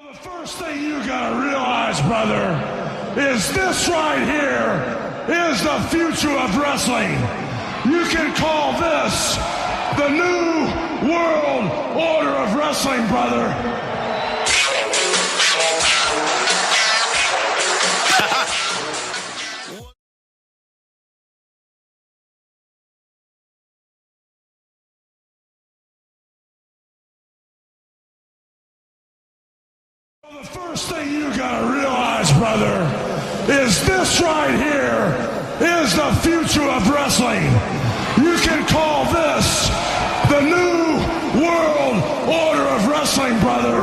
The first thing you gotta realize, brother, is this right here is the future of wrestling. You can call this the new world order of wrestling, brother. The first thing you gotta realize, brother, is this right here is the future of wrestling. You can call this the new world order of wrestling, brother.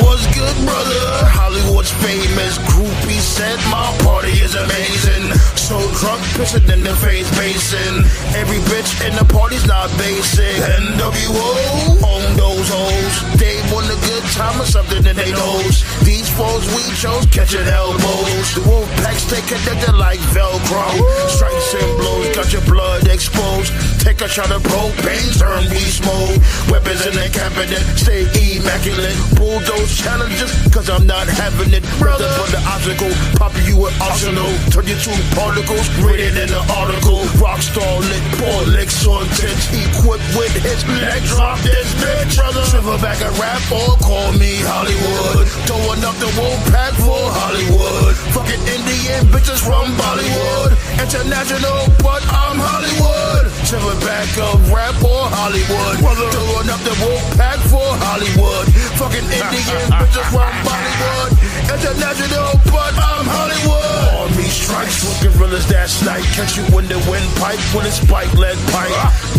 What's good, brother? Hollywood's famous groupie said my party is amazing. So drunk, pissing in the face basin. Every bitch in the party's not basic. NWO on those hoes. They want a good time or something in their nose. These foes we chose catching elbows. The wolf packs stay connected like Velcro. Strikes and blows, got your blood exposed. Take a shot of propane, turn beast mode. Weapons in the cabinet, stay immaculate. Bulldoze challenges, cause I'm not having it. Brother, put the obstacle, pop you with arsenal. Turn you to particles, rated in the article. Rockstar lit, poor licks on tits. Equipped with his leg drop this bitch, brother. Silverback and rap or call me Hollywood. Throwing up the wolf pack for Hollywood. Fucking Indian bitches from Bollywood. International, but I'm Hollywood. Silverback of rap or Hollywood. Throwing up the wolf pack for Hollywood. Fucking Indian bitches from Bollywood. International, but I'm Hollywood. Army strikes with gorillas that snipe. Catch you in the windpipe with a spike lead pipe.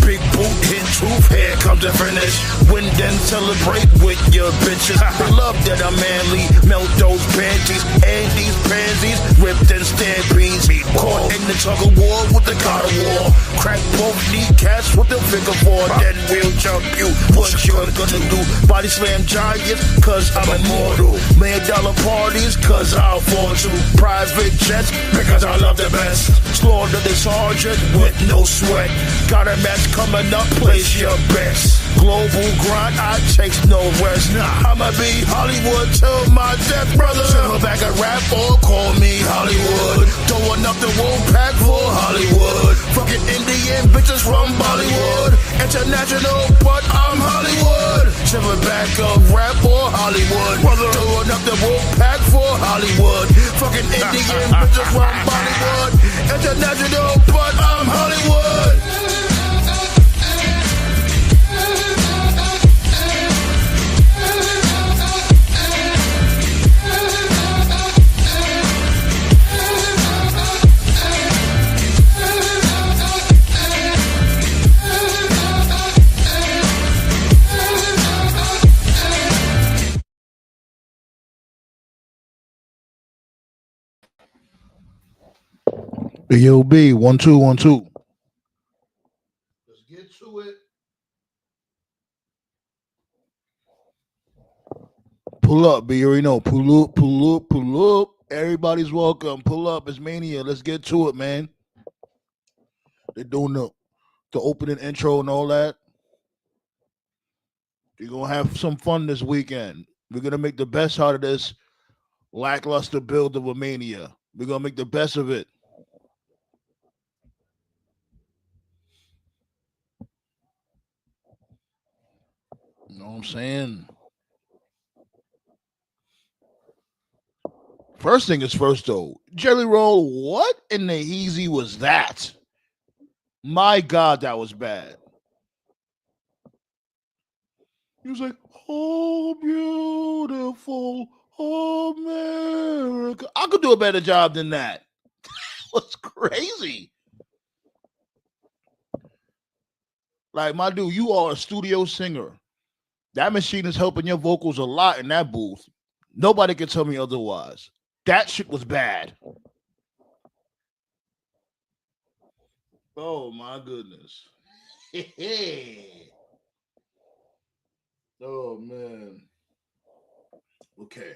Big boot hit tooth, here comes the finish. Win then celebrate with your bitches. I love that I'm manly. Melt those panties and these pansies. Ripped and stampedes. Caught in the tug of war with the God of war. Crack both kneecaps with the figure four. Then we'll jump you. What you gonna do? Body slam giants, cause I'm immortal. $1 million parties, cause I'll fall to. Private jets, because I love the best. Slaughter the sergeant with no sweat. Got a match coming up, place your best. Global grind, I takes no rest. I'ma be Hollywood till my death, brother. Silverback and rap or call me Hollywood. Throwing up the wolf pack for Hollywood. Fucking Indian bitches from Bollywood. International, but I'm Hollywood. Silverback of rap or Hollywood. Throwing up the wolf pack for Hollywood. Fucking Indian bitches from Bollywood. International, but I'm Hollywood. Yo, B, 1 2 1 2. Let's get to it. Pull up, B. You already know. Pull up, pull up, pull up. Everybody's welcome. Pull up. It's Mania. Let's get to it, man. They're doing the opening intro and all that. You're going to have some fun this weekend. We're going to make the best out of this lackluster build of a Mania. We're going to make the best of it. You know what I'm saying? First thing is first, though. Jelly Roll, what in the heezy was that? My God, that was bad. He was like, oh, beautiful America. I could do a better job than that. That was crazy. Like, my dude, you are a studio singer. That machine is helping your vocals a lot in that booth. Nobody can tell me otherwise. That shit was bad. Oh, my goodness. Oh, man. Okay.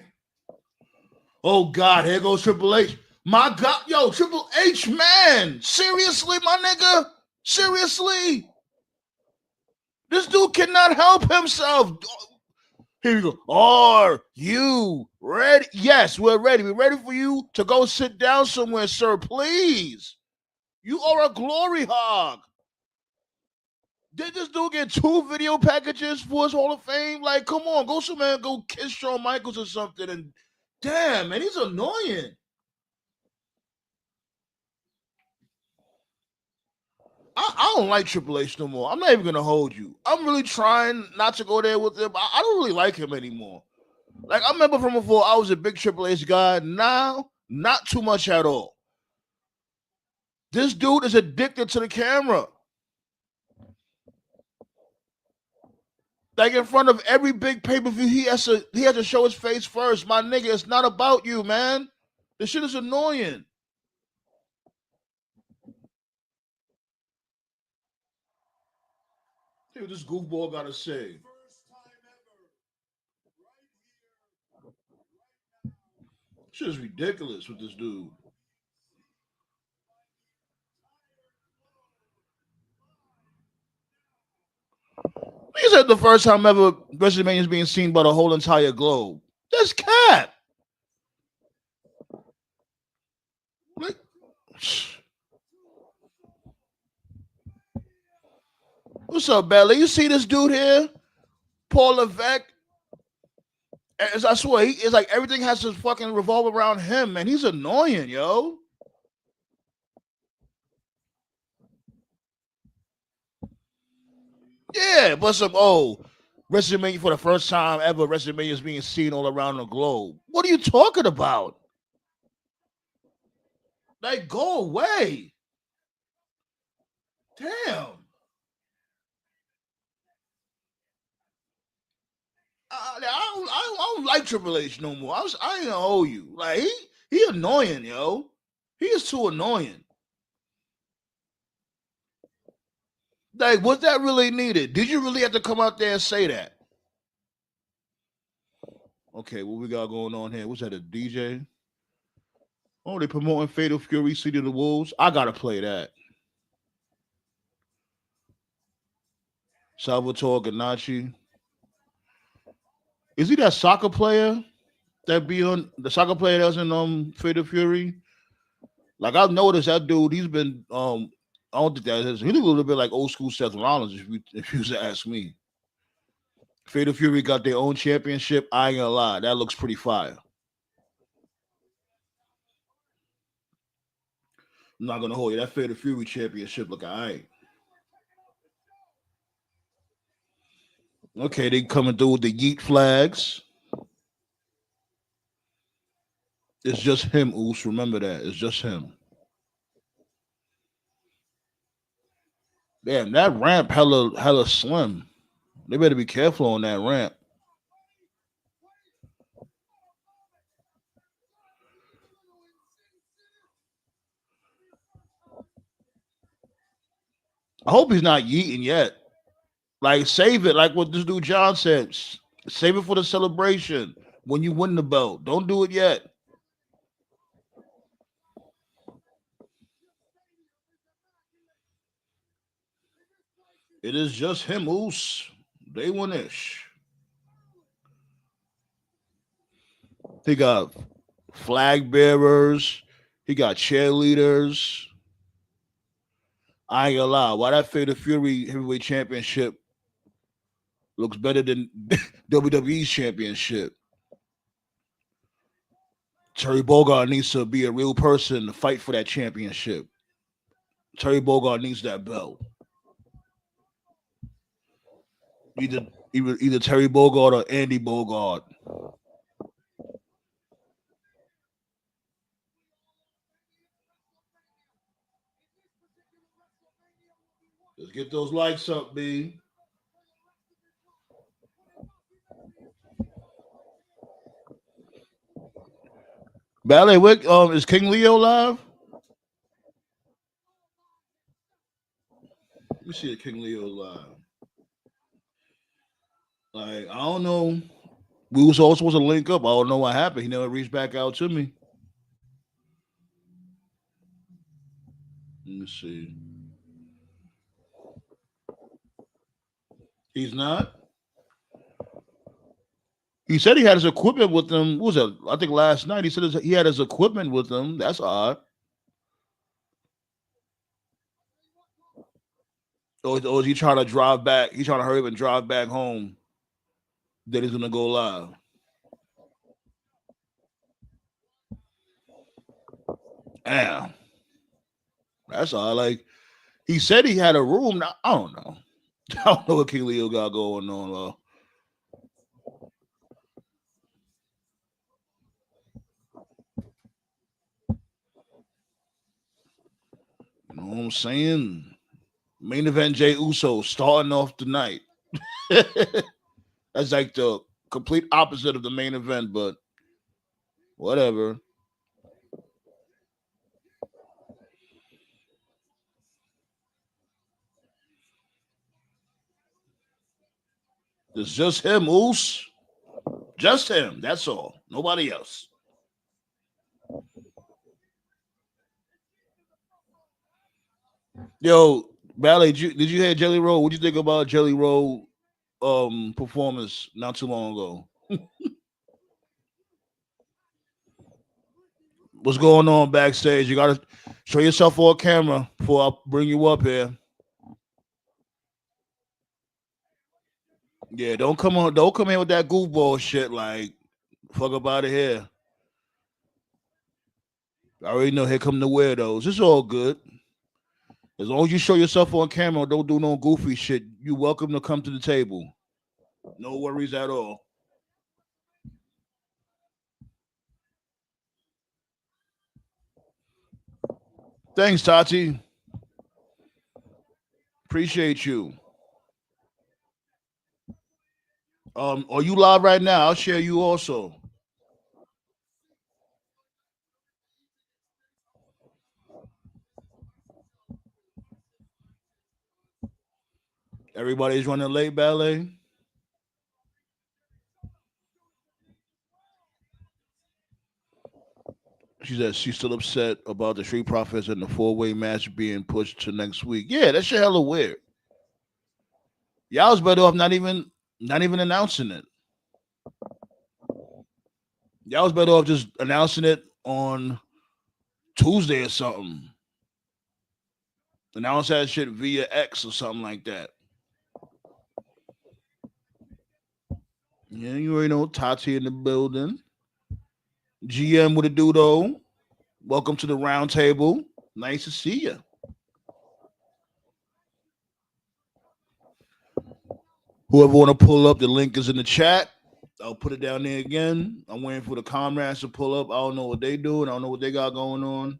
Oh, God, here goes Triple H. My God, yo, Triple H, man. Seriously, my nigga? Seriously? dude cannot help himself. Here we go. Are you ready? Yes, we're ready. We're ready for you to go sit down somewhere, sir. Please. You are a glory hog. Did this dude get 2 video packages for his Hall of Fame? Like, come on, go somewhere and go kiss Shawn Michaels or something. And damn, man, he's annoying. I don't like Triple H no more. I'm not even gonna hold you. I'm really trying not to go there with him. I don't really like him anymore. Like, I remember from before, I was a big Triple H guy. Now, not too much at all. This dude is addicted to the camera. Like, in front of every big pay-per-view, he has to show his face first. My nigga, it's not about you, man. This shit is annoying. See what this goofball gotta say. Shit is ridiculous with this dude. He said the first time ever WrestleMania is being seen by the whole entire globe. That's cap. Like, what's up, Belly? You see this dude here? Paul Levesque? As I swear, it's like everything has to fucking revolve around him, man. He's annoying, yo. Yeah, but WrestleMania for the first time ever, WrestleMania is being seen all around the globe. What are you talking about? Like, go away. Damn. I don't like Triple H no more. I ain't gonna hold you. Like, he annoying, yo. He is too annoying. Like, was that really needed? Did you really have to come out there and say that? Okay, what we got going on here? What's that, a DJ? Oh, they promoting Fatal Fury, City of the Wolves. I gotta play that. Salvatore Ganacci. Is he that soccer player that be on the soccer player that was in Fatal Fury? Like, I've noticed that dude, he's been I don't think that is. He look a little bit like old school Seth Rollins, if you was to ask me. Fatal Fury got their own championship. I ain't gonna lie, that looks pretty fire. I'm not gonna hold you. That Fatal Fury championship look alright. Okay, they coming through with the Yeet flags. It's just him, Oos. Remember that. It's just him. Damn, that ramp hella slim. They better be careful on that ramp. I hope he's not yeeting yet. Like, save it, like what this dude John said. Save it for the celebration when you win the belt. Don't do it yet. It is just him, Oos. Day one ish. He got flag bearers. He got cheerleaders. I ain't gonna lie. Why that Fatal Fury Heavyweight Championship looks better than WWE's championship? Terry Bogard needs to be a real person to fight for that championship. Terry Bogard needs that belt. Either Terry Bogard or Andy Bogard. Let's get those likes up, B. Ballet, what is King Leo live? Let me see if King Leo live. Like, I don't know. We was all supposed to link up. I don't know what happened. He never reached back out to me. Let me see. He's not. He said he had his equipment with him. What was it? I think last night he said he had his equipment with him. That's odd. Or is he trying to drive back? He's trying to hurry up and drive back home. Then he's gonna go live. Damn. That's odd. Like he said he had a room. Now, I don't know. I don't know what King Leo got going on. You know what I'm saying? Main event Jey Uso starting off the night. That's like the complete opposite of the main event, but whatever. It's just him, Oos. Just him. That's all. Nobody else. Yo, Ballet, did you hear Jelly Roll? What do you think about Jelly Roll performance not too long ago? What's going on backstage? You gotta show yourself on camera before I bring you up here. Yeah, don't come in with that goofball shit like fuck up out of here. I already know here come the weirdos. It's all good. As long as you show yourself on camera, don't do no goofy shit. You welcome to come to the table. No worries at all. Thanks, Tati. Appreciate you. Are you live right now? I'll share you also. Everybody's running late, Ballet. She said she's still upset about the Street Profits and the four-way match being pushed to next week. Yeah, that shit hella weird. Y'all was better off not even announcing it. Y'all was better off just announcing it on Tuesday or something. Announce that shit via X or something like that. Yeah, you already know Tati in the building. GM with a dudo. Welcome to the round table. Nice to see you. Whoever want to pull up, the link is in the chat. I'll put it down there again. I'm waiting for the comrades to pull up. I don't know what they doing. I don't know what they got going on.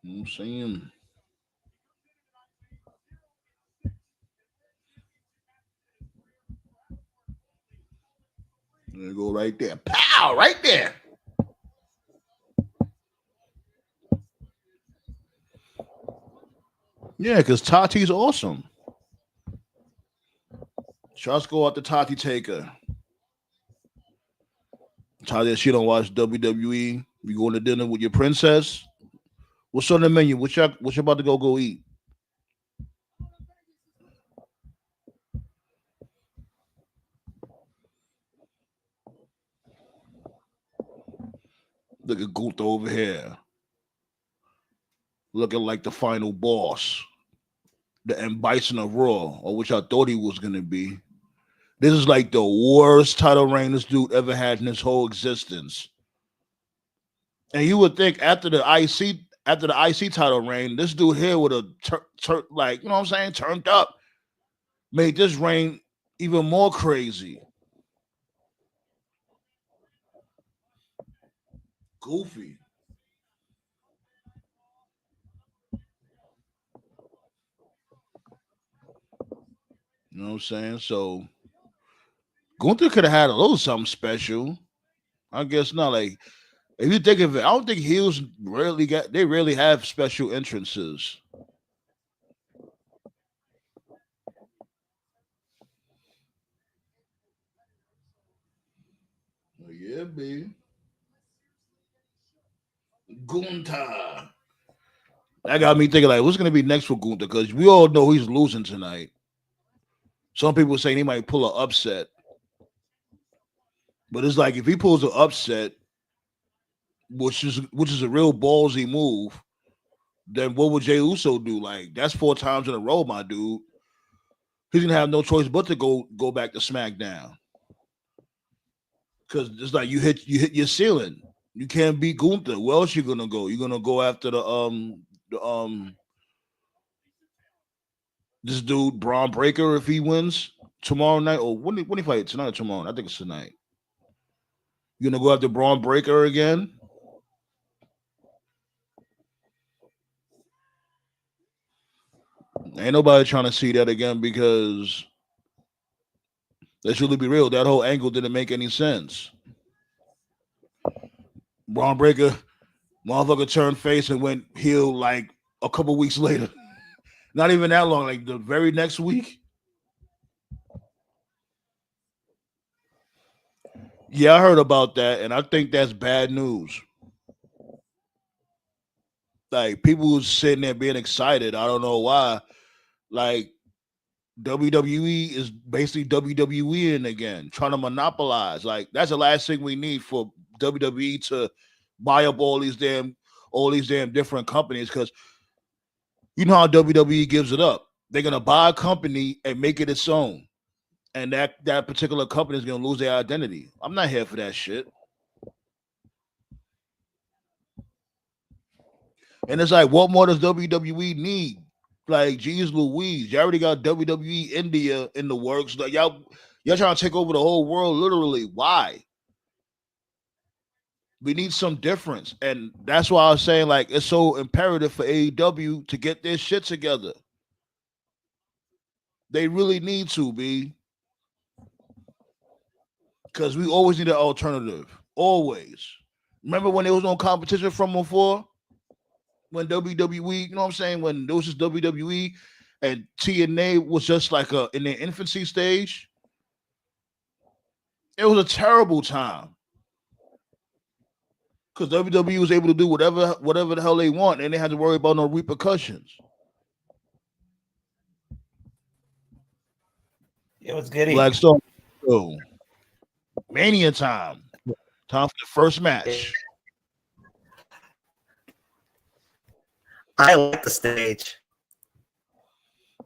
I'm saying. There you go right there. Pow! Right there. Yeah, because Tati's awesome. Shots go out to Tati Taker. Tati, she don't watch WWE. You going to dinner with your princess? What's on the menu? What you about to go eat? Look at Gunther over here. Looking like the final boss. The M. Bison of Raw, or which I thought he was going to be. This is like the worst title reign this dude ever had in his whole existence. And you would think after the IC title reign, this dude here would have like, you know what I'm saying, turned up, made this reign even more crazy. Goofy. You know what I'm saying? So Gunther could have had a little something special. I guess not. Like if you think of it, I don't think heels rarely have special entrances. Yeah, baby. Gunther. That got me thinking, like, what's going to be next for Gunther? Because we all know he's losing tonight. Some people saying he might pull an upset. But it's like, if he pulls an upset, which is a real ballsy move, then what would Jey Uso do? Like, that's 4 times in a row, my dude. He's going to have no choice but to go back to SmackDown. Because it's like you hit your ceiling. You can't beat Gunther. Where else you gonna go? You're gonna go after this dude Braun Breaker if he wins tomorrow night, or when he fight tonight or tomorrow? I think it's tonight. You're gonna go after Braun Breaker again? Ain't nobody trying to see that again because let's really be real. That whole angle didn't make any sense. Braun Breaker, motherfucker turned face and went heel like a couple weeks later. Not even that long, like the very next week. Yeah, I heard about that, and I think that's bad news. Like, people who's sitting there being excited, I don't know why. Like, WWE is basically WWEing again, trying to monopolize. Like, that's the last thing we need for WWE to buy up all these damn different companies, because you know how WWE gives it up. They're gonna buy a company and make it its own, and that particular company is gonna lose their identity. I'm not here for that shit. And it's like, what more does WWE need? Like, geez Louise, you already got WWE India in the works. Like, y'all trying to take over the whole world, literally. Why? We need some difference. And that's why I was saying, like, it's so imperative for AEW to get their shit together. They really need to be. Because we always need an alternative. Always. Remember when there was no competition from before? When WWE, you know what I'm saying? When there was just WWE and TNA was just like in their infancy stage. It was a terrible time. Because WWE was able to do whatever the hell they want, and they had to worry about no repercussions. It was good. Like, so Mania time. Time for the first match. I like the stage.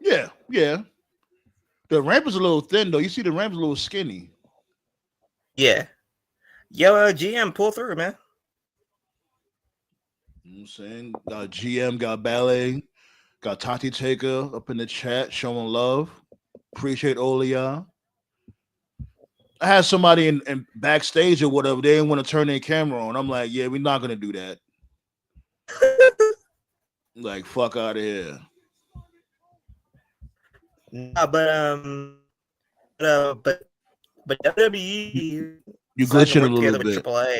Yeah. The ramp is a little thin, though. You see the ramp's a little skinny. Yeah. Yo, GM, pull through, man. You know what I'm saying? Got GM, got Ballet, got Tati Taker up in the chat showing love. Appreciate all of y'all. I had somebody in backstage or whatever. They didn't want to turn their camera on. I'm like, yeah, we're not going to do that. Like, fuck out of here. No, but WWE. You glitching a little bit. AAA.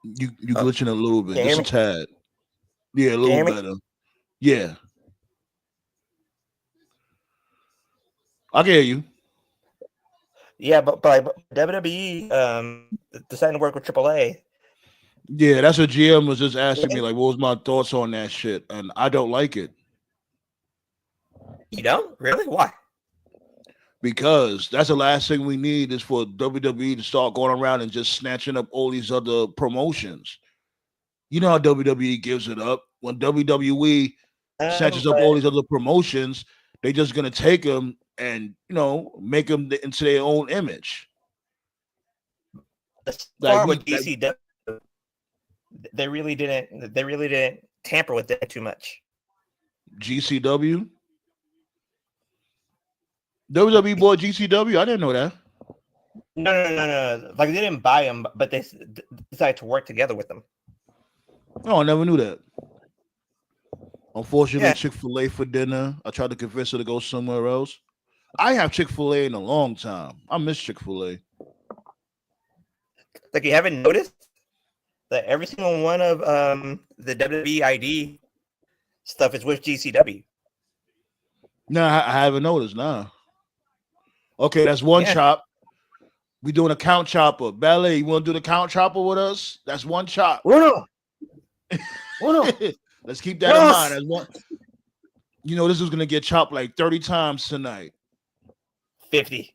You glitching a little bit. Just a tad. Yeah, a little better. Yeah. I can hear you. Yeah, but WWE deciding to work with AAA. Yeah, that's what GM was just asking me. Like, what was my thoughts on that shit? And I don't like it. You don't? Really? Why? Because that's the last thing we need is for WWE to start going around and just snatching up all these other promotions. You know how WWE gives it up. When WWE snatches up all these other promotions, they're just going to take them and, you know, make them into their own image. Like with DCW, they really didn't tamper with that too much. GCW? WWE bought GCW? I didn't know that. No. Like, they didn't buy them, but they decided to work together with them. Oh, I never knew that. Unfortunately, Chick-fil-A for dinner. I tried to convince her to go somewhere else. I have Chick-fil-A in a long time. I miss Chick-fil-A. Like, you haven't noticed that every single one of the WWE ID stuff is with GCW? No, I haven't noticed. Nah. Okay, that's one chop. We doing a count chopper. Ballet, you want to do the count chopper with us? That's one chop. No. Uno. Let's keep that in mind. Yes. As one, this is gonna get chopped like 30 times tonight. 50.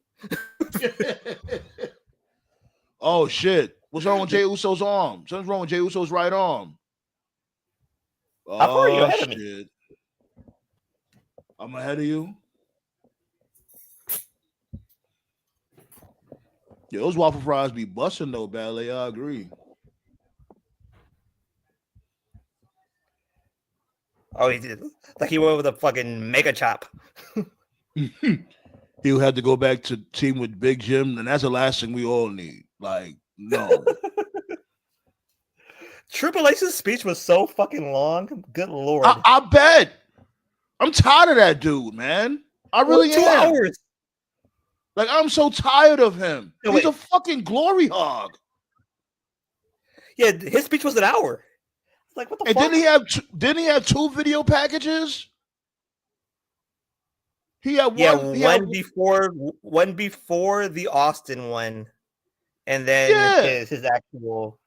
Oh shit! What's wrong with Jey Uso's arm? Something's wrong with Jey Uso's right arm. How far are you Oh ahead of me? shit! I'm ahead of you. Yeah, those waffle fries be busting though, Ballet. I agree. Oh, he did. Like he went with a fucking mega chop. He'll have to go back to team with Big Jim, and that's the last thing we all need. Like, no. Triple H's speech was so fucking long. Good lord. I bet. I'm tired of that dude, man. I really am. 2 hours. Like, I'm so tired of him. No, He's wait. a fucking glory hog. Yeah, his speech was an hour. Like, what the And fuck? didn't he have 2 video packages? He had one before the Austin one, and then his actual.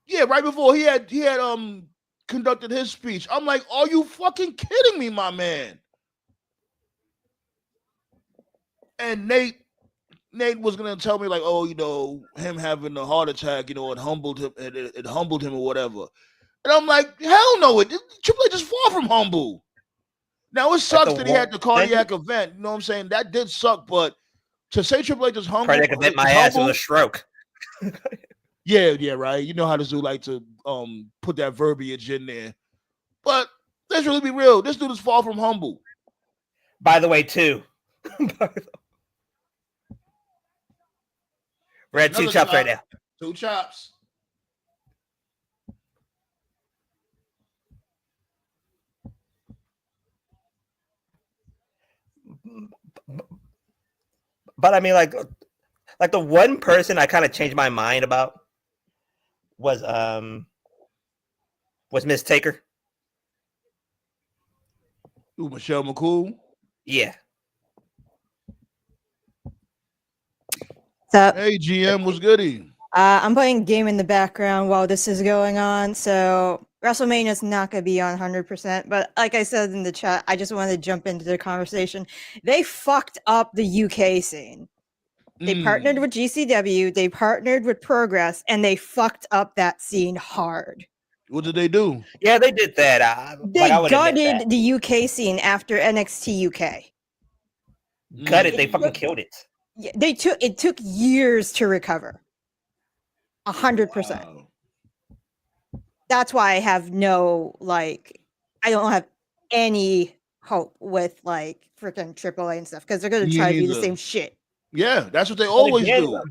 Yeah, right before he had conducted his speech. I'm like, are you fucking kidding me, my man? And Nate was gonna tell me like, oh, him having a heart attack, it humbled him, it humbled him or whatever. And I'm like, hell no, Triple H is far from humble. Now it sucks that he had the cardiac event. You know what I'm saying? That did suck, but to say Triple H is humble, Cardiac event, my ass was a stroke. Yeah, right. You know how this dude like to put that verbiage in there. But let's really be real. This dude is far from humble. By the way, too. We're at 2 chops right now. 2 chops. But I mean, like the one person I kind of changed my mind about was Miss Taker. Ooh, Michelle McCool. Yeah. So, hey, GM, what's goody? I'm playing game in the background while this is going on, so WrestleMania is not going to be on 100%. But like I said in the chat, I just wanted to jump into the conversation. They fucked up the UK scene. They partnered with GCW, they partnered with Progress, and they fucked up that scene hard. What did they do? Yeah, they did that. They gutted the UK scene after NXT UK. Gutted. They fucking killed it. Yeah, it took years to recover. 100%. Wow. That's why I have I don't have any hope with freaking AAA and stuff because they're gonna try to do the same shit. Yeah, that's what they always do.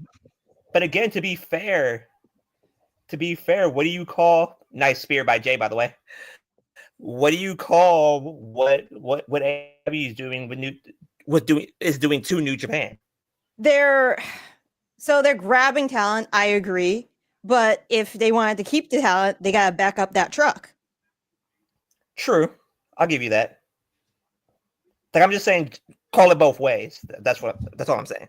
But again, to be fair, what do you call nice spear by Jay, by the way? What do you call what AEW is doing doing to New Japan? They're grabbing talent, I agree. But if they wanted to keep the talent, they gotta back up that truck. True. I'll give you that. Like I'm just saying, call it both ways. That's all I'm saying.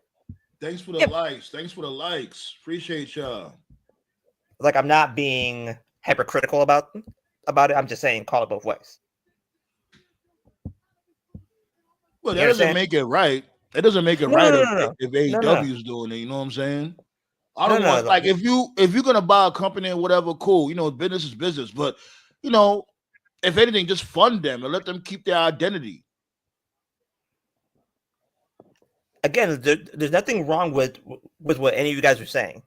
Thanks for the likes. Thanks for the likes. Appreciate y'all. Like I'm not being hypercritical about it. I'm just saying call it both ways. Well, that doesn't make it right. It doesn't make it right if AEW is doing it. You know what I'm saying? I don't want like if you're gonna buy a company or whatever, cool. Business is business. But if anything, just fund them and let them keep their identity. Again, there's nothing wrong with what any of you guys are saying.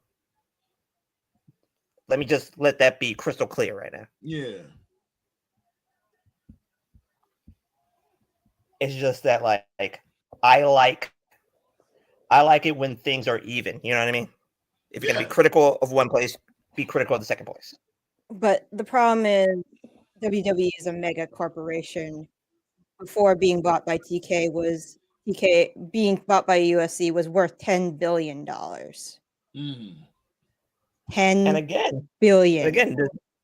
Let me just let that be crystal clear right now. Yeah. It's just that like I like it when things are even. You know what I mean? If you're gonna be critical of one place, be critical of the second place. But the problem is WWE is a mega corporation. Before being bought by TK being bought by UFC was worth $10 billion. Mm. 10 and again, billion. Again,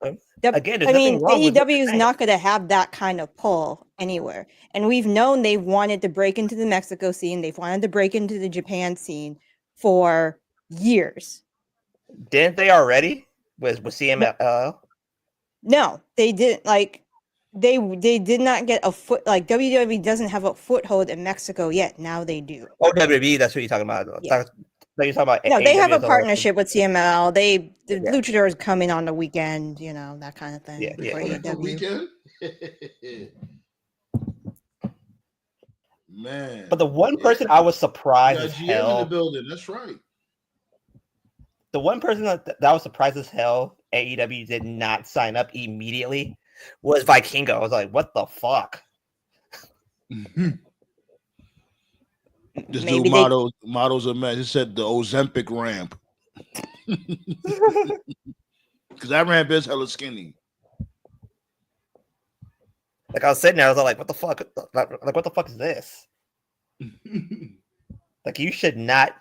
AEW is not going to have that kind of pull anywhere. And we've known they've wanted to break into the Mexico scene. They've wanted to break into the Japan scene for years. Didn't they already? Was CMLL? No, they didn't. Like they did not get a foot. Like WWE doesn't have a foothold in Mexico yet. Now they do. Oh, WWE, that's what you're talking about. Yeah. You're talking about No, they have AEW a as a whole. partnership with CML. The Yeah. luchadors come in on the weekend, that kind of thing. Yeah, yeah. For The AEW. weekend. Man. But the one person I was surprised as GM in the hell. building. That's right. The one person that was surprised as hell AEW did not sign up immediately was Vikingo. I was like, what the fuck? This Maybe dude they- models a mess. He said the Ozempic ramp. Because that ramp is hella skinny. Like I was sitting there, I was like, what the fuck? Like what the fuck is this? Like you should not.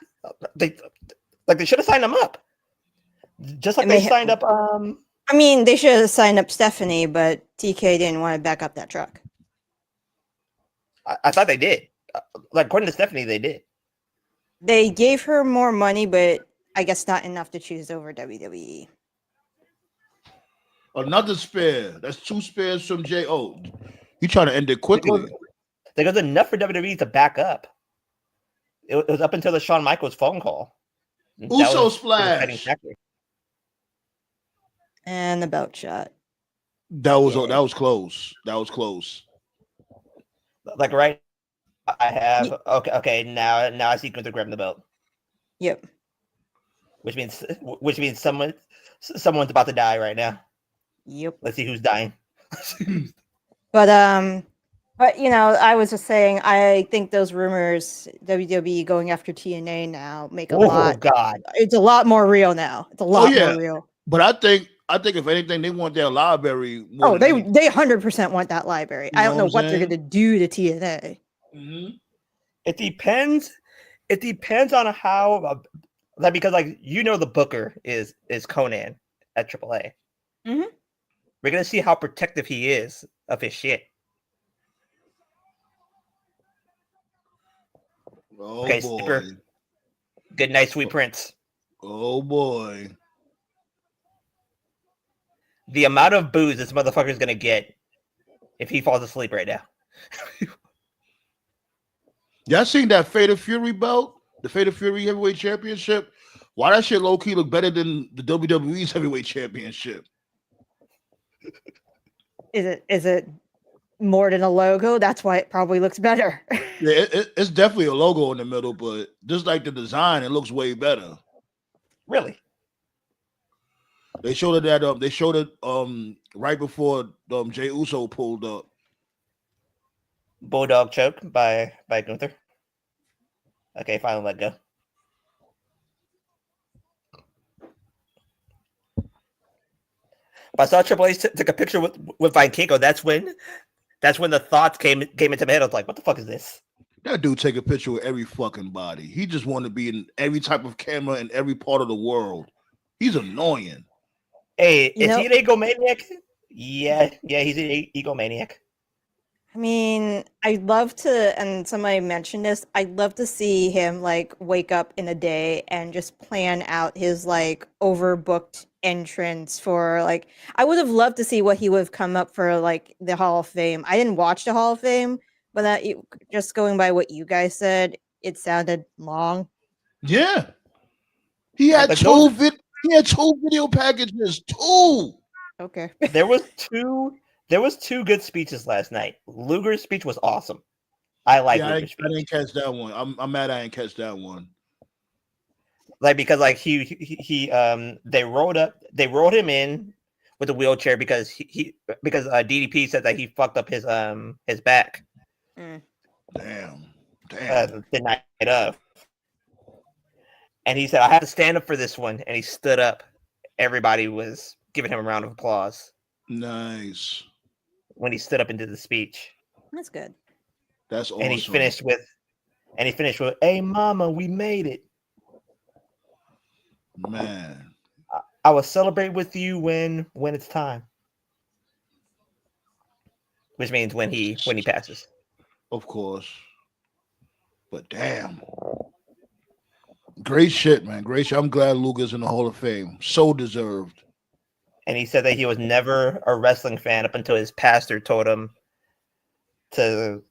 They should have signed him up. Just like And they they signed up. I mean, they should have signed up Stephanie, but TK didn't want to back up that truck. I thought they did. Like according to Stephanie, they did. They gave her more money, but I guess not enough to choose over WWE. Another spare. That's 2 spares from J.O. You trying to end it quickly. There was enough for WWE to back up. It was up until the Shawn Michaels phone call. Uso splash. And the belt shot. That was close. That was close. Like right, I have okay. Now I see Gunther grabbing the belt. Yep. Which means someone's about to die right now. Yep. Let's see who's dying. But I was just saying, I think those rumors, WWE going after TNA now, make a lot. Oh God, it's a lot more real now. It's a lot more real. But I think if anything, they want their library. They 100% want that library. I don't know what they're going to do to TNA. Mm-hmm. It depends. It depends on how, because the booker is Conan at AAA. Mm-hmm. We're gonna see how protective he is of his shit. Oh okay, boy! Skipper. Good night, sweet prince. Oh boy! The amount of booze this motherfucker's gonna get if he falls asleep right now. Y'all seen that Fatal Fury belt? The Fatal Fury Heavyweight Championship? Why that shit low-key look better than the WWE's Heavyweight Championship? Is it more than a logo? That's why it probably looks better. Yeah, it's definitely a logo in the middle, but just like the design, it looks way better. Really? They showed it that they showed it right before Jey Uso pulled up. Bulldog choke by Gunther. Okay, finally let go. But I saw Triple H took a picture with Vikingo. That's when the thoughts came into my head. I was like, what the fuck is this? That dude take a picture with every fucking body. He just want to be in every type of camera in every part of the world. He's annoying. Hey, is he an egomaniac? Yeah, he's an egomaniac. I mean, I'd love to, and somebody mentioned this, I'd love to see him wake up in a day and just plan out his overbooked entrance for I would have loved to see what he would have come up for the Hall of Fame. I didn't watch the Hall of Fame, but just going by what you guys said, it sounded long. Yeah. He had two video packages. 2. Okay. There was two good speeches last night. Luger's speech was awesome. I like Luger's speech. I didn't catch that one. I'm mad I didn't catch that one. Because they rolled him in with a wheelchair because DDP said that he fucked up his back. Damn. The night of. And he said, I have to stand up for this one. And he stood up. Everybody was giving him a round of applause. Nice. When he stood up and did the speech. That's good. That's awesome. And he finished with, hey, mama, we made it. Man. I will celebrate with you when it's time. Which means when he passes. Of course. But damn. Great shit, man. Great shit. I'm glad Luger's in the Hall of Fame. So deserved. And he said that he was never a wrestling fan up until his pastor told him to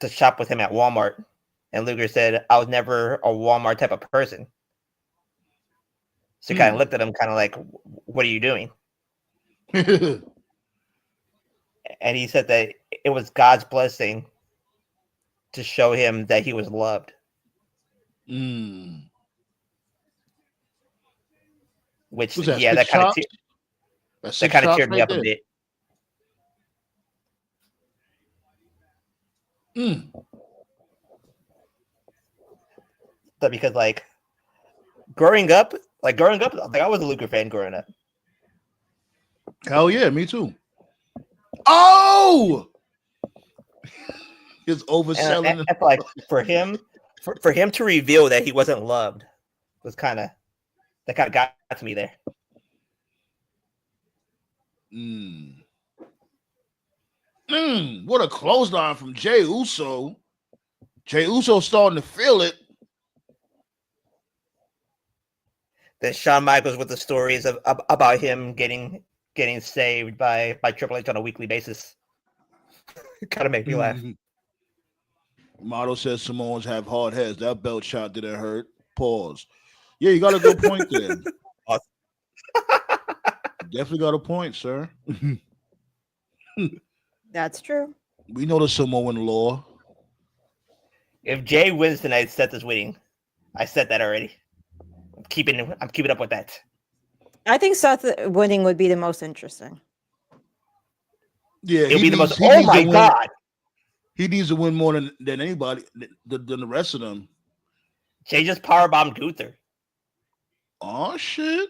shop with him at Walmart. And Luger said, I was never a Walmart type of person. So he kind of looked at him kind of like, what are you doing? And he said that it was God's blessing to show him that he was loved. Which, that kind of cheered me up a bit. But because growing up, I was a Luger fan growing up. Hell yeah, me too. Oh, it's overselling. And like for him to reveal that he wasn't loved was kind of got to me there. What a clothesline from Jey Uso. Jey Uso starting to feel it. Then Shawn Michaels with the stories about him getting saved by Triple H on a weekly basis. It kind of made me laugh. Model says Samoans have hard heads. That belt shot didn't hurt. Pause. Yeah, you got a good point there. Awesome. Definitely got a point, sir. That's true. We know the Samoan law. If Jay wins tonight, Seth is winning. I said that already. I'm keeping up with that. I think Seth winning would be the most interesting. Yeah, it'll be the most. Oh my god! He needs to win more than anybody than the rest of them. Jay just powerbombed Gunther. Oh shit!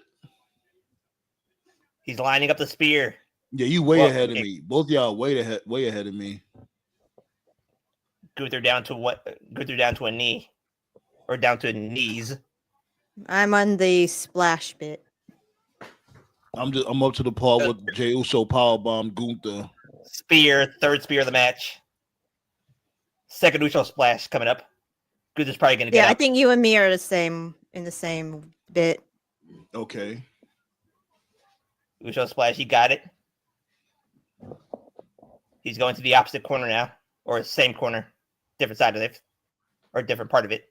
He's lining up the spear. Yeah, you way ahead of me. Both y'all way ahead of me. Gunther down to what? Gunther down to a knee, or down to knees. I'm on the splash bit. I'm up to the part with Jey Uso powerbomb Gunther. Spear, third spear of the match. Second Uso splash coming up. Gunther's probably gonna get up. I think you and me are in the same bit. Okay. Uso splash, he got it. He's going to the opposite corner now, or same corner, different side of it, or different part of it.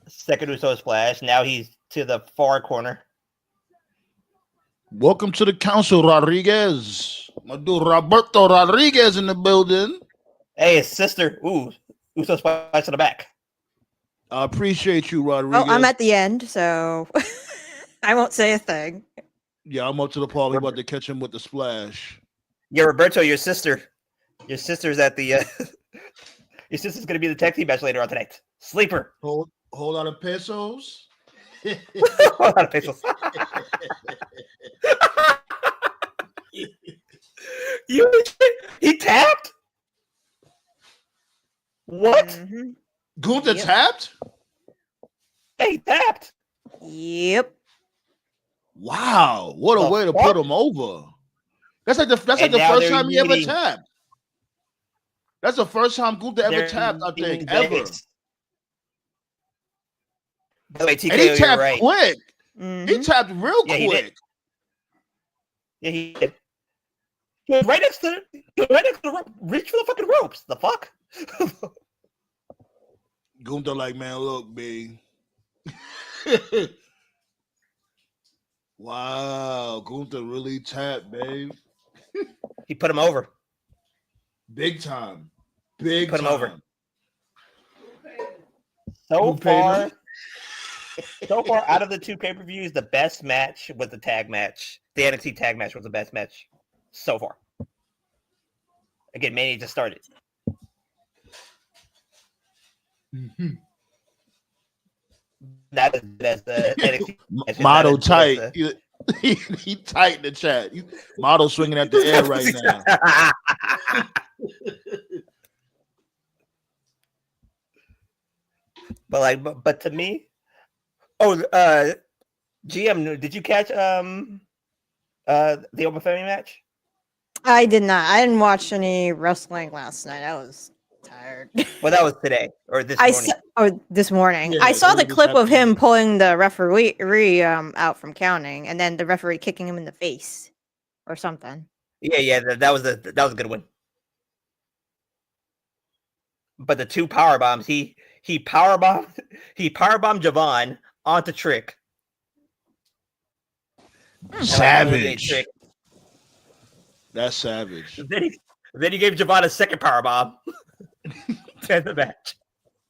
Second Uso splash. Now he's to the far corner. Welcome to the council, Rodriguez. My dude Roberto Rodriguez in the building. Hey, his sister. Ooh, Uso splash to the back. I appreciate you, Rodriguez. Oh, I'm at the end, so I won't say a thing. Yeah, I'm up to the part. We about to catch him with the splash. Yeah, Roberto, your sister. Your sister's at the. Your sister's going to be the tag team match later on tonight. Sleeper. Whole lot of pesos. Whole lot of pesos. He tapped? What? Mm-hmm. Gunther tapped? Yeah, he tapped. Yep. Wow, what a way to put him over. That's like the first time he ever tapped. That's the first time Gunther ever tapped, I think, ever. By the way, TKO, and he tapped right. quick. Mm-hmm. He tapped real quick. Yeah, he did. He was right next to the rope. Reach for the fucking ropes. The fuck? Gunther like, man, look, B. Wow, Gunther really tapped, babe. He put him over. Big time. Put him over. So far, out of the two pay-per-views, the best match was the tag match. The NXT tag match was the best match so far. Again, Mania just started. Mm-hmm. Not as the NXT match. Model tight. He tight in the chat. Model swinging at the air right now. But to me, GM, did you catch the Open Family match? I did not. I didn't watch any wrestling last night. I was tired. Well, that was today or this morning. This morning. Yeah, I saw the this clip of him afternoon. pulling the referee out from counting, and then the referee kicking him in the face or something. Yeah, that was a good one. But the two power bombs, he powerbombed Javon onto Trick. Savage. Trick. That's savage. Then he gave Javon a second power bomb to end the match.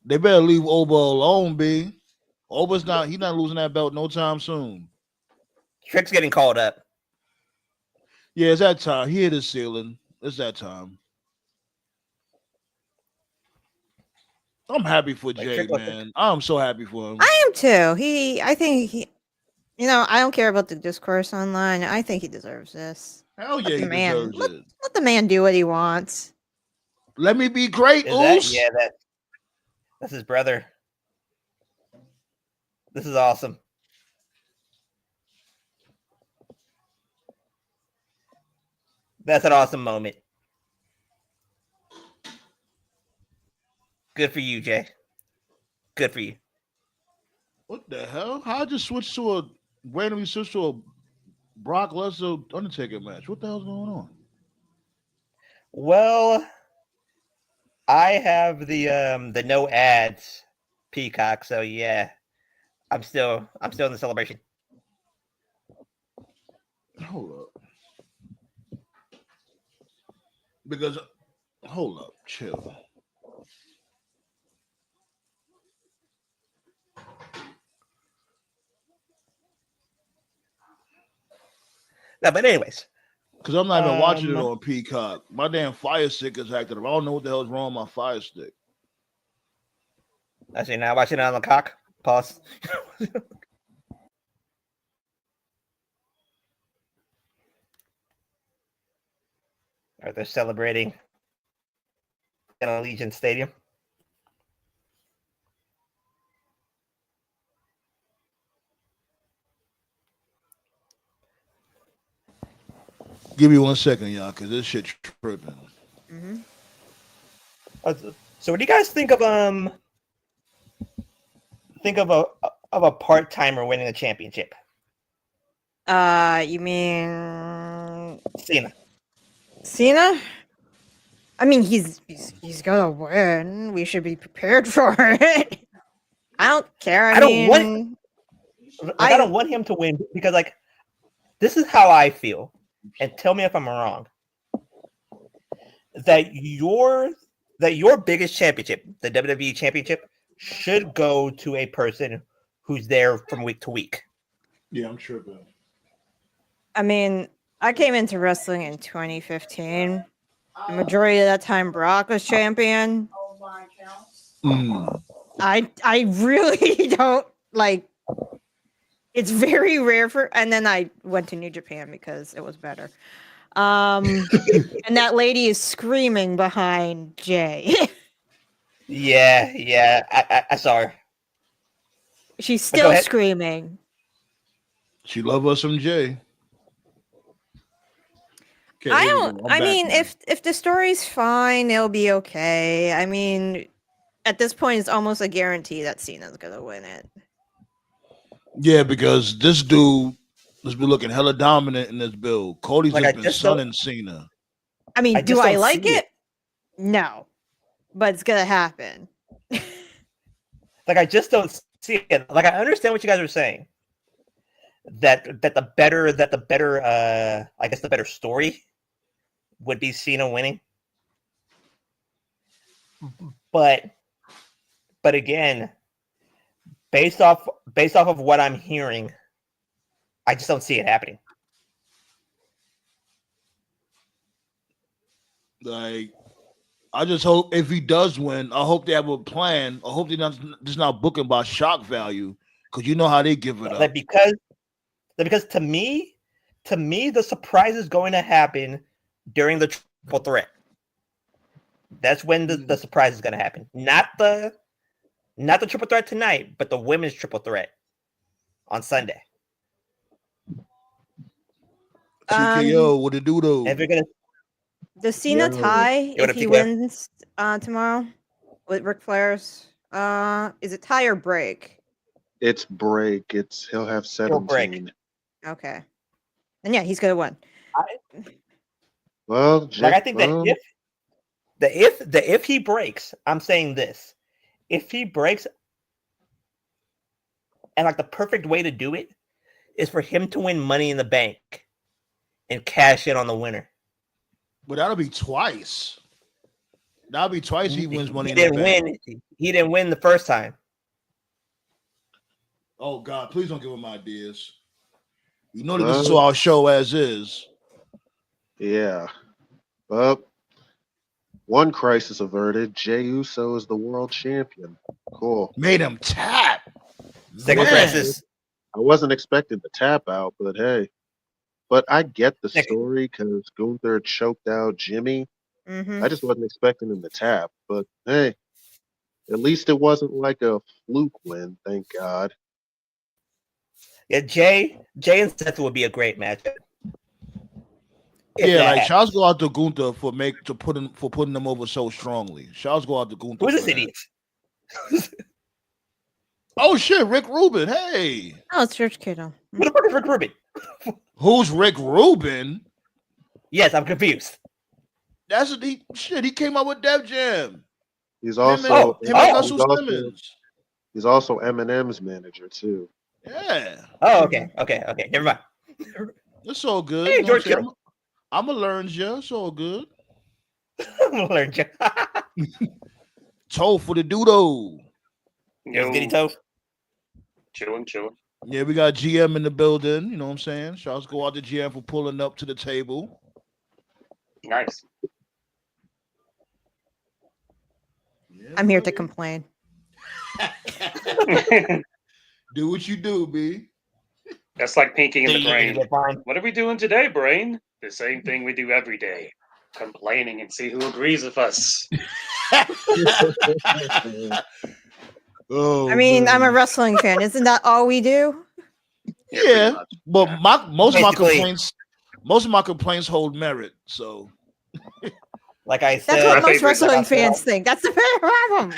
They better leave Oba alone, B. Oba's he's not losing that belt no time soon. Trick's getting called up. Yeah, it's that time. He hit his ceiling. It's that time. I'm happy for Jey, man. I'm so happy for him. I am too. I think he, I don't care about the discourse online. I think he deserves this. Hell yeah, he deserves it. Let the man do what he wants. Let me be great, Oos. That's his brother. This is awesome. That's an awesome moment. Good for you, Jey. Good for you. What the hell? How I just randomly switch to a Brock Lesnar Undertaker match? What the hell's going on? Well, I have the no ads Peacock, so yeah. I'm still in the celebration. Hold up. Because hold up, chill. No, but anyways. Because I'm not even watching it on Peacock. My damn Fire Stick is active. I don't know what the hell's wrong with my Fire Stick. I see, now watching it on the cock. Pause. Are they celebrating in Allegiant Stadium? Give me 1 second, y'all, because this shit's tripping. Mm-hmm. So, what do you guys think of a part-timer winning a championship? You mean Cena? I mean, he's gonna win. We should be prepared for it. I don't care. I don't want him to win because, like, this is how I feel, and tell me if I'm wrong. That your biggest championship, the WWE Championship, should go to a person who's there from week to week. Yeah, I'm tripping. I mean, I came into wrestling in 2015. The majority of that time, Brock was champion. I really don't like. It's very rare and then I went to New Japan because it was better. And that lady is screaming behind Jey. Yeah, I saw her. She's still screaming. She love us some Jey. Okay, I mean, if the story's fine, it'll be okay. I mean, at this point, it's almost a guarantee that Cena's gonna win it. Yeah, because this dude has been looking hella dominant in this build. Cody's like been sunning Cena. I mean, do I like it? No, but it's gonna happen. Like, I just don't see it. Like, I understand what you guys are saying. That the better I guess the better story would be Cena winning. But again, based off of what I'm hearing, I just don't see it happening. Like, I just hope if he does win, I hope they have a plan. I hope they're just not booking by shock value, because you know how they give it up. Because to me, the surprise is going to happen during the triple threat. That's when the surprise is going to happen. Not the triple threat tonight, but the women's triple threat on Sunday. TKO, what it do though? Does Cena tie Go if to he PK. wins tomorrow with Ric Flair's? Is it tie or break? It's break. He'll have He'll break. 17. Okay. And yeah, he's gonna win. Well, Like I think that if he breaks, I'm saying this. If he breaks, and like the perfect way to do it is for him to win Money in the Bank and cash in on the winner. But that'll be twice. That'll be twice he wins Money He in the Bank. He didn't win the first time. Oh God, please don't give him ideas. You know to listen to our show as is. Yeah. Well, one crisis averted. Jey Uso is the world champion. Cool. Made him tap. Second Man. crisis. I wasn't expecting the tap out, but hey. But I get the story because Gunther choked out Jimmy. Mm-hmm. I just wasn't expecting him to tap. But hey, at least it wasn't like a fluke win, thank God. Yeah, Jay and Seth would be a great matchup. Yeah, like shouts go out to Gunther for putting them over so strongly. Shouts go out to Gunther. Who's this idiot? Oh shit, Rick Rubin. Hey. Oh, it's Church Kiddo. Who the fuck is Rick Rubin? Who's Rick Rubin? Yes, I'm confused. That's he came out with Def Jam. He's also he's also Eminem's manager too. Yeah. Oh, okay. Never mind. It's all good. Hey, George Kittle. I'm gonna learn you. It's all good. I'm gonna learn you. Toe for the doodle. Yo, Giddy Toe. Chilling. Yeah, we got GM in the building. You know what I'm saying? Shouts go out to GM for pulling up to the table. Nice. Yeah, I'm here to complain. Do what you do, B. That's like pinking in the brain. What are we doing today, brain? The same thing we do every day. Complaining and see who agrees with us. Oh, I mean, I'm a wrestling fan. Isn't that all we do? Yeah, but most of my complaints hold merit. So, like I said, that's what most wrestling fans think. That's the problem.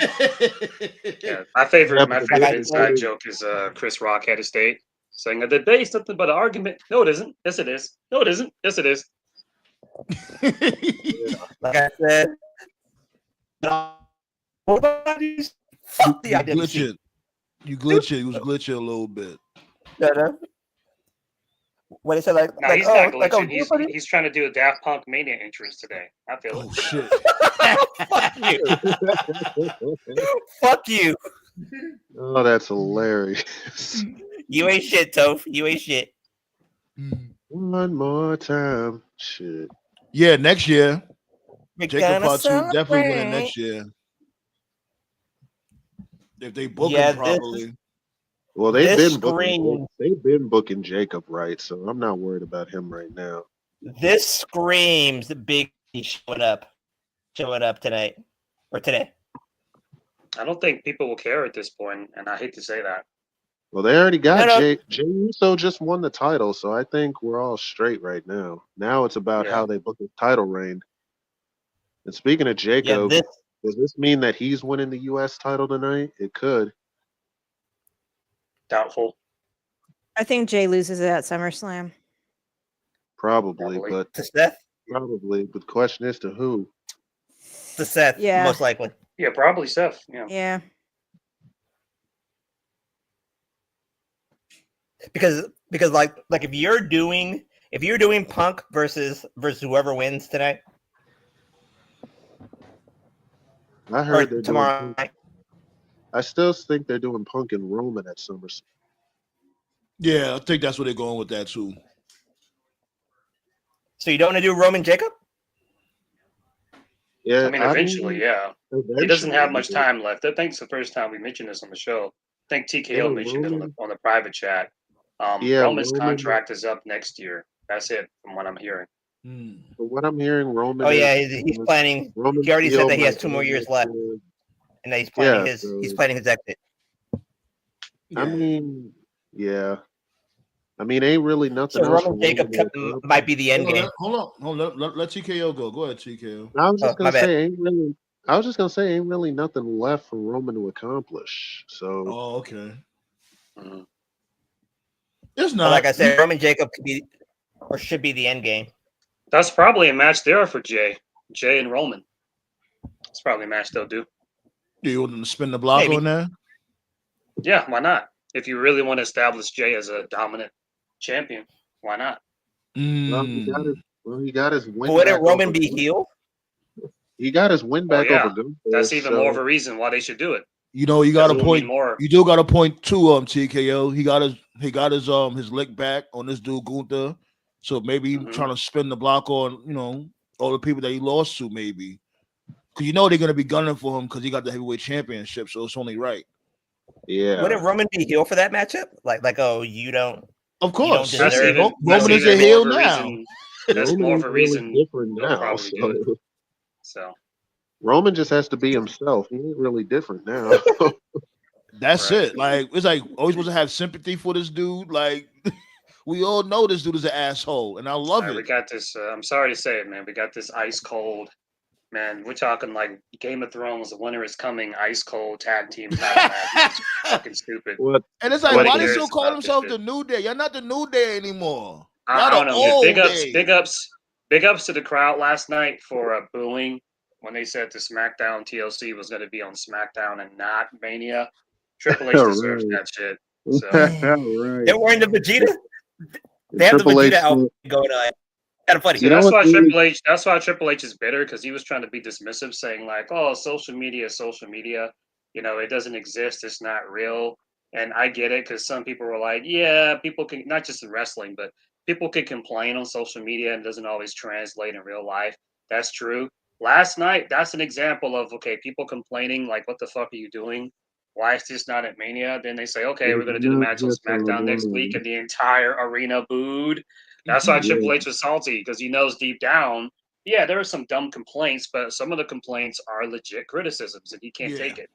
Yeah, my favorite inside joke is Chris Rock had a state saying the debate's nothing but an argument. No, it isn't. Yes, it is. No, it isn't. Yes, it is. Like I said, fuck the IWC. You glitching. You was glitching a little bit. What is it like? No, he's not glitching. He's trying to do a Daft Punk Mania entrance today. I feel it. Shit. Fuck you. Oh, that's hilarious. You ain't shit, Toph. You ain't shit. One more time. Shit. Yeah, next year. Jacob Part 2 definitely winning next year. If they book him properly. Well, they've been booking Jacob right, so I'm not worried about him right now. This screams the Big showing up tonight or today. I don't think people will care at this point, and I hate to say that. Well, they already got Jey Uso just won the title, so I think we're all straight right now. Now it's about how they book his title reign. And speaking of Jacob, does this mean that he's winning the U.S. title tonight? It could. Doubtful. I think Jey loses it at SummerSlam. Probably. But to Seth. Probably, but the question is to who? To Seth, most likely. Yeah, probably Seth. Yeah. Because like if you're doing Punk versus whoever wins tonight. I heard they're tomorrow night. I still think they're doing Punk and Roman at SummerSlam. Yeah, I think that's where they're going with that too. So you don't want to do Roman Jacob? Yeah, I mean, eventually. He doesn't have much time left. I think it's the first time we mentioned this on the show. I think TKO mentioned it on the private chat. Roman's contract is up next year. That's it, from what I'm hearing. But what I'm hearing, Roman. Oh yeah, he's planning. He already said that he has 2 more years left, and that he's planning he's planning his exit. I mean, yeah. I mean, ain't really nothing so else. Roman Jacob might be the end game. Hold on. Let TKO go. Go ahead, TKO. I was just gonna say, ain't really nothing left for Roman to accomplish. So. Oh, okay. Mm-hmm. It's not. But like I said, Roman Jacob could be or should be the end game. That's probably a match there for Jey and Roman. It's probably a match they'll do. Do you want them to spin the block on there? Yeah, why not? If you really want to establish Jey as a dominant champion, why not? Well, he got his win. Wouldn't Roman be heel? He got his win back over Gunther. That's even more of a reason why they should do it. You know, you got a point. You do got a point to TKO. He got his lick back on this dude Gunther. So maybe he's trying to spin the block on all the people that he lost to, maybe. Because they're gonna be gunning for him because he got the heavyweight championship, so it's only right. Yeah. Wouldn't Roman be heel for that matchup? Like you don't. Of course, Roman is a heel now. That's more of a reason different now. So Roman just has to be himself. He ain't really different now. That's it. Like it's like always supposed to have sympathy for this dude. Like we all know this dude is an asshole, and I love it. We got this. I'm sorry to say it, man. We got this ice cold. Man, we're talking like Game of Thrones. The winter is coming. Ice cold tag team title match. Fucking stupid. And it's like, why they still call themselves the New Day? You're not the New Day anymore. I don't know. Big ups to the crowd last night for booing when they said the SmackDown TLC was going to be on SmackDown and not Mania. Triple H deserves that shit. So. They're wearing the Vegeta. They have the Vegeta outfit going on. Kind of funny. See, that's why Triple H is bitter, because he was trying to be dismissive, saying like, "Oh, social media. It doesn't exist. It's not real." And I get it, because some people were like, "Yeah, people can, not just in wrestling, but people can complain on social media and it doesn't always translate in real life." That's true. Last night, that's an example of people complaining like, "What the fuck are you doing? Why is this not at Mania?" Then they say, "Okay, we're going to do the match on SmackDown next week," and the entire arena booed. That's why Triple H was salty, because he knows deep down, there are some dumb complaints, but some of the complaints are legit criticisms, and he can't take it.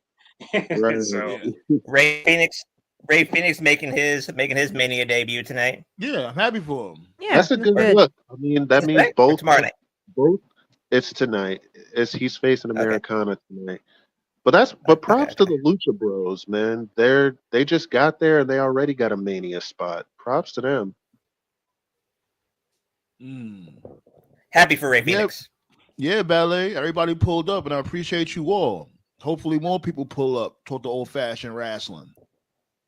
So Ray Phoenix making his Mania debut tonight. Yeah, I'm happy for him. Yeah, that's a good look. I mean, that means both tomorrow night. Both. It's tonight. He's facing Americana tonight. But props to the Lucha Bros, man. They just got there and they already got a Mania spot. Props to them. Happy for Ray Phoenix. Yeah, Ballet. Everybody pulled up, and I appreciate you all. Hopefully, more people pull up. Talk the old-fashioned wrestling.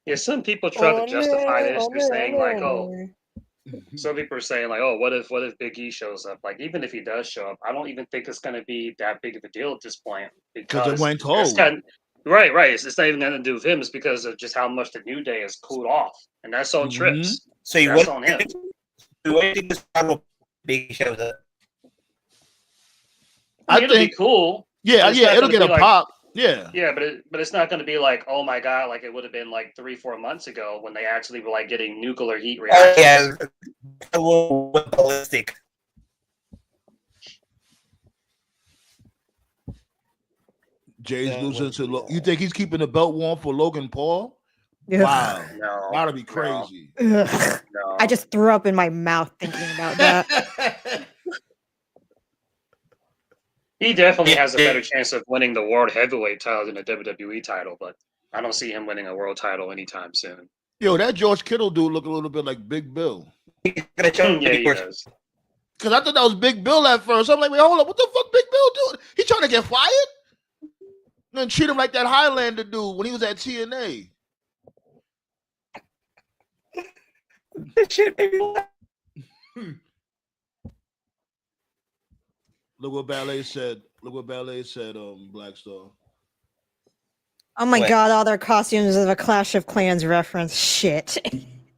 Yeah, some people try to justify this. They're saying like, some people are saying like, "Oh, what if Big E shows up?" Like, even if he does show up, I don't even think it's going to be that big of a deal at this point, because it went cold. Right. It's not even going to do with him. It's because of just how much the New Day has cooled off, and that's on Trips. So that's on him. What do you think this Big shows up? I think it'll be cool. Yeah, it'll get a pop. Yeah, but it's not going to be like, oh my god, like it would have been like 3-4 months ago when they actually were like getting nuclear heat reactions. A little ballistic. Jay's losing to. You think he's keeping the belt warm for Logan Paul? Wow, no, that'd be crazy. No. I just threw up in my mouth thinking about that. He definitely has a better chance of winning the World Heavyweight title than the WWE title, but I don't see him winning a world title anytime soon. Yo, that George Kittle dude look a little bit like Big Bill. Yeah, he does. Because I thought that was Big Bill at first. I'm like, wait, hold up, what the fuck Big Bill doing? He trying to get fired? And then treat him like that Highlander dude when he was at TNA. Shit, baby. Look what Ballet said. Black Star. Oh my god, all their costumes of a Clash of Clans reference. Shit.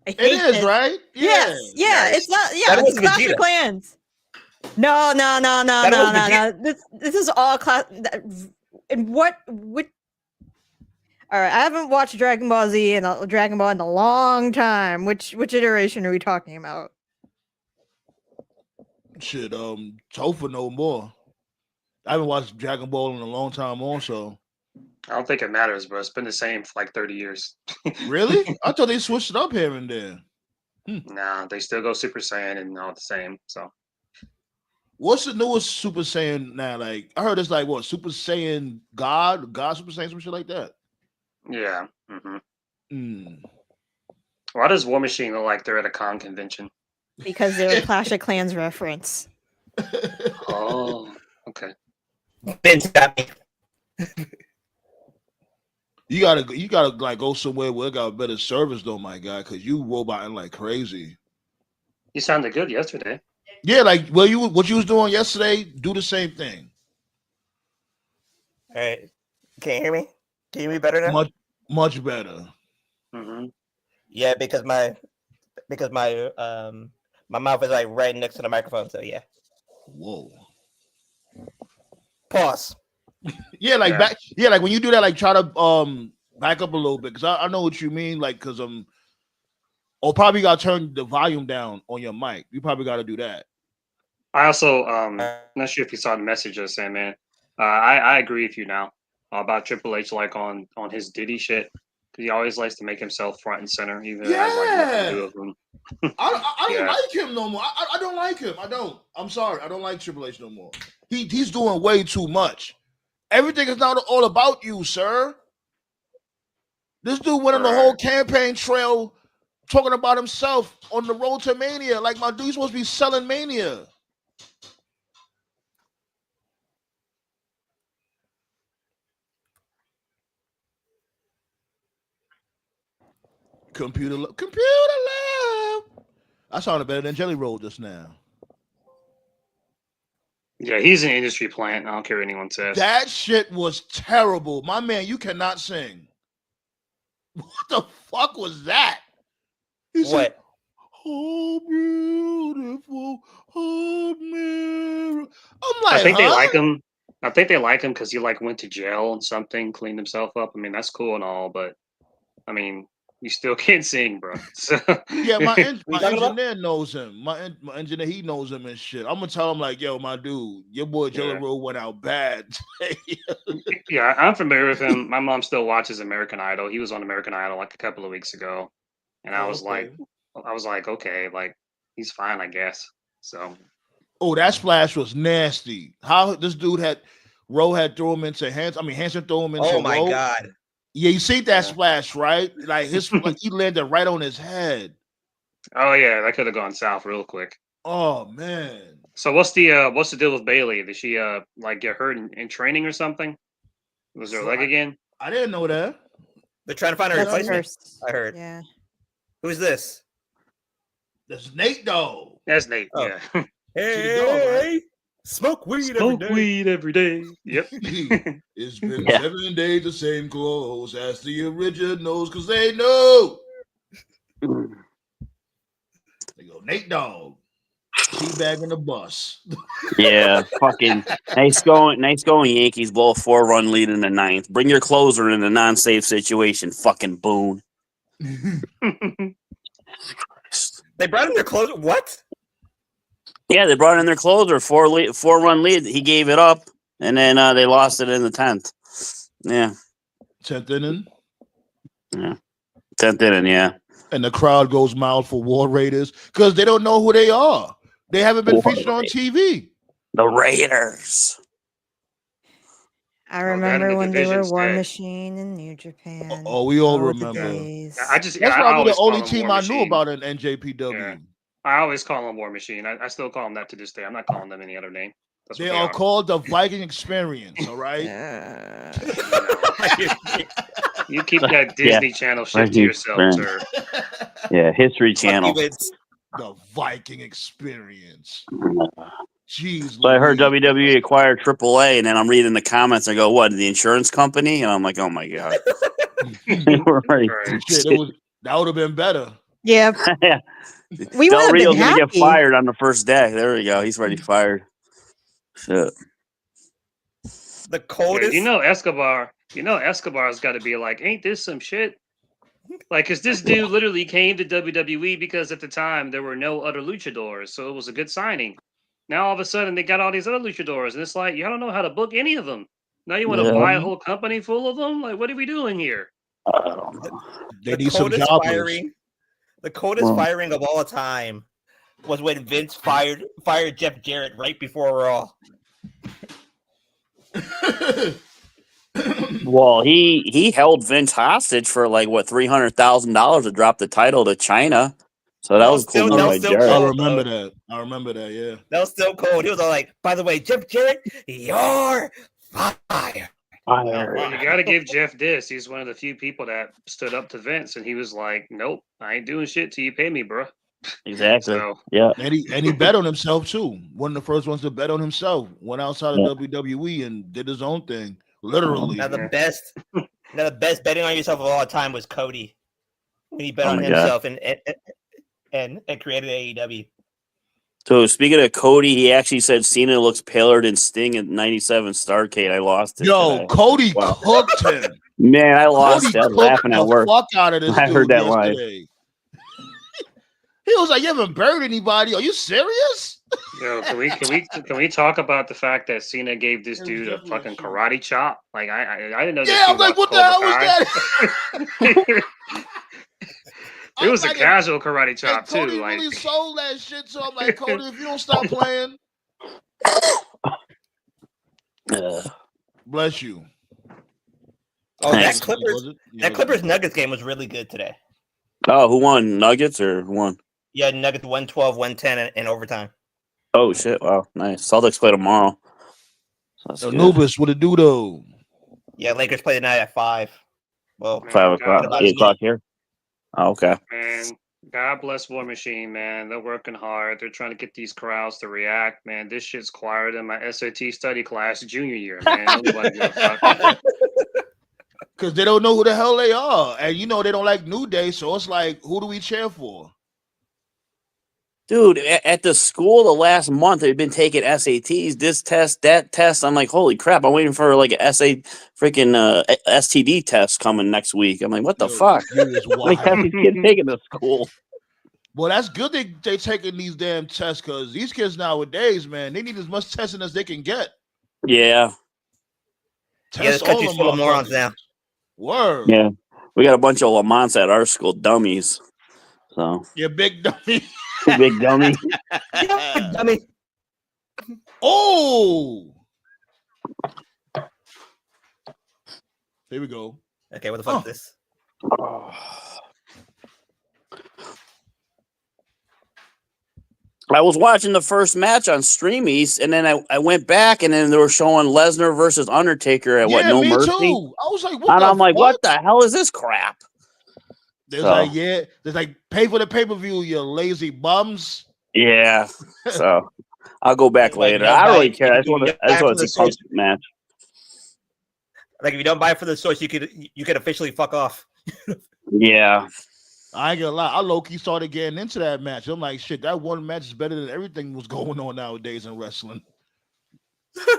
It is, right? Yeah. Yes. It's not. Yeah, it's Clash of Clans. No. This is all class. And what? All right, I haven't watched Dragon Ball Z and Dragon Ball in a long time. Which iteration are we talking about? Shit, Topher no more. I haven't watched Dragon Ball in a long time also. I don't think it matters, bro. It's been the same for like 30 years. Really? I thought they switched it up here and there. Nah, they still go Super Saiyan and all the same. So, what's the newest Super Saiyan now? Like I heard it's like what Super Saiyan God Super Saiyan, some shit like that. Yeah. Why does War Machine look like they're at a con convention? Because they're a Clash of Clans reference. Oh, okay. Vince got me. You gotta like go somewhere where it got better service though, my guy, because you roboting like crazy. You sounded good yesterday. Yeah, like what you was doing yesterday, do the same thing. All right. Can you hear me? Can you hear me better now? Much better. Yeah, because my mouth is like right next to the microphone, so yeah. Whoa. Pause. Back. Yeah, like when you do that, like try to back up a little bit because I know what you mean. Like because probably got to turn the volume down on your mic. You probably got to do that. I also not sure if you saw the message I sent, man. I agree with you now about Triple H, like on his Diddy shit, because he always likes to make himself front and center, even though it has like nothing to do with him. I don't like him no more. I don't like him. I don't. I'm sorry. I don't like Triple H no more. He's doing way too much. Everything is not all about you, sir. This dude went on the whole campaign trail talking about himself on the road to Mania. Like, my dude's supposed to be selling Mania. Computer love. I sounded better than Jelly Roll just now. Yeah, he's an industry plant. I don't care what anyone says. That shit was terrible. My man, you cannot sing. What the fuck was that? He said, oh, beautiful, oh, mirror. I'm like, I think they like him. I think they like him because he like went to jail and something, cleaned himself up. I mean, that's cool and all, but I mean, you still can't sing, bro. So. Yeah, my engineer knows him. My engineer, he knows him and shit. I'm gonna tell him like, yo, my dude, your boy Jelly Roll went out bad. Yeah, I'm familiar with him. My mom still watches American Idol. He was on American Idol like a couple of weeks ago, and I was like, okay, like he's fine, I guess. So. Oh, that splash was nasty. How this dude Rowe had thrown him into hands. I mean, Hanson threw him into. Oh my Rowe. God. Yeah, you see that splash, right? Like he landed right on his head. Oh yeah, that could have gone south real quick. Oh man. So what's the deal with Bailey? Did she like get hurt in training or something? Was her leg again? I didn't know that. They're trying to find her replacement. I heard. Yeah. Who's this? That's Nate Dogg. That's Nate. Oh. Yeah. Hey. Smoke weed every day. Yep. It's been 7 days, the same clothes as the originals, because they know. They go, Nate Dogg. Teabagging the bus. Yeah, fucking nice going Yankees blow a 4-run lead in the 9th. Bring your closer in a non-safe situation, fucking Boone. They brought in their closer. What? Yeah, they brought in their closer, 4-run lead. He gave it up, and then they lost it in the 10th. Yeah. 10th inning? Yeah. 10th inning, yeah. And the crowd goes mild for War Raiders because they don't know who they are. They haven't been featured on TV. The Raiders. I remember when they were War Machine in New Japan. Oh, we all remember. That's probably the only team I knew about in NJPW. Yeah. I always call them War Machine. I still call them that to this day. I'm not calling them any other name. They are called the Viking Experience, all right? You keep that Disney Channel shit to yourself, sir. Yeah, History Channel. The Viking Experience. Jeez. So I heard WWE acquired AAA, and then I'm reading the comments. I go, what, the insurance company? And I'm like, oh, my God. Right. Shit, that would have been better. Yeah. We would have been happy. Get fired on the first day. There we go. He's already fired. Shit. The coldest. Yeah, Escobar's got to be like, ain't this some shit? Like, because this dude literally came to WWE because at the time there were no other luchadors, so it was a good signing. Now all of a sudden they got all these other luchadors, and it's like, y'all don't know how to book any of them. Now you want to buy a whole company full of them? Like, what are we doing here? They need some jobbers. The coldest firing of all time was when Vince fired Jeff Jarrett right before Raw. Well, he held Vince hostage for like what $300,000 to drop the title to China. So that was cool by Jarrett. I remember that. Yeah. That was still cold. He was all like, "By the way, Jeff Jarrett, you're fired." Well, you got to give Jeff this. He's one of the few people that stood up to Vince, and he was like, "Nope, I ain't doing shit till you pay me, bro." Exactly. So, yeah. And he bet on himself too. One of the first ones to bet on himself. Went outside of WWE and did his own thing. Literally. Now the best betting on yourself of all time was Cody when he bet on himself and created AEW. So speaking of Cody, he actually said Cena looks paler than Sting at 97 Starrcade. I lost it. Yo, Cody cooked him. Man, I lost it. I was laughing at work. Fuck out of this I heard that line. He was like, "You haven't buried anybody? Are you serious?" Yo, can we talk about the fact that Cena gave this dude a fucking karate chop? Like I didn't know. Yeah, I'm like, what the hell was that? It was a casual karate chop too. Cody like really sold that shit. So I'm like, Cody, if you don't stop playing, bless you. Oh, that Clippers Nuggets game was really good today. Oh, who won? Nuggets or who won? Yeah, Nuggets 112, 110 in overtime. Oh shit! Wow, nice. Celtics play tomorrow. So Anubis, what it do though? Yeah, Lakers play tonight at 5. Well, 5 o'clock, 8 o'clock here. Oh, okay. Man, God bless War Machine, man. They're working hard. They're trying to get these crowds to react, man. This shit's quieter than my SAT study class junior year, man. Because they don't know who the hell they are. And you know they don't like New Day, so it's like, who do we cheer for? Dude, at the school the last month, they've been taking SATs, this test, that test. I'm like, holy crap, I'm waiting for like a STD test coming next week. I'm like, what the fuck? Like, have these kids taking to school? Well, that's good they taking these damn tests because these kids nowadays, man, they need as much testing as they can get. Yeah. This country's full of morons now. Word. Yeah. We got a bunch of Lamonts at our school, dummies. So. Yeah, big dummy. Big dummy. Dummy. Oh. Here we go. Okay, what the fuck is this? I was watching the first match on Streamies, and then I went back, and then they were showing Lesnar versus Undertaker at No Mercy. Too. I was like, what the hell is this crap? There's like pay for the pay-per-view, you lazy bums. Yeah. So I'll go back later. I don't really care. I just want to see Punk's match. Like if you don't buy it for the source, you could officially fuck off. Yeah. I ain't gonna lie. I low-key started getting into that match. I'm like, shit, that one match is better than everything was going on nowadays in wrestling.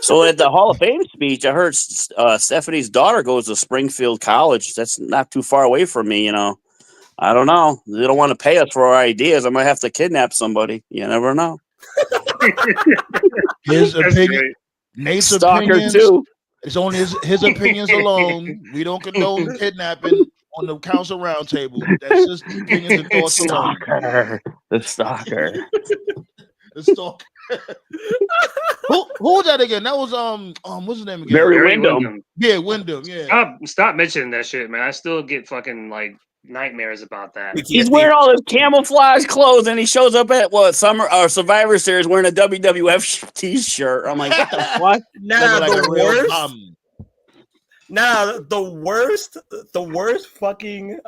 So at the Hall of Fame speech, I heard Stephanie's daughter goes to Springfield College. That's not too far away from me, you know. I don't know. They don't want to pay us for our ideas. I might have to kidnap somebody. You never know. His opinion, Nate's Stalker opinions, too. It's only his opinions alone. We don't condone kidnapping on the council roundtable. That's just opinions and thoughts alone. The stalker. The stalker. Who was that again? That was what's his name again? Barry Windham. Yeah, Windham. Yeah. Stop mentioning that shit, man. I still get fucking like nightmares about that. He's wearing all his camouflage clothes, and he shows up at Summer or Survivor Series wearing a WWF t-shirt. I'm like, what the fuck? The worst fucking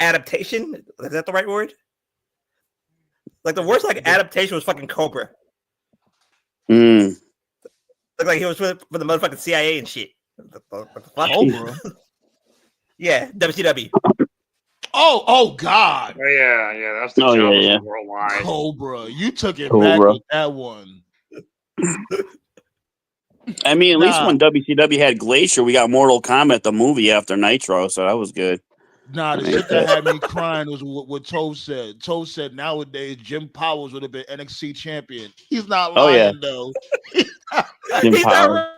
adaptation. Is that the right word? Like the worst adaptation was fucking Cobra. Looked like he was for the motherfucking CIA and shit. What the fuck? Cobra. Yeah, WCW. Oh God. Oh, yeah, that's the job worldwide. Cobra, you took it back with that one. I mean, at least when WCW had Glacier, we got Mortal Kombat the movie after Nitro, so that was good. Nah, the shit that had me crying was what Tove said. Tove said nowadays Jim Powers would have been NXT champion. He's not lying though. Jim Powers.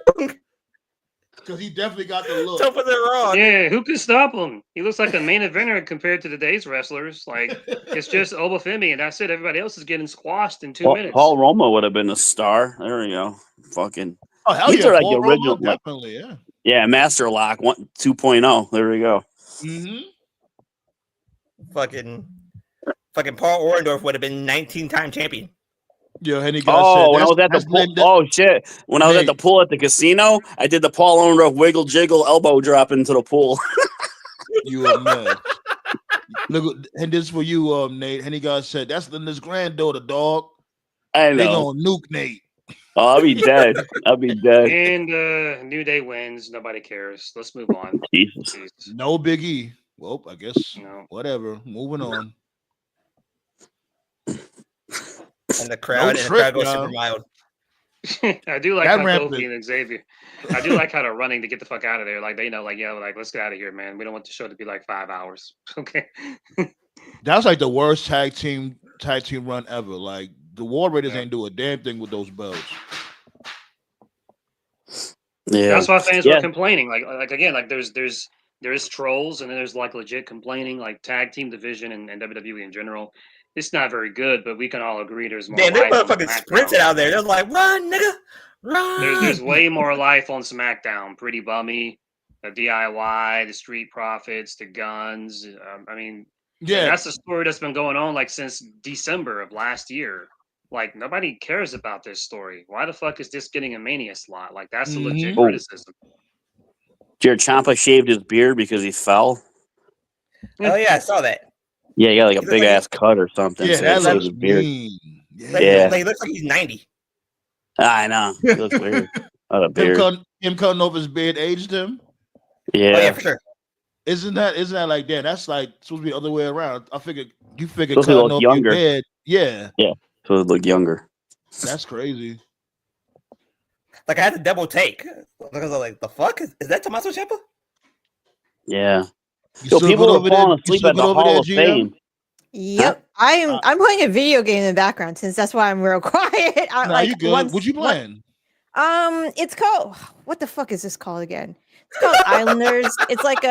Because he definitely got the look. Top of the wrong. Yeah, who could stop him? He looks like a main eventer compared to today's wrestlers. Like, it's just Obafemi, and that's it. Everybody else is getting squashed in 2 minutes. Paul Roma would have been a star. There we go. Fucking. Oh, hell These yeah. are like Paul the original. Roma, definitely, yeah. Yeah, Master Lock 2.0. There we go. Mm-hmm. Fucking Paul Orndorff would have been 19-time champion. Yo, Henny When I was at the pool. Shit. When I was at the pool at the casino, I did the Paul Orndorff wiggle jiggle elbow drop into the pool. You a mess. Look, and this for you, Nate. Henny God said that's Linda's granddaughter, dog. I know. They gonna nuke Nate. Oh, I'll be dead. I'll be dead. And New Day wins. Nobody cares. Let's move on. Jesus. No Big E. Well, I guess whatever. Moving on. And the crowd, goes super mild. I do like how Kofi and Xavier. I do like how they're running to get the fuck out of there. Like they know, like let's get out of here, man. We don't want the show to be like 5 hours. Okay. That's like the worst tag team run ever. Like the War Raiders ain't do a damn thing with those belts. Yeah, that's why fans were complaining. Like again, like there's trolls and then there's like legit complaining. Like tag team division and WWE in general. It's not very good, but we can all agree there's more. Damn, they motherfucking sprinted out there. They're like, run, nigga, run. There's way more life on SmackDown. Pretty Bummy, the DIY, the Street Profits, the Guns. I mean, that's the story that's been going on like since December of last year. Like nobody cares about this story. Why the fuck is this getting a Mania slot? Like that's a legit criticism. Jared Ciampa shaved his beard because he fell. Oh yeah, I saw that. Yeah, he got like a big ass cut or something. Yeah, so that looks mean. Yeah, he looks like he's 90. I know. He looks weird. What a beard. Him cutting off his beard aged him. Yeah. Oh, yeah, for sure. Isn't that like that? That's like supposed to be the other way around. You figured supposed cutting look off younger. your beard. Yeah. Yeah. So it look younger. That's crazy. Like I had to double take. I was like, the fuck? Is that Tommaso Ciampa? Yeah. So people are falling asleep at the Hall of Fame. Yep, I'm playing a video game in the background since that's why I'm real quiet. You good? What you playing? It's called what the fuck is this called again? It's called Islanders. It's like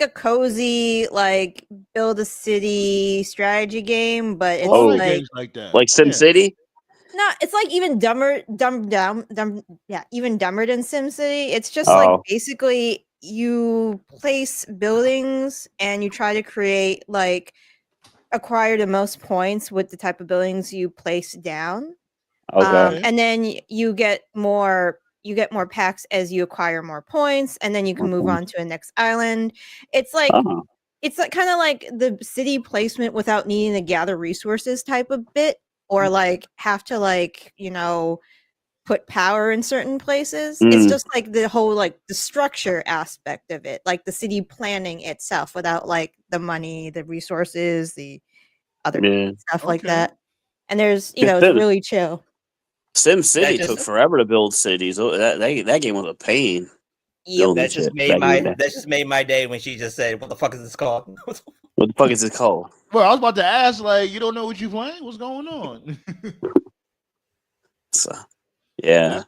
a cozy like build a city strategy game, but it's games like that. Like SimCity. No, it's like even dumber than SimCity. It's just like basically you place buildings and you try to acquire the most points with the type of buildings you place down. Okay. And then you get more packs as you acquire more points, and then you can move on to a next island. It's like it's like kind of like the city placement without needing to gather resources type of bit, or like have to put power in certain places. It's just like the whole like the structure aspect of it, like the city planning itself without like the money, the resources, the other stuff like that. And there's it's really chill. SimCity took forever to build cities. That game was a pain. Yep. That just made my day when she just said, "What the fuck is this called?" What the fuck is it called? Well, I was about to ask, like, you don't know what you playing? What's going on? Yeah.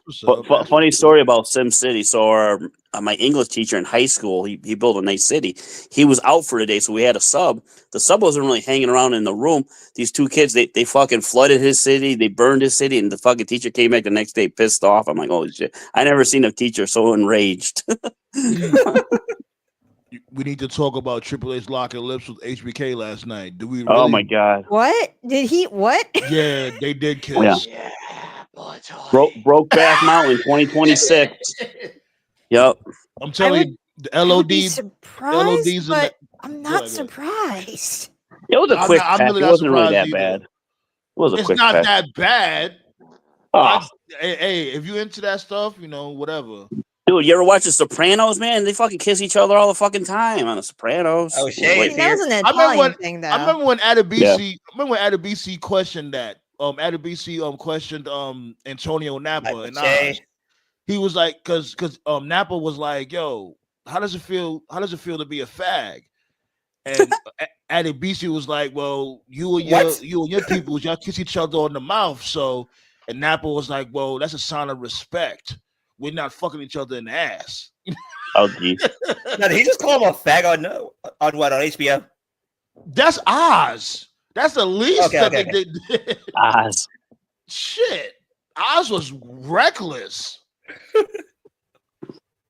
Funny story about SimCity. So my English teacher in high school, he built a nice city. He was out for the day, so we had a sub. The sub wasn't really hanging around in the room. These two kids, they fucking flooded his city. They burned his city, and the fucking teacher came back the next day pissed off. I'm like, holy shit. I never seen a teacher so enraged. We need to talk about Triple H locking lips with HBK last night. Do we really? Oh, my God. What? Did he? What? Yeah, they did kiss. Yeah. Broke Back Mountain 2026. Yep. I'm telling you, the LODs, but I'm not surprised. It was a quick patch. It wasn't really that bad. It was a quick patch. It's not that bad. Oh. Hey, if you into that stuff, whatever. Dude, you ever watch The Sopranos, man? They fucking kiss each other all the fucking time on The Sopranos. Oh, shit. That was an Italian thing, though. I remember when Adebisi questioned that. Adebisi questioned Antonio Napa, and he was like, because Napa was like, "Yo, how does it feel to be a fag?" And Adebisi was like, "Well, you and your people, y'all kiss each other on the mouth." So, and Napa was like, "Well, that's a sign of respect." we're not fucking each other in the ass. Oh, geez. No, did he just call him a fag on what, on HBO? That's Oz. That's the least Okay. they did. Oz. Shit. Oz was reckless.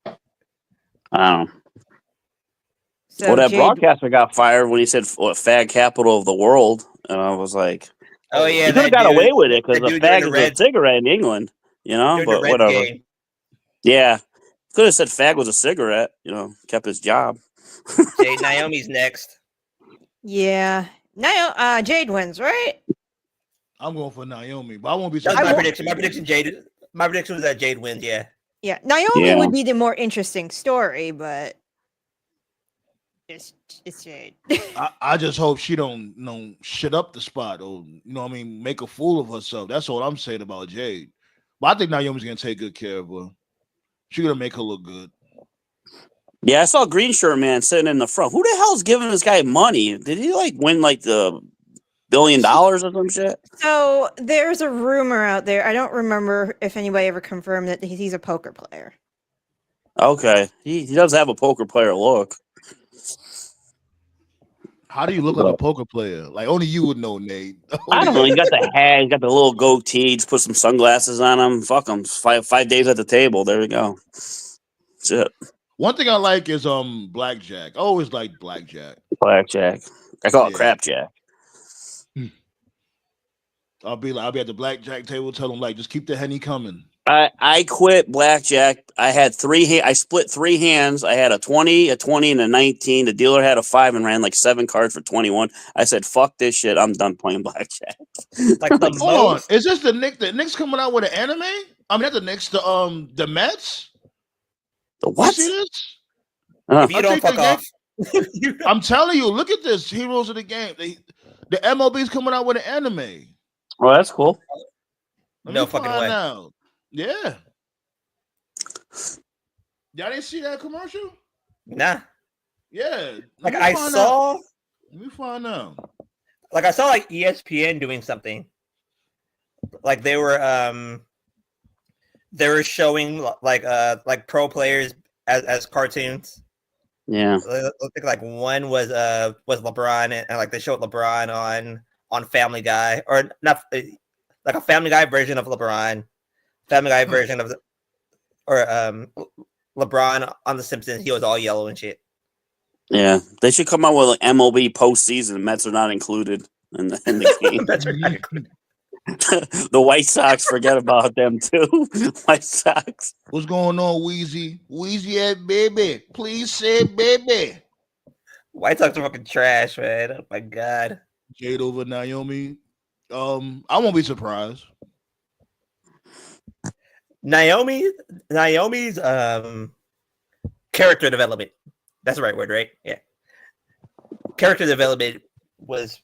I don't know. So Well, that Jade, broadcaster got fired when he said fag capital of the world. And I was like, oh, yeah. he could have got away with it because that the dude during fag the is a cigarette in England, during but the Reds whatever. game. Yeah. Could have said fag was a cigarette, kept his job. Jade, Naomi's next. yeah. Jade wins, right? I'm going for Naomi, but I won't be That was surprised. my prediction. My prediction was that Jade wins, yeah. Yeah. Naomi Yeah. would be the more interesting story, but it's Jade. I just hope she don't shit up the spot or make a fool of herself. That's all I'm saying about Jade. But I think Naomi's gonna take good care of her. She's gonna make her look good. Yeah, I saw Green Shirt Man sitting in the front. Who the hell's giving this guy money? Did he win the $1 billion or some shit? So there's a rumor out there. I don't remember if anybody ever confirmed that he's a poker player. Okay, he does have a poker player look. How do you look like a poker player? Like only you would know, Nate. I don't know. He got the hat, he got the little goatee. Just put some sunglasses on him. Fuck him. 5 days at the table. There we go. That's it. One thing I like is blackjack. I always like blackjack. Blackjack. I call it crapjack. I'll be at the blackjack table, tell them just keep the Henny coming. I quit blackjack. I had I split 3 hands. I had a 20, a 20, and a 19. The dealer had a 5 and ran 7 cards for 21. I said, "Fuck this shit. I'm done playing blackjack." Hold on, is this the Knicks? The Knicks coming out with an anime? I mean, not the Knicks. The Mets. The what? You see this? If you don't fuck off. I'm telling you, look at this. Heroes of the game. The MLB's coming out with an anime. Oh, that's cool. No fucking way. Now. Yeah. Y'all didn't see that commercial? Nah. Yeah. I saw. Let me find out. I saw ESPN doing something. They were showing pro players as cartoons. Yeah. I think one was LeBron and they showed LeBron on Family Guy, or not a Family Guy version of LeBron, Family Guy version of LeBron on The Simpsons. He was all yellow and shit. Yeah, they should come out with MLB postseason. Mets are not included in the game. Mets are not included. The White Sox, forget about them too. White Sox. What's going on, Weezy? Weezy, baby. Please say baby. White Sox are fucking trash, man. Oh my god. Jade over Naomi. I won't be surprised. Naomi's character development. That's the right word, right? Yeah. Character development was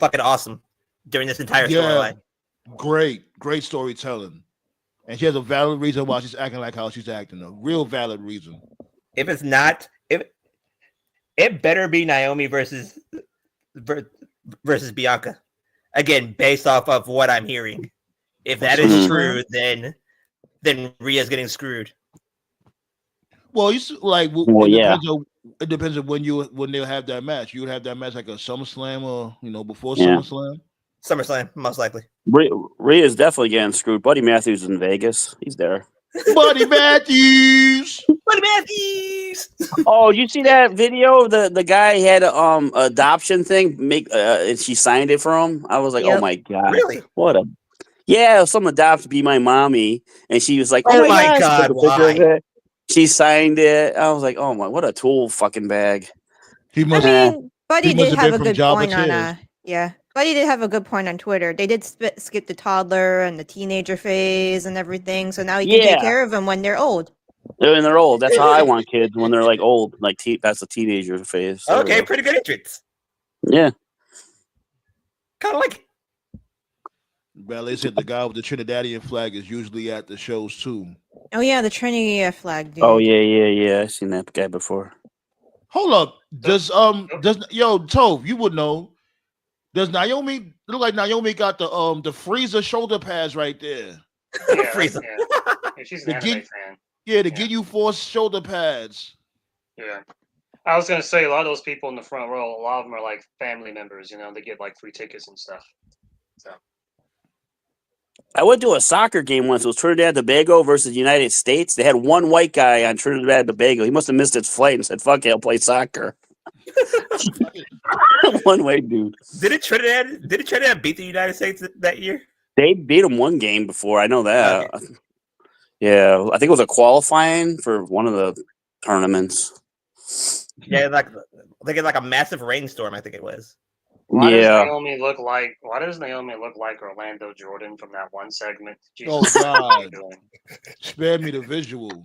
fucking awesome during this entire storyline. Great storytelling. And she has a valid reason why she's acting like how she's acting. A real valid reason. If it's not, it better be Naomi versus Bianca. Again, based off of what I'm hearing. If that is true, then Rhea's getting screwed. Well, it depends on when they'll have that match. You would have that match like a SummerSlam or before SummerSlam. SummerSlam, most likely. Rhea's definitely getting screwed. Buddy Matthews in Vegas. He's there. Buddy Matthews. Oh, you see that video? The guy had a adoption thing. And she signed it for him. I was like, oh my god, really? Some adopt be my mommy, and she was like, oh my god, why? She signed it. I was like, oh my, what a tool fucking bag. Buddy did have a good point on Buddy did have a good point on Twitter. They did skip the toddler and the teenager phase and everything, so now he can take care of them when they're old. When they're old. That's how I want kids when they're old. That's the teenager phase. Okay, pretty good entrance. Yeah. Kind of like it. Ballet said the guy with the Trinidadian flag is usually at the shows too. Oh yeah, the Trinity flag dude. Oh yeah. I've seen that guy before. Hold up. Does Tove, you would know. Does Naomi look like Naomi got the freezer shoulder pads right there? Yeah, Freezer. She's an anime fan. Yeah, to get you 4 shoulder pads. Yeah. I was gonna say a lot of those people in the front row, a lot of them are like family members. They get like free tickets and stuff. So I went to a soccer game once. It was Trinidad and Tobago versus the United States. They had one white guy on Trinidad and Tobago. He must have missed his flight and said, "Fuck it, I'll play soccer." One white dude. Did Trinidad beat the United States that year? They beat them one game before. I know that. Okay. Yeah, I think it was a qualifying for one of the tournaments. Yeah, they get like a massive rainstorm. I think it was. Why does Naomi look like Orlando Jordan from that one segment? Jesus. Oh God! Spare me the visual. Is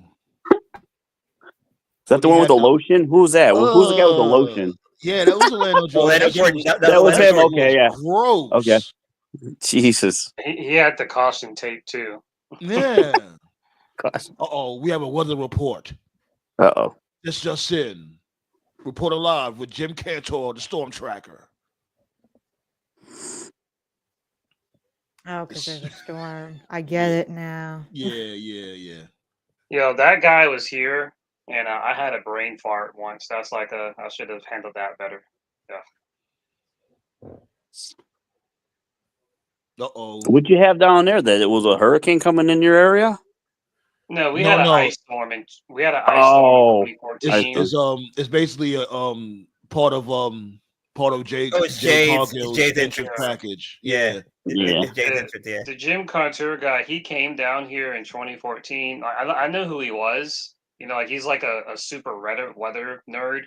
that the one with the lotion? Who's that? Who's the guy with the lotion? Yeah, that was Orlando Jordan. That was him. Okay, yeah. Gross. Okay. Jesus. He had the caution tape too. Yeah. We have a weather report. This just in. Report live with Jim Cantor, the storm tracker. Oh, because there's a storm. I get it now. Yeah. Yo, that guy was here, and I had a brain fart once. That's like I should have handled that better. Yeah. What'd you have down there? That it was a hurricane coming in your area? No, we had an ice storm, and we had an ice storm in 2014. It's basically a part of Jay's entrance package. Yeah. The Jim Contour guy, he came down here in 2014. I know who he was. Like he's like a super Reddit weather nerd.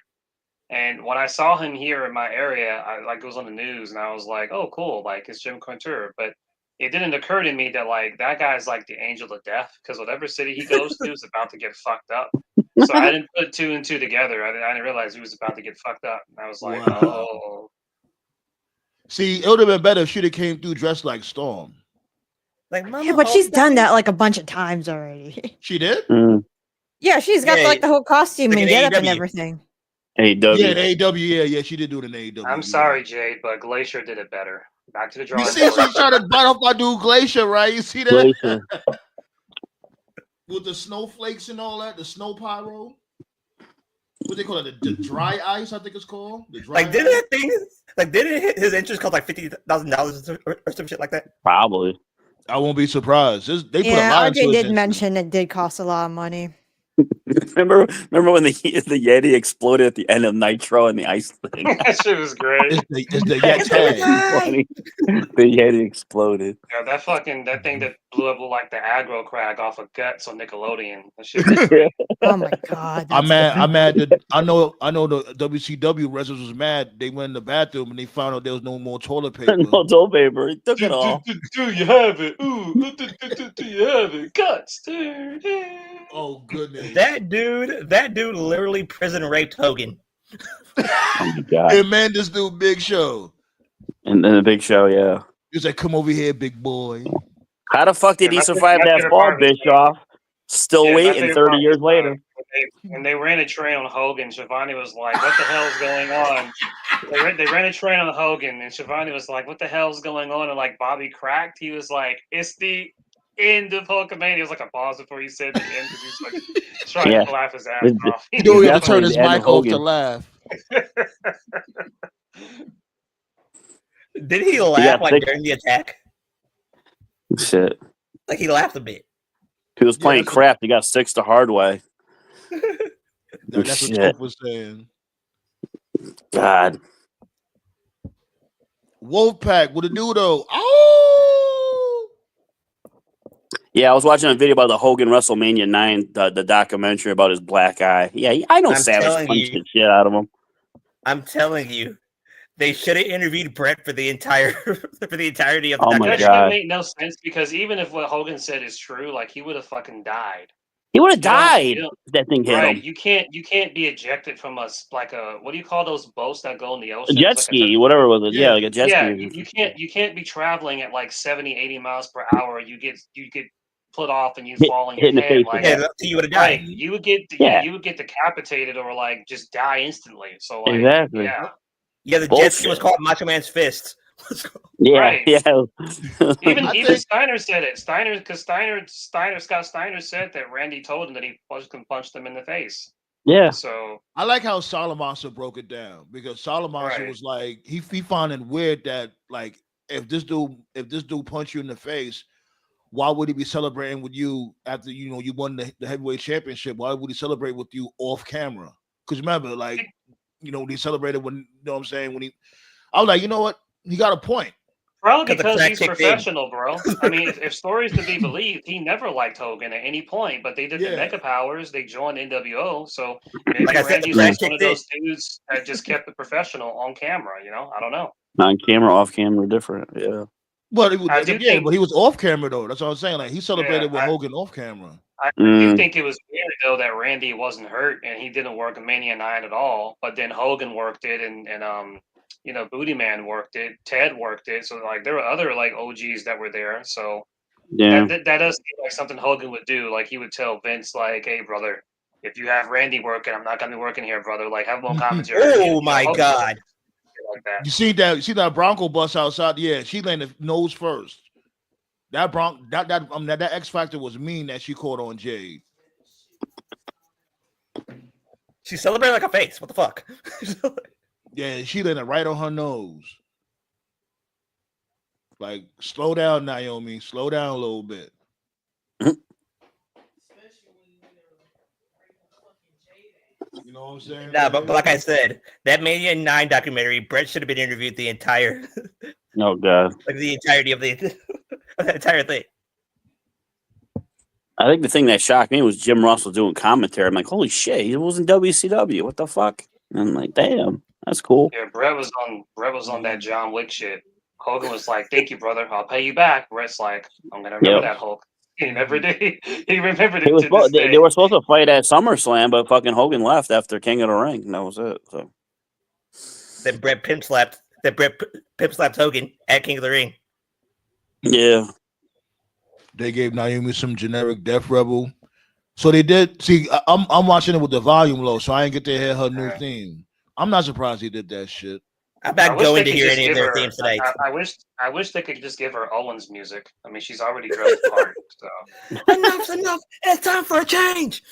And when I saw him here in my area, it was on the news, and I was like, "Oh, cool! Like it's Jim Contour." But it didn't occur to me that like that guy's like the angel of death, because whatever city he goes to is about to get fucked up. So I didn't put 2 and 2 together. I didn't realize he was about to get fucked up. And I was like, oh. See, it would have been better if she'd have came through dressed like Storm. Like, yeah, but she's done that like a bunch of times already. She did? Yeah, she's got like the whole costume and get up and everything. AEW. Yeah, AEW. Yeah, she did do it in AEW. I'm sorry, Jade, but Glacier did it better. Back to the drawing board. You see, she's trying to bite off my dude Glacier, right? You see that? Glacier. With the snowflakes and all that, the snow pyro. What they call it? The dry ice, I think it's called. Didn't his entrance cost like $50,000 or some shit like that? Probably. I won't be surprised. They put a RJ lot into did mention it did cost a lot of money. Remember when the Yeti exploded at the end of Nitro and the ice thing? That shit was great. It's the Yeti. The Yeti exploded. Yeah, that thing that blew up like the aggro crag off of Guts on Nickelodeon. That shit was great. Oh my god. I'm mad that I know the WCW wrestlers was mad. They went in the bathroom and they found out there was no more toilet paper. No toilet paper. He took it all. Do you have it? Ooh, do you have it? Guts. Oh goodness. That dude literally prison raped Hogan. Oh my god. And man, this dude Big Show. And then the Big Show, yeah. He's like, come over here, big boy. How the fuck did he survive that fall, Bischoff? Still waiting 30 years later. When they ran a train on Hogan, Shivani was like, what the hell's going on? They ran a train on Hogan, and Shivani was like, what the hell's going on? And like Bobby cracked. He was like, it's the end of Hulkamania. It was like a pause before he said the end, because he was like trying to laugh his ass off. He knew he had to turn his mic off to laugh. Did he laugh during the attack? Shit. Like he laughed a bit. He was playing crap. He got 6 the hard way. That's what Tough was saying. God. Wolfpack, what it do though? Oh! Yeah, I was watching a video about the Hogan WrestleMania 9, the documentary about his black eye. Yeah, I know Savage punched the shit out of him. I'm telling you, they should have interviewed Brett for the entirety of the documentary. My God. That make no sense, because even if what Hogan said is true, like he would have fucking died. He would have died if that thing hit him. You can't be ejected from a what do you call those boats that go in the ocean? A jet ski, whatever it was. Yeah, like a jet ski. You can't be traveling at like 70, 80 miles per hour. You get put off and you fall on your head. You would have died. You would get decapitated or like just die instantly. So like, exactly. Yeah. Yeah, the jet ski was called Macho Man's Fist. Yeah, Right. yeah. Even Steiner said it. Scott Steiner said that Randy told him that he punched him in the face. Yeah. So I like how Salamanca broke it down because Salamanca was like he found it weird that like if this dude punched you in the face, why would he be celebrating with you after you won the heavyweight championship? Why would he celebrate with you off camera? Because remember, like they celebrated when what I'm saying when I was like, you know what, he got a point. Probably because he's professional, bro. I mean, if stories to be believed, he never liked Hogan at any point, but they did the Mega Powers. They joined NWO, so maybe Randy's just one of those dudes that just kept the professional on camera. I don't know. On camera, off camera, different. Yeah. But but he was off camera though. That's what I'm saying. Like he celebrated with Hogan off camera. I do think it was weird though that Randy wasn't hurt and he didn't work a Mania 9 at all, but then Hogan worked it and Booty Man worked it, Ted worked it, so like there were other like OGs that were there. So that does seem like something Hogan would do. Like he would tell Vince, like, "Hey, brother, if you have Randy working, I'm not gonna be working here, brother. Like have him on commentary." Oh my God! Like that. You see that Bronco bus outside? Yeah, she landed nose first. That that X Factor was mean that she caught on Jade. She celebrated like a face. What the fuck? Yeah, she landed right on her nose. Like, slow down, Naomi. Slow down a little bit. You know what I'm saying? Nah, but like I said, that Mania 9 documentary, Brett should have been interviewed the entire. Oh God! Like the entirety of the entire thing. I think the thing that shocked me was Jim Russell doing commentary. I'm like, holy shit, he was in WCW. What the fuck? And I'm like, damn, that's cool. Yeah, Brett was on that John Wick shit. Hogan was like, "Thank you, brother. I'll pay you back." Brett's like, "I'm gonna remember that, Hulk." He remembered it. He remembered it. They were supposed to fight at SummerSlam, but fucking Hogan left after King of the Ring. And that was it. So then Brett pimp slapped Hogan at King of the Ring. Yeah. They gave Naomi some generic Death Rebel. So they did. See, I'm watching it with the volume low, so I ain't get to hear her new theme. I'm not surprised he did that shit. I'm not going to hear any of their themes tonight. I wish they could just give her Owens music. I mean, she's already drilled the part. So enough's enough. It's time for a change.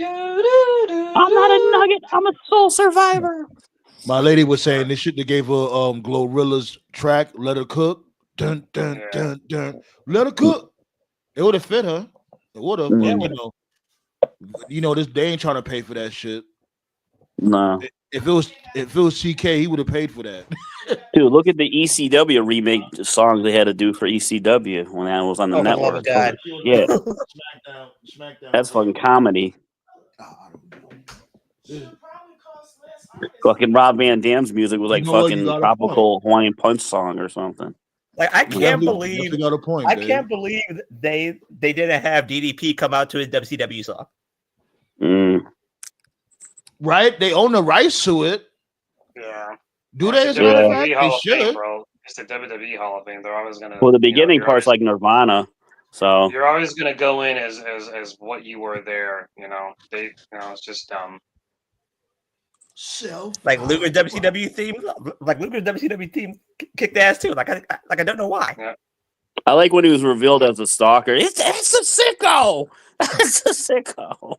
I'm not a nugget. I'm a soul survivor. My lady was saying they should have gave her Glorilla's track, Let Her Cook. Dun dun dun dun. Let her cook. It would have fit her. It would have, but they ain't trying to pay for that shit. No. If it was CK, he would have paid for that. Dude, look at the ECW remake songs they had to do for ECW when that was on the network. Oh God. Yeah. Smackdown. That's fucking comedy. Fucking Rob Van Dam's music was like fucking tropical Hawaiian punch song or something. Like I can't believe they didn't have DDP come out to a WCW song. Right? They own the rights to it. Yeah. Do they? It's They should. Bro. It's the WWE Hall of Fame. They're always gonna. Well, the beginning part's like Nirvana, so you're always gonna go in as what you were there. It's just like Luger's WCW theme. Like Luger's WCW theme kicked ass too. Like I don't know why. Yeah. I like when he was revealed as a stalker. It's a sicko. It's a sicko.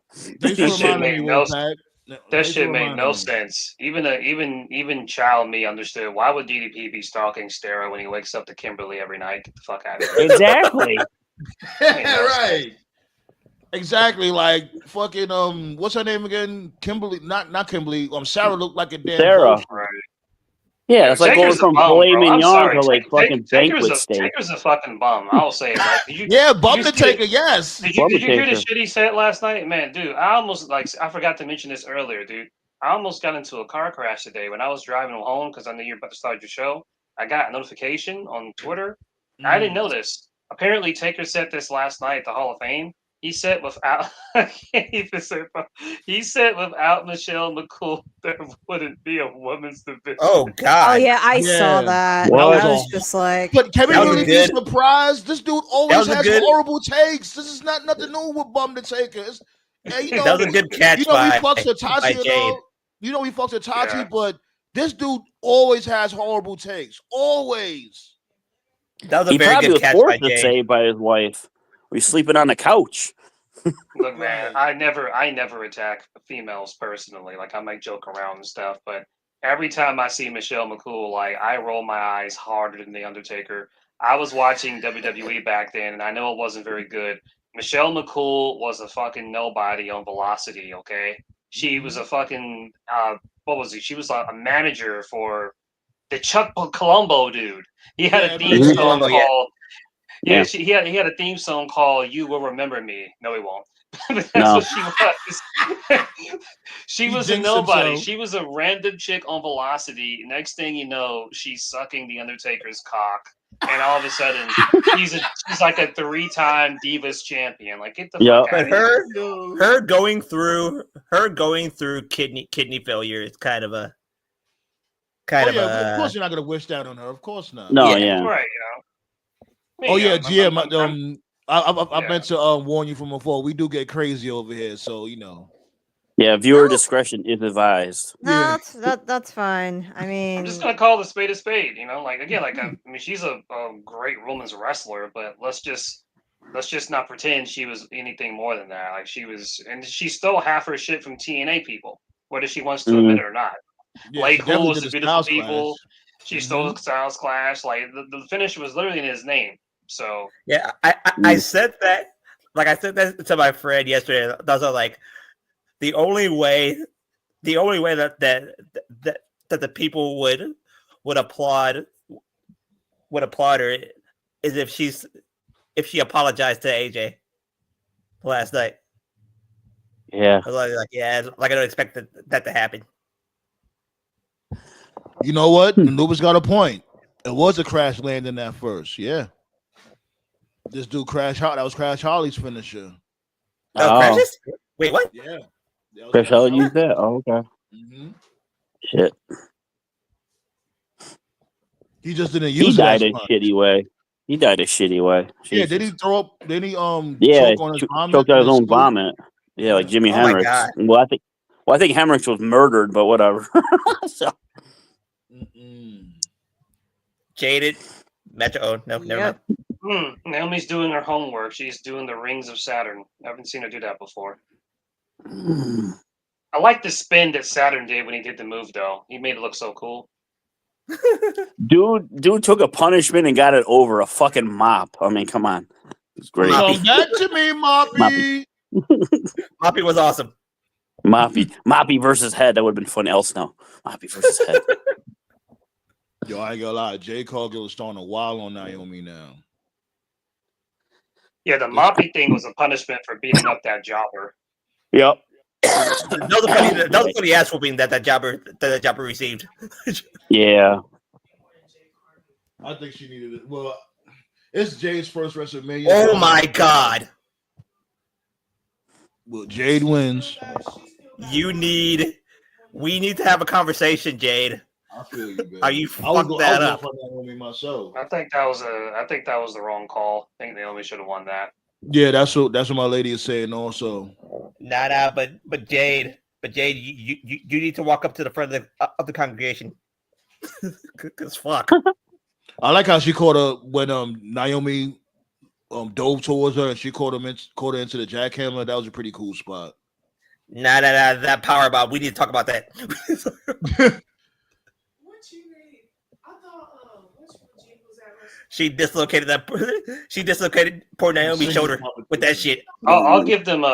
That shit made no sense. Even child me understood. Why would DDP be stalking Stara when he wakes up to Kimberly every night? Get the fuck out of here. Exactly. Right. Exactly. Like fucking what's her name again? Kimberly, not Kimberly. Sarah looked like a damn Sarah. Right. Yeah, it's like going from filet mignon to like fucking banquet steak. Taker's a fucking bum. I'll say it. Right? Bum the Taker. Yes. Did you hear the shit he said last night, man? Dude, I forgot to mention this earlier, dude. I almost got into a car crash today when I was driving home because I knew you were about to start your show. I got a notification on Twitter. I didn't know this. Apparently, Taker said this last night at the Hall of Fame. He said without he said without Michelle McCool, there wouldn't be a women's division. Oh God! Oh yeah, I saw that. What? I was just like, but can we really be surprised? This dude always has horrible takes. This is nothing new with Bum the Taker. That was a good catch. He fucks with Tati. He fucks with Tati, but This dude always has horrible takes. Always. That was a he very probably good was catch forced by to Jay. say by his wife. We're sleeping on the couch. Look, man, I never attack females personally. Like I might joke around and stuff, but every time I see Michelle McCool, like I roll my eyes harder than the Undertaker. I was watching WWE back then, and I know it wasn't very good. Michelle McCool was a fucking nobody on Velocity. Okay, she was a fucking what was he? She was a manager for the Chuck Colombo dude. He had a theme song Colombo, called. Yeah. He had a theme song called "You Will Remember Me." No, he won't. But that's No. what she was. She was a jinxed nobody. himself. She was a random chick on Velocity. Next thing you know, she's sucking the Undertaker's cock, and all of a sudden, she's like a 3-time Divas champion. Like get the fuck out But of here. her going through kidney failure is kind of Of course, you're not gonna wish that on her. Of course not. No, Right, you know. Oh yeah, GM. I yeah. meant to warn you from before. We do get crazy over here, so you know. Yeah, viewer discretion is advised. No, that's fine. I mean, I'm just gonna call the spade a spade. You know, like again, like I mean, she's a great women's wrestler, but let's just not pretend she was anything more than that. Like she was, and she stole half her shit from TNA people, whether she wants to admit it or not. Yeah, Blake she definitely Cool was did the a beautiful Styles people. Clash. She stole the Styles Clash. Like the finish was literally in his name. So yeah. I said that, like I said that to my friend yesterday. Those are like the only way that the people would applaud her is if she apologized to AJ last night. Yeah. I was like I don't expect that to happen. You know what? Nuba's got a point. It was a crash landing at first. Yeah. This dude Crash Holly. That was Crash Holly's finisher. Crashes? Wait, what? Yeah. Crash Holly used that? Oh, okay. Mm-hmm. Shit. He just didn't use it. He died a shitty way. Yeah, did he throw up? Did he choke on his vomit? Choked on his own vomit. Yeah, like Jimi Hendrix. Well, I think Hendrix was murdered, but whatever. So. Jaded. Metro. Oh, no, never mind. Naomi's doing her homework. She's doing the Rings of Saturn. I haven't seen her do that before. I like the spin that Saturn did when he did the move, though. He made it look so cool. Dude took a punishment and got it over a fucking mop. I mean, come on. It's great. Come back to me, Moppy. Moppy was awesome. Moppy versus Head. That would have been fun. Else no. Moppy versus Head. Yo, I ain't gonna lie. Jay Cargill is starting to wild on Naomi now. Yeah, the Moppy thing was a punishment for beating up that jobber. Yep. That was a funny ass whooping that jobber received. Yeah. I think she needed it. Well, it's Jay's first WrestleMania. Oh my god. Well, Jade wins. We need to have a conversation, Jade. I feel you, baby. How you fucked that up? Myself. I think that was the wrong call. I think Naomi should have won that. Yeah, that's what my lady is saying also. Nah, but Jade, you need to walk up to the front of the congregation. Cause fuck. I like how she caught her when Naomi dove towards her and she caught her into the jackhammer. That was a pretty cool spot. Nah, that power bomb. We need to talk about that. She dislocated poor Naomi's shoulder with that shit. I'll give them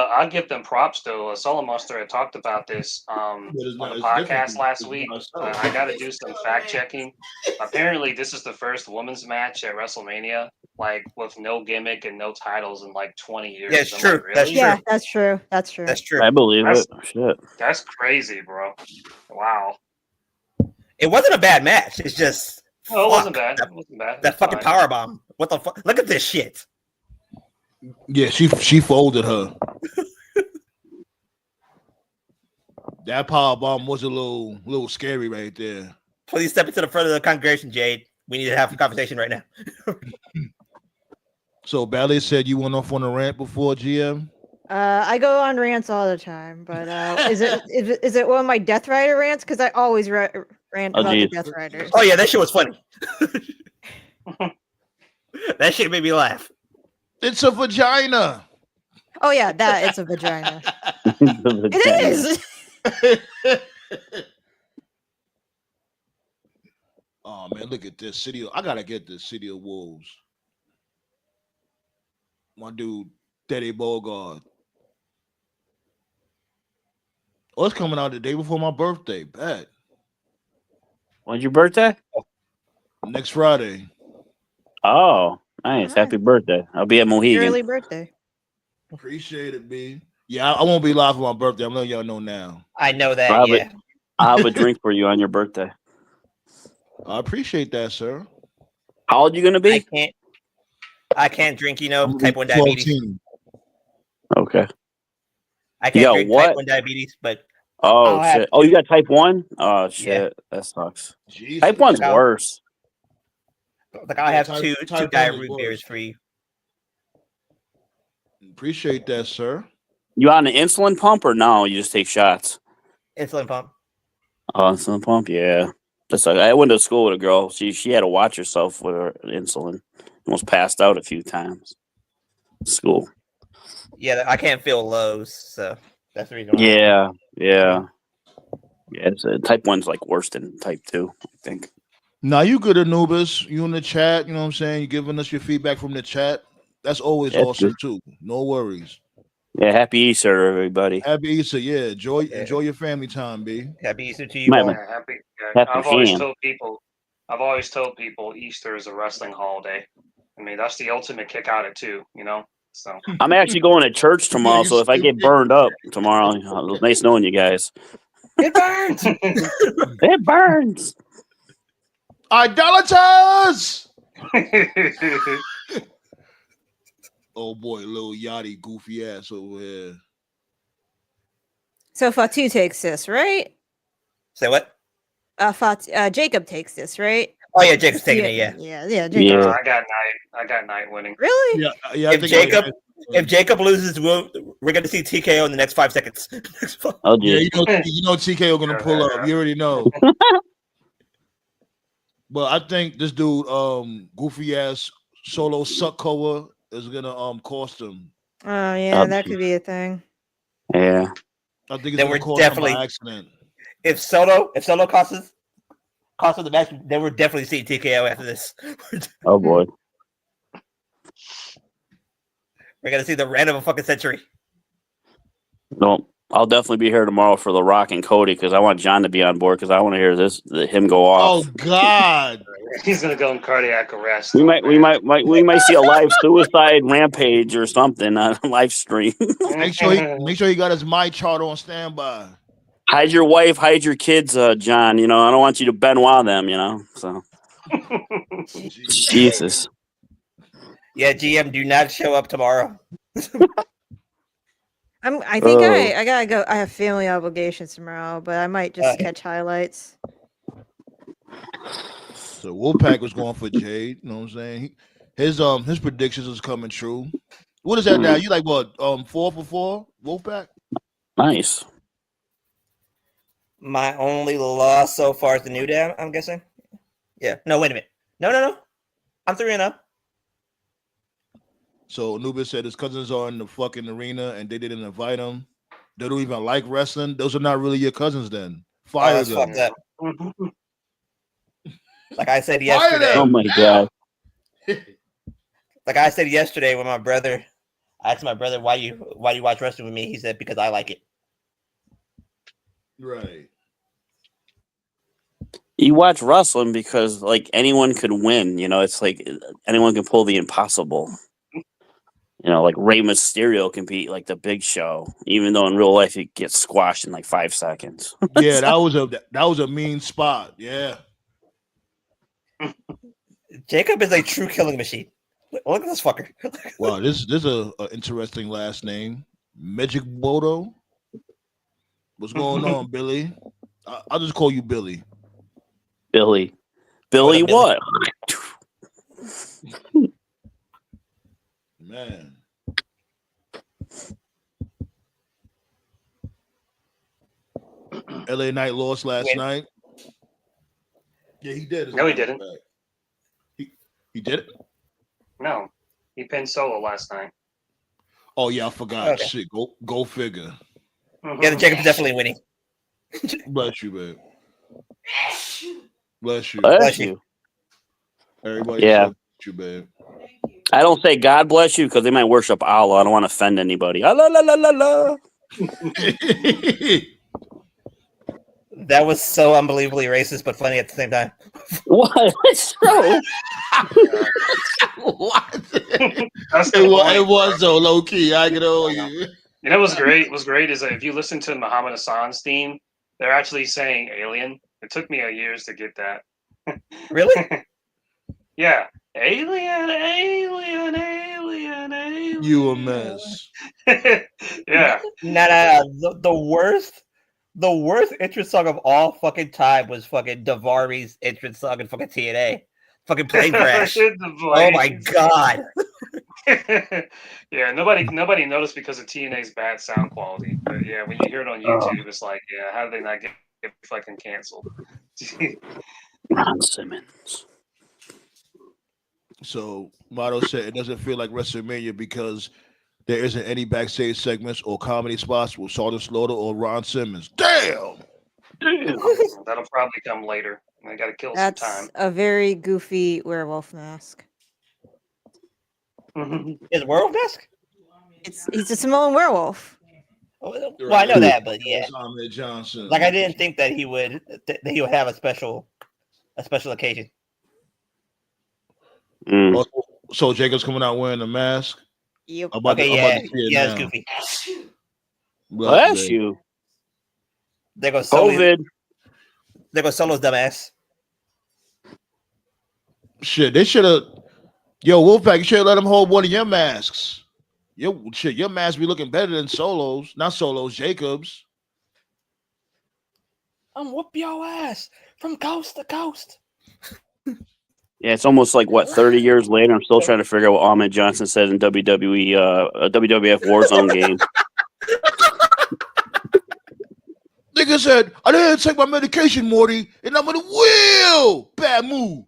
props though. Solomon Monster had talked about this on the podcast last week. I got to do some fact checking. Apparently, this is the first women's match at WrestleMania, like with no gimmick and no titles in like 20 years. Yeah, it's true. Like, really? That's true. That's true. That's true. I believe it. Shit. That's crazy, bro. Wow. It wasn't a bad match. It's just. No, it wasn't bad. It wasn't bad. That fucking power bomb. What the fuck? Look at this shit. Yeah, she folded her. That power bomb was a little scary right there. Please step into the front of the congregation, Jade. We need to have a conversation right now. So Ballet said you went off on a rant before, GM? I go on rants all the time, but is it one of my Death Rider rants? Because I always rant Oh, about the geez. Death Riders. Oh yeah, that shit was funny. That shit made me laugh. It's a vagina. Oh yeah, that it's a vagina. It is. Oh man, look at this city. I gotta get this City of Wolves. My dude, Teddy Bogard. Oh, it's coming out the day before my birthday. Bet. When's your birthday? Next Friday. Oh, nice. Happy birthday. I'll be at Mohegan. Early birthday. Appreciate it, B. Yeah, I won't be live for my birthday. I'm letting y'all know now. I know that. I'll have a drink for you on your birthday. I appreciate that, sir. How old you gonna be? I can't drink, type 1 diabetes. Okay. I can't drink what? type 1 diabetes, but oh shit. Oh, you got type 1? Oh shit. Yeah. That sucks. Jesus. Type 1's worse. Like I'll have two diet root beers for you. Appreciate that, sir. You on the insulin pump or no? You just take shots? Insulin pump. Oh, insulin pump, yeah. That's like, I went to school with a girl. She had to watch herself with her insulin. Almost passed out a few times. School. Yeah, I can't feel lows, so that's the reason why. Yeah. It's, type 1's like worse than type 2, I think. Now you good, Anubis. You in the chat, you know what I'm saying? You giving us your feedback from the chat. That's always awesome good. too. No worries. Yeah, happy Easter, everybody. Happy Easter, yeah. Enjoy your family time, B. Happy Easter to you all. Happy. Happy I've always told people Easter is a wrestling holiday. I mean, that's the ultimate kick out at too, So I'm actually going to church tomorrow, so if I get burned up tomorrow, nice knowing you guys. It burns. It burns. Idolaters! Oh boy, little Yachty goofy ass over here. So Fatu takes this, right? Say what? Jacob takes this, right? Oh yeah, Jacob's taking it. Yeah. Jacob. Yeah. I got Night winning. Really? Yeah. If Jacob loses, we're gonna see TKO in the next 5 seconds. Oh, yeah, you know TKO gonna pull up. You already know. But I think this dude, goofy ass Solo Suckoa, is gonna cost him. Oh yeah, that could be a thing. Yeah. I think it's gonna cost him by accident. If Solo costs him the match, then we're definitely seeing TKO after this. Oh boy. We're gonna see the random of a fucking century. No, I'll definitely be here tomorrow for The Rock and Cody because I want John to be on board because I want to hear him go off. Oh God. He's gonna go in cardiac arrest. We might see a live suicide rampage or something on a live stream. Make sure he got his mic chart on standby. Hide your wife, hide your kids, John. I don't want you to Benoit them. So Jesus. Yeah, GM, do not show up tomorrow. I think I gotta go. I have family obligations tomorrow, but I might just catch highlights. So Wolfpack was going for Jade. You know what I'm saying? His predictions is coming true. What is that now? You like what? 4 for 4 Wolfpack? Nice. My only loss so far is the New Day, I'm guessing. Yeah. No, wait a minute. No. I'm 3-0. So Anubis said his cousins are in the fucking arena and they didn't invite him. They don't even like wrestling. Those are not really your cousins then. Fire them. Fucked up. Like I said yesterday. Oh my God. Like I said yesterday when I asked my brother why you watch wrestling with me, he said because I like it. Right. You watch wrestling because like anyone could win, it's like anyone can pull the impossible. Like Rey Mysterio can be like the Big Show, even though in real life he gets squashed in like 5 seconds. Yeah, that was a mean spot. Yeah. Jacob is a true killing machine. Look at this fucker. Wow, this is a interesting last name. Magic Bodo. What's going on, Billy? I'll just call you Billy. Billy what? Man. LA Knight lost last night. Yeah, he did. No, he didn't. He did it? No, he pinned Solo last night. Oh yeah, I forgot. Okay. Shit, go figure. Mm-hmm. Yeah, the Jacob's definitely winning. Bless you, babe. Bless you. Bless you. Everybody Yeah. said you, babe. I don't say God bless you because they might worship Allah. I don't want to offend anybody. Ah, la, la, la, la, la. That was so unbelievably racist, but funny at the same time. What? It's so. What? That's the point, it was though, low key. I get all you. You know what's great? What's great is that if you listen to Muhammad Hassan's theme, they're actually saying alien. It took me years to get that. Really? Yeah. Alien. You a mess. Yeah. No. The worst entrance song of all fucking time was fucking Davari's entrance song in fucking TNA. Fucking plane crash. Oh my god. Yeah, nobody noticed because of TNA's bad sound quality. But yeah, when you hear it on YouTube, it's like, yeah, how did they not get fucking canceled? Ron Simmons. So Motto said it doesn't feel like WrestleMania because there isn't any backstage segments or comedy spots with Sergeant Slaughter or Ron Simmons. Damn. That'll probably come later. I gotta kill some time. That's a very goofy werewolf mask. Is Werewolf Mask? He's a Samoan werewolf. Well, I know that, but yeah. Ahmed Johnson. Like I didn't think that he would have a special occasion. Mm. So Jacob's coming out wearing a mask. Yep. It's goofy. Bless you. There goes Solo. COVID. There goes Solo's dumbass. Shit, they should have. Yo, Wolfpack, you should have let him hold one of your masks. Your mask be looking better than Solo's. Not Solo's, Jacob's. I'm whoop your ass from coast to coast. Yeah, it's almost like 30 years later. I'm still trying to figure out what Ahmed Johnson said in WWE, a WWF Warzone game. Nigga said, I didn't take my medication, Morty, and I'm gonna wheel. Bad move.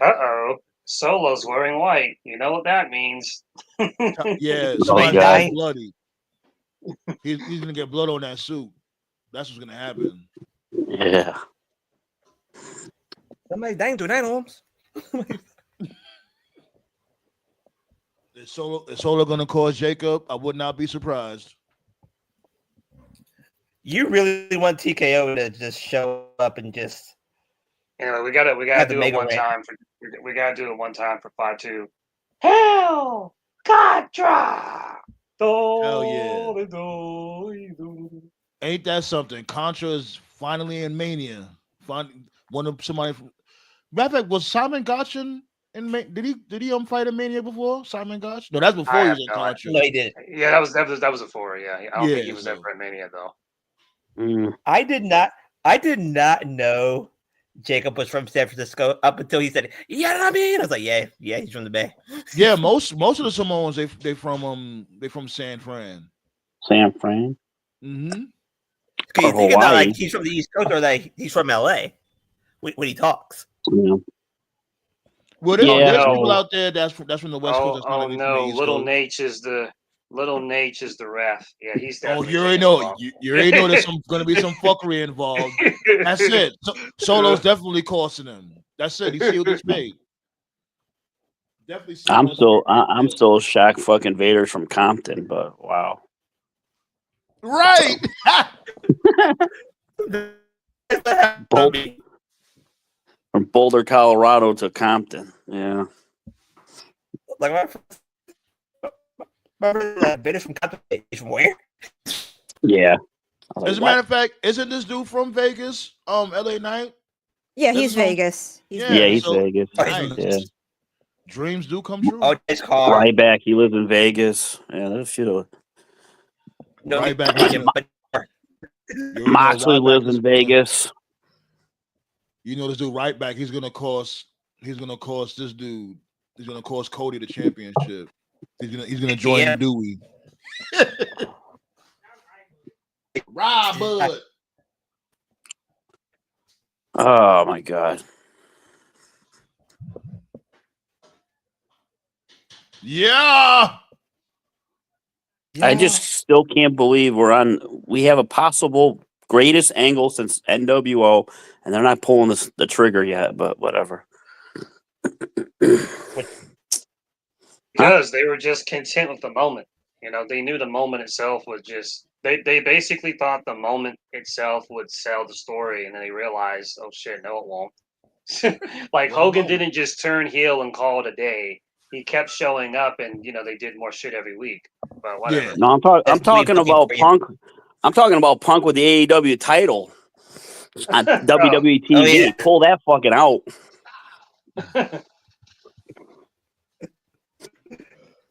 Uh-oh. Solo's wearing white. You know what that means. Yeah, Oh, somebody God. got bloody. He's gonna get blood on that suit. That's what's gonna happen. Yeah. Somebody dying tonight, Holmes. Is Solo gonna cause Jacob? I would not be surprised. You really want TKO to just show up and just Anyway, we gotta do it one time for 5-2. Hell, Contra. Hell yeah. Ain't that something? Contra is finally in Mania. Somebody from. Matter of fact, was Simon Gotch in did he fight in Mania before? Simon Gotch? No, that's before he was in Contra. No, he did. Yeah, that was before. Yeah, I don't think he was there for Mania though. Mm. I did not know Jacob was from San Francisco up until he said, "Yeah, I mean," I was like, "Yeah, he's from the Bay." Yeah, most of the Samoans they from San Fran. San Fran. Mm-hmm. You think about like he's from the East Coast or like he's from LA when he talks. Yeah. Well, there's people out there that's from the West Coast. Oh no, Little Nate is the ref. Yeah, he's definitely. Oh, you already know. You already know there's going to be some fuckery involved. That's it. Solo's definitely costing him. That's it. He sealed his fate. Definitely. I'm still shocked. Fucking Vader's from Compton, but wow. Right. From Boulder, Colorado to Compton. Yeah. Like remember that Vader's from Compton? He's from where? Yeah. As a matter of fact, isn't this dude from Vegas? LA Knight? Yeah, he's Vegas. He's Vegas. Nice. Yeah. Dreams do come true. Oh, it's called Ryback. He lives in Vegas. Yeah, there's a few. No, Ryback. Moxley lives in Vegas. You know this dude Ryback. He's gonna cost this dude. He's gonna cost Cody the championship. He's gonna join Dewey. Robert. Oh my god. Yeah. I just still can't believe we have a possible greatest angle since NWO, and they're not pulling the trigger yet, but whatever. Because they were just content with the moment. You know, they knew the moment itself was just they basically thought the moment itself would sell the story, and then they realized, oh shit, no, it won't. Like Hogan didn't just turn heel and call it a day. He kept showing up, and they did more shit every week. But whatever. Yeah. No, I'm talking about Punk. I'm talking about Punk with the AEW title on WWE TV. Oh, yeah. Pull that fucking out.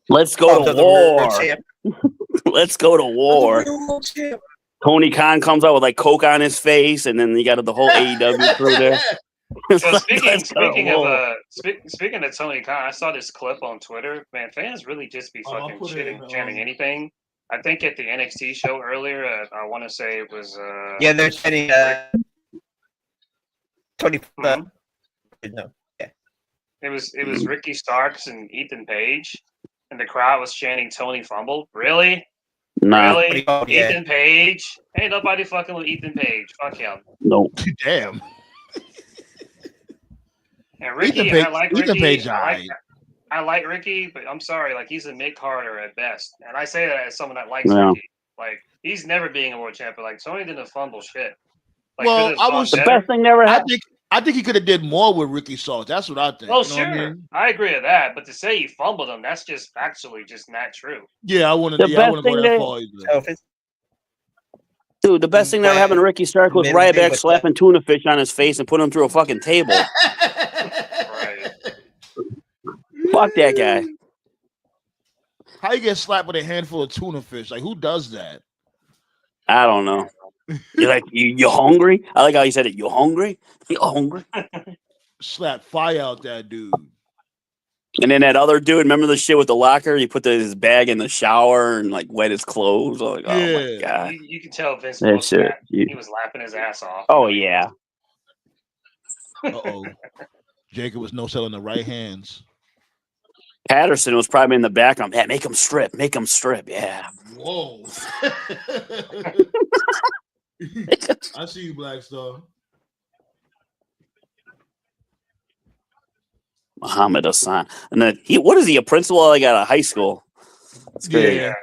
Let's go to war. Let's go to war. Tony Khan comes out with like Coke on his face, and then you got the whole AEW crew there. So speaking of Tony Khan, I saw this clip on Twitter. Man, fans really just be fucking chanting anything. I think at the NXT show earlier, I want to say it was. They're chanting. Tony. No. Yeah. It was Ricky Starks and Ethan Page, and the crowd was chanting Tony fumbled. Really? Nah. Really? Ethan Page? Ain't nobody fucking with Ethan Page. Fuck him. No. Damn. And Ricky, Ethan Page, I like Ethan Ricky. Page, I like Ricky, but I'm sorry, like he's a mid-carder at best. And I say that as someone that likes Ricky. Like he's never being a world champion. Like Tony didn't fumble shit. Like, well, the best thing never happened. I think he could have did more with Ricky Starks. That's what I think. Oh, sure. I agree with that. But to say he fumbled him, that's just actually just not true. Yeah, I wouldn't go that far either. Dude, the best thing that ever happened to Ricky Stark was Ryback slapping tuna fish on his face and putting him through a fucking table. Right. Fuck that guy. How you get slapped with a handful of tuna fish? Like, who does that? I don't know. You're like, you hungry? I like how he said it. You hungry? You hungry? Slap fire out that dude. And then that other dude, remember the shit with the locker? He put his bag in the shower and like wet his clothes. I'm like, oh my god! You can tell Vince he was laughing his ass off. Oh yeah. Uh-oh. Jacob was no selling the right hands. Patterson was probably in the background. Yeah, make him strip. Make him strip. Yeah. Whoa. I see you, Black Star. Muhammad Hassan. And then what is he, a principal like at a high school? Yeah.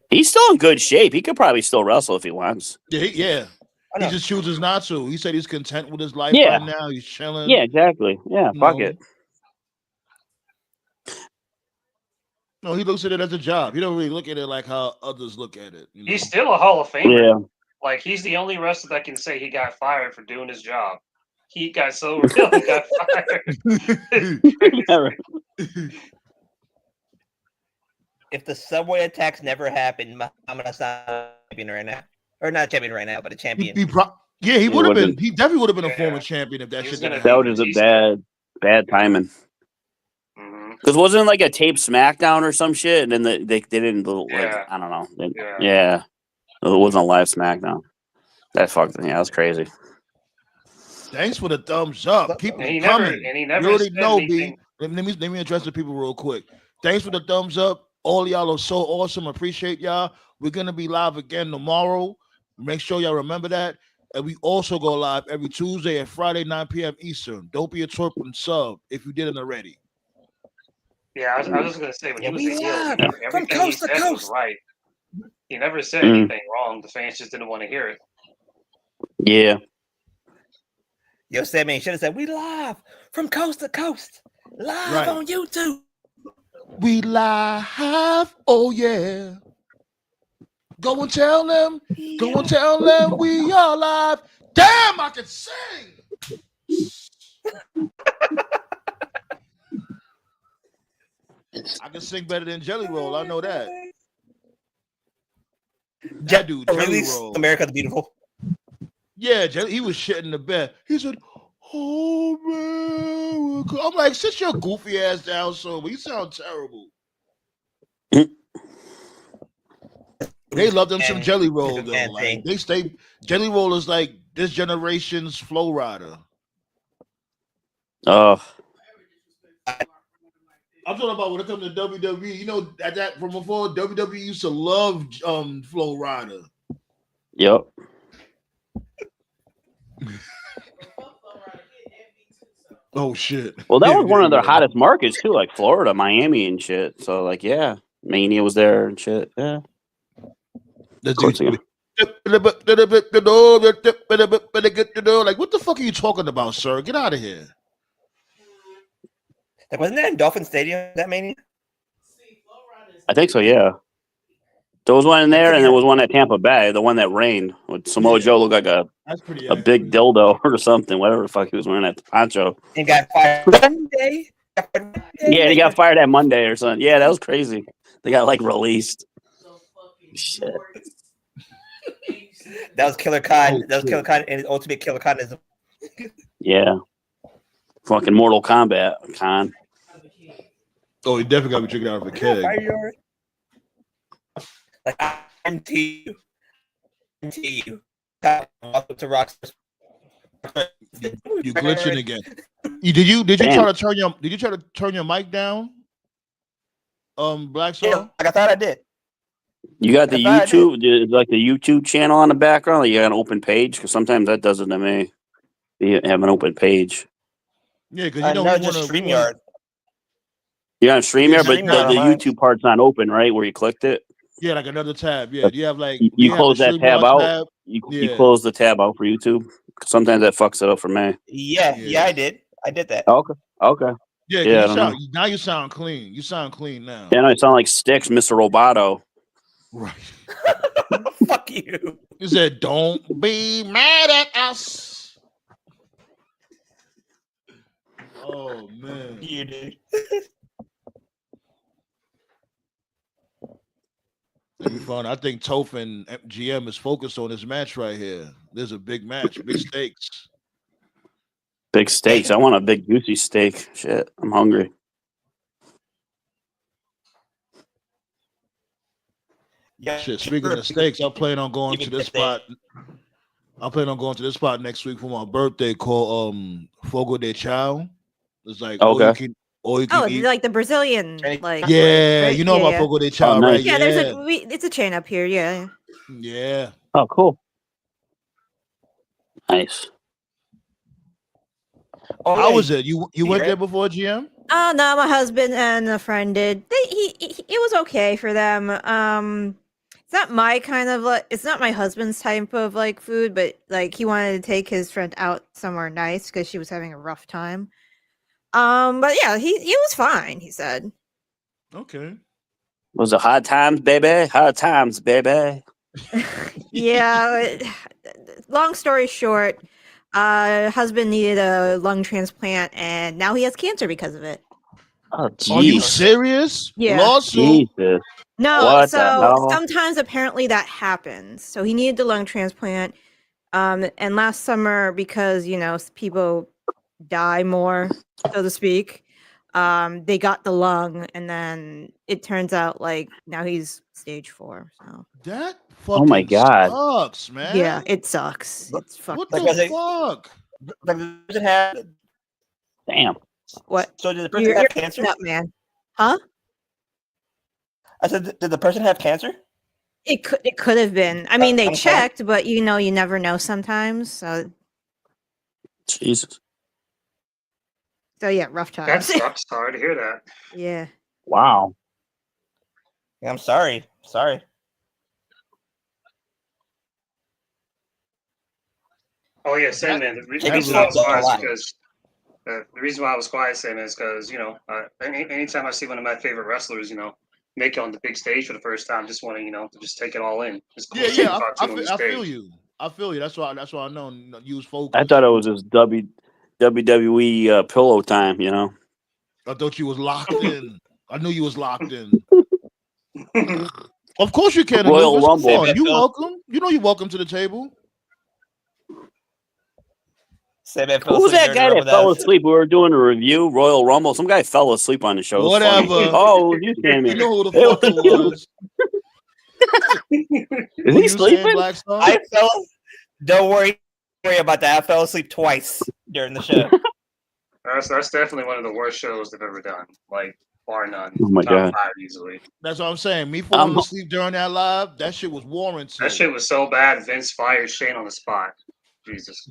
He's still in good shape. He could probably still wrestle if he wants. Yeah. He just chooses not to. He said he's content with his life right now. He's chilling. Yeah, exactly. Yeah, fuck it. No, he looks at it as a job. He don't really look at it like how others look at it. You know? He's still a Hall of Famer. Yeah. Like, he's the only wrestler that can say he got fired for doing his job. He got so real, he got fired. If the subway attacks never happened, Muhammad Hassan champion right now, or not champion right now, but a champion. He would have been. He definitely would have been a former champion if that shit didn't happen. That was just a bad timing. Because wasn't it like a taped SmackDown or some shit, and then they didn't I don't know. It wasn't a live SmackDown. That fucked me. That was crazy. Thanks for the thumbs up. Keep it coming. You already know, B. Let me address the people real quick. Thanks for the thumbs up. All y'all are so awesome. Appreciate y'all. We're gonna be live again tomorrow. Make sure y'all remember that. And we also go live every Tuesday and Friday, 9 p.m. Eastern. Don't be a twerp and sub if you didn't already. Yeah, I was just gonna say when he was a heel, everything he said was right. He never said anything wrong. The fans just didn't want to hear it. Yeah. Yo, Sammy should have said, we live from coast to coast, live on YouTube. We live, oh yeah. Go and tell them, we are live. Damn, I can sing. I can sing better than Jelly Roll, I know that. That dude, Jelly Roll. America the Beautiful. Yeah, he was shitting the bed. He said, oh, man. I'm like, sit your goofy ass down, so you sound terrible. They love them some Jelly Roll, though. Like, Jelly Roll is like this generation's Flow Rider. Oh. I'm talking about when it comes to WWE. You know, at that from before, WWE used to love Flow Rider. Yep. Oh shit! Well, that was one of their hottest markets too, like Florida, Miami, and shit. So, like, yeah, Mania was there and shit. Yeah. Of course, like, what the fuck are you talking about, sir? Get out of here! Like, wasn't that in Dolphin Stadium? That Mania? I think so. Yeah. There was one in there, and there was one at Tampa Bay, the one that rained. With Samoa Joe looked like a big dildo or something, whatever the fuck he was wearing at the poncho. And got fired Monday. Yeah, he got fired that Monday or something. Yeah, that was crazy. They got like released. Shit. That was Killer Khan. That was Killer Khan and his ultimate Killer Khanism. Yeah. Fucking Mortal Kombat, Khan. Oh, he definitely got to be drinking out of a keg. Like, I guarantee you. Welcome to Rockstar. You glitching again. Did you try to turn your mic down? Black Soul? Yeah, like I thought I did. You got the YouTube, like the YouTube channel on the background. Like you got an open page because sometimes that does it to me. You have an open page. Yeah, because you don't want to StreamYard. You're on StreamYard, but the YouTube part's not open, right? Where you clicked it. Yeah, like another tab. Yeah, you have like you close that tab out. You close the tab out for YouTube. Sometimes that fucks it up for me. Yeah, I did. I did that. Okay. Yeah. Now you sound clean. You sound clean now. Yeah, no, you sound like Sticks, Mr. Roboto. Right. Fuck you. He said, "Don't be mad at us." Oh man, you did. It'll be fun. I think Toph and GM is focused on this match right here. There's a big match, big stakes. Big steaks. I want a big juicy steak. Shit, I'm hungry. Yeah. Shit. Speaking of steaks, I'm planning on going to this spot. I'm planning on going to this spot next week for my birthday called Fogo de Chao. It's like all you can eat. Like the Brazilian, like right? You know about Fogo de Chao, nice. right? Yeah, it's a chain up here. Yeah. Yeah. Oh, cool. Nice. How was it? You went there before, GM? Oh no, my husband and a friend did. It was okay for them. It's not my kind of it's not my husband's type of like food, but like he wanted to take his friend out somewhere nice because she was having a rough time. But yeah, he was fine. He said. Okay. Was it hard times, baby? Hard times, baby. Yeah. Long story short. Husband needed a lung transplant and now he has cancer because of it. Oh, geez. Are you serious? Yeah. Lawsuit? Jesus. No, what so sometimes apparently that happens. So he needed the lung transplant. And last summer, because people die more, so to speak, they got the lung, and then it turns out like now he's stage 4. So that fucking oh my God. sucks, man. Yeah, it sucks. It's fucked. What the fuck? Does it have? Damn. What? So did the person have cancer? Up, man. Huh? I said, did the person have cancer? It could have been. I mean, they checked, but you never know sometimes. So Jesus. So yeah, rough times. That sucks. Sorry to hear that. Yeah. Wow. Yeah, I'm sorry. Sorry. Oh yeah, Sandman. The reason why I was quiet because the reason why I was quiet, Sandman, is because anytime I see one of my favorite wrestlers, make it on the big stage for the first time, just want to just take it all in. Yeah. I feel you. That's why I know use focus. I thought it was just WWE pillow time. I thought you was locked in. I knew you was locked in. Of course you can. Royal Rumble. You welcome. You're welcome to the table. Who was that guy that fell asleep? We were doing a review, Royal Rumble. Some guy fell asleep on the show. Whatever. Oh, you stand You know who the fuck it was. Is he sleeping? I fell. Don't worry. worry about that. I fell asleep twice during the show. That's definitely one of the worst shows they've ever done. Like, bar none. Oh my God. Top 5 easily. That's what I'm saying. Me falling asleep during that live, that shit was warranted. That shit was so bad. Vince fired Shane on the spot. Jesus.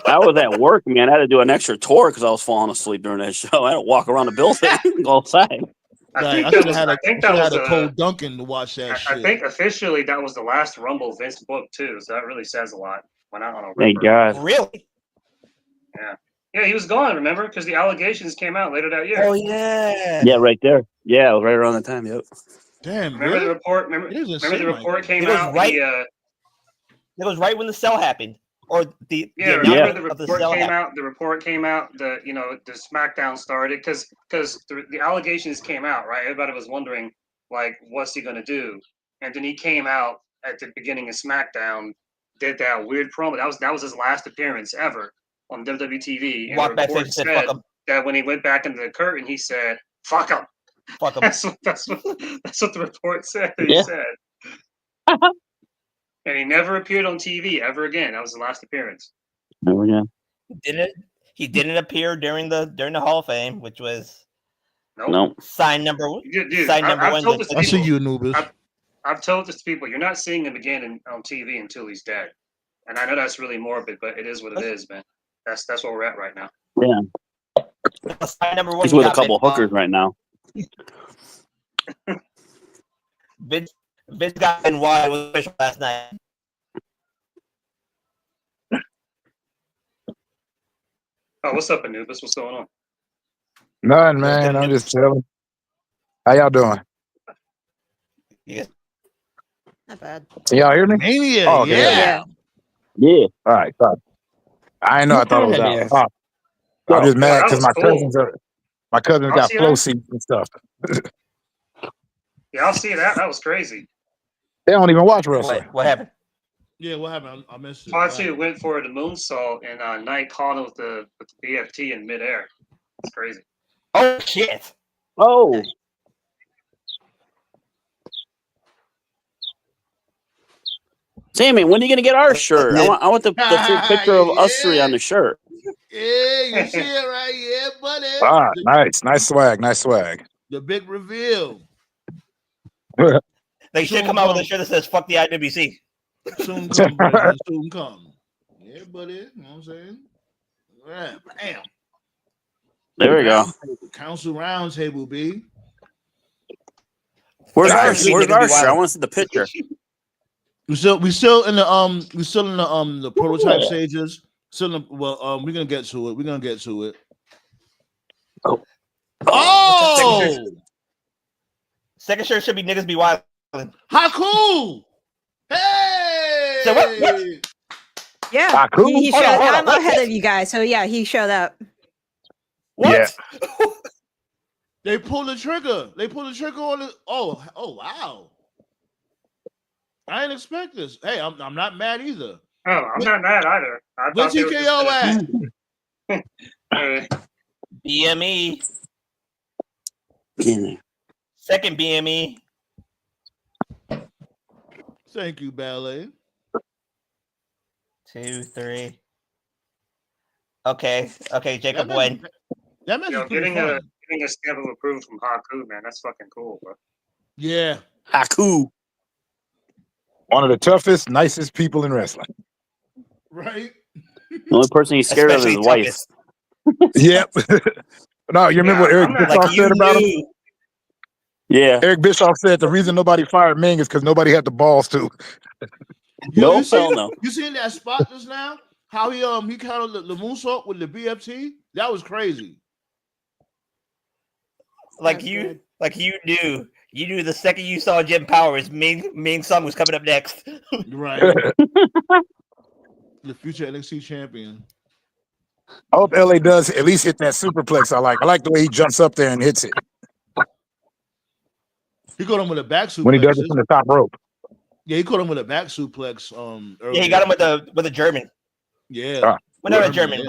I was at work, man. I had to do an extra tour because I was falling asleep during that show. I had to walk around the building all the time. I should have had a Cole Duncan to watch that shit. I think officially that was the last Rumble Vince booked too, so that really says a lot. Went out on a Thank God. Really? Yeah. Yeah, he was gone, remember? Because the allegations came out later that year. Oh, yeah. Yeah, right there. Yeah, it was right around that time. Yep. Damn, remember the report? Remember the report came out? Right, it was right when the sell happened. Or the remember the report came out. The report came out. The SmackDown started because the allegations came out. Right, everybody was wondering like, what's he gonna do? And then he came out at the beginning of SmackDown, did that weird promo. That was his last appearance ever on WWE TV. And walked backstage and said, fuck him. That when he went back into the curtain, he said, "Fuck him." Fuck him. That's what the report said. He said. And he never appeared on TV ever again. That was the last appearance. Never again. He didn't appear during the Hall of Fame, which was nope. Sign number one. Dude, sign number I've one. Told this to I people, see you, Anubis. I've told this to people. You're not seeing him again on TV until he's dead. And I know that's really morbid, but it is what it is, man. That's where we're at right now. Yeah. Sign number one. He's with a couple hookers right now. Vince got in wide was official last night. Oh, what's up, Anubis? What's going on? Nothing, man. I'm just chilling. How y'all doing? Yeah. Not bad. Can y'all hear me? Mania, oh, okay. Yeah. All right. Sorry. I didn't know. I thought it was out. I'm just mad because my cousins got flow seats and stuff. Yeah, I'll see that. That was crazy. They don't even watch wrestling. What happened? Yeah, what happened? I missed it. Pachu went for the moonsault and Knight caught him with the BFT in midair. It's crazy. Oh shit! Oh. Sammy, when are you gonna get our shirt? I want the picture of us three on the shirt. Yeah, you see it right here, buddy. Ah, nice swag. The big reveal. They should come out with a shirt that says "Fuck the IWC." Soon come, brother. Soon come. Yeah, buddy. You know what I'm saying? Yeah, bam. There we go. Council Roundtable, B. Where's our shirt? I want to see the picture. We still in the prototype stages. Still we're gonna get to it. Oh! Second shirt should be niggas be wild. How cool! Hey! So what? Yeah, cool. he showed. I'm ahead of you guys, so yeah, he showed up. What? Yeah. They pulled the trigger. On it. Oh wow! I didn't expect this. Hey, I'm not mad either. Oh, I'm not mad either. Where's TKO at? BME. Second BME. Thank you, Ballet. 2, 3. Okay, Jacob win. That match is pretty fun. Getting a stamp of approval from Haku, man, that's fucking cool, bro. Yeah. Haku. One of the toughest, nicest people in wrestling. Right. The only person he's scared of is his wife. Yep. No, you remember what Eric Bischoff said about him? Yeah. Eric Bischoff said the reason nobody fired Ming is because nobody had the balls to. No. You seen that spot just now? How he counted the moonsault with the BFT? That was crazy. Like you knew the second you saw Jim Powers, Ming Sung was coming up next. Right. The future NXT champion. I hope LA does at least hit that superplex. I like the way he jumps up there and hits it. He caught him with a back suplex. When he does it from the top rope. Yeah, he caught him with a back suplex. Earlier. Yeah, he got him with a German. Yeah. Not a German.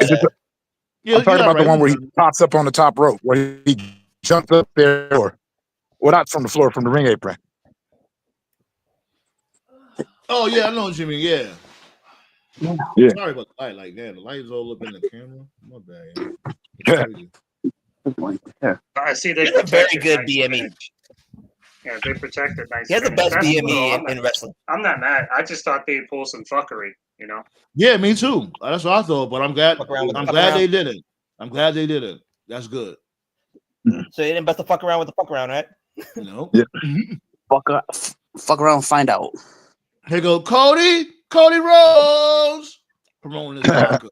Yeah, I'm talking about the one where he pops up on the top rope, where he jumps up there, not from the floor, from the ring apron. Oh yeah, I know what you mean. Yeah. Yeah. Sorry about the light. Like, damn, the light is all up in the camera. My bad. Crazy. Yeah. I see they He's a very good BME. Yeah, they protected nice. He has the best That's BME cool. in wrestling. I'm not mad. I just thought they'd pull some fuckery, Yeah, me too. That's what I thought. But I'm glad. I'm glad they did it. I'm glad they did it. That's good. So they didn't bust the fuck around with the fuck around, right? No. Yeah. Fuck around and find out. Here go Cody Rhodes promoting his vodka.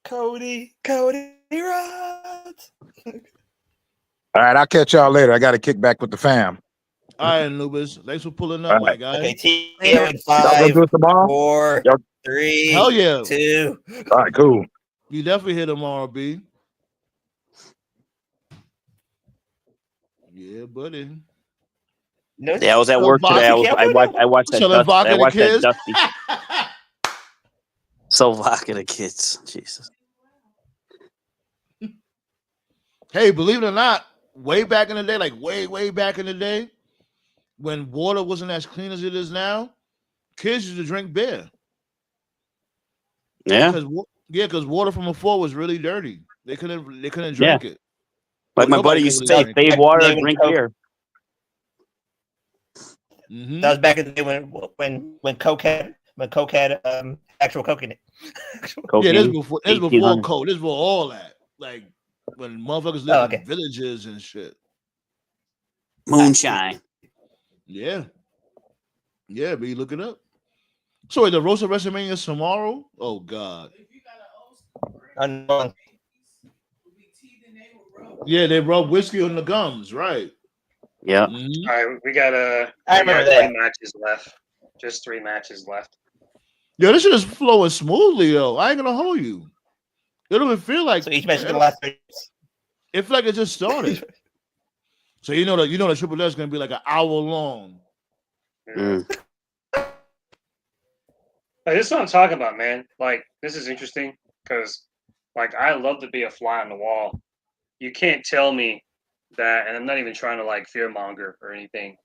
Cody Rhodes. All right, I'll catch y'all later. I got to kick back with the fam. All right, Anubis. Thanks for pulling up, my guy. Okay, TKO in 5, 4, 3, Hell yeah. 2. All right, cool. You definitely hit tomorrow, B. Yeah, buddy. No, yeah, I was at work today. I watched that. I watched that Dusty. So vodka the kids. Jesus. Hey, believe it or not, way back in the day, like way back in the day, when water wasn't as clean as it is now, kids used to drink beer. Yeah. Because water from before was really dirty. They couldn't drink it. Like my buddy used to say, save water, drink beer. Mm-hmm. That was back in the day when Coke had actual coke in it. Yeah, this before Coke. This before all that. Like when motherfuckers lived in villages and shit. Moonshine. Yeah. Yeah, but you look it up. So wait, the roast of WrestleMania is tomorrow? Oh God. Yeah, they rub whiskey on the gums, right? Yeah. Mm-hmm. All right, we got I remember that. 3 matches left. Just 3 matches left. Yo, this shit is flowing smoothly, though. I ain't gonna hold you. It don't even feel like so each match is gonna last 3 minutes. It feels like it just started. So you know the Triple H is gonna be like an hour long. Mm. Like, this is what I'm talking about, man. Like, this is interesting because, like, I love to be a fly on the wall. You can't tell me that, and I'm not even trying to like fearmonger or anything.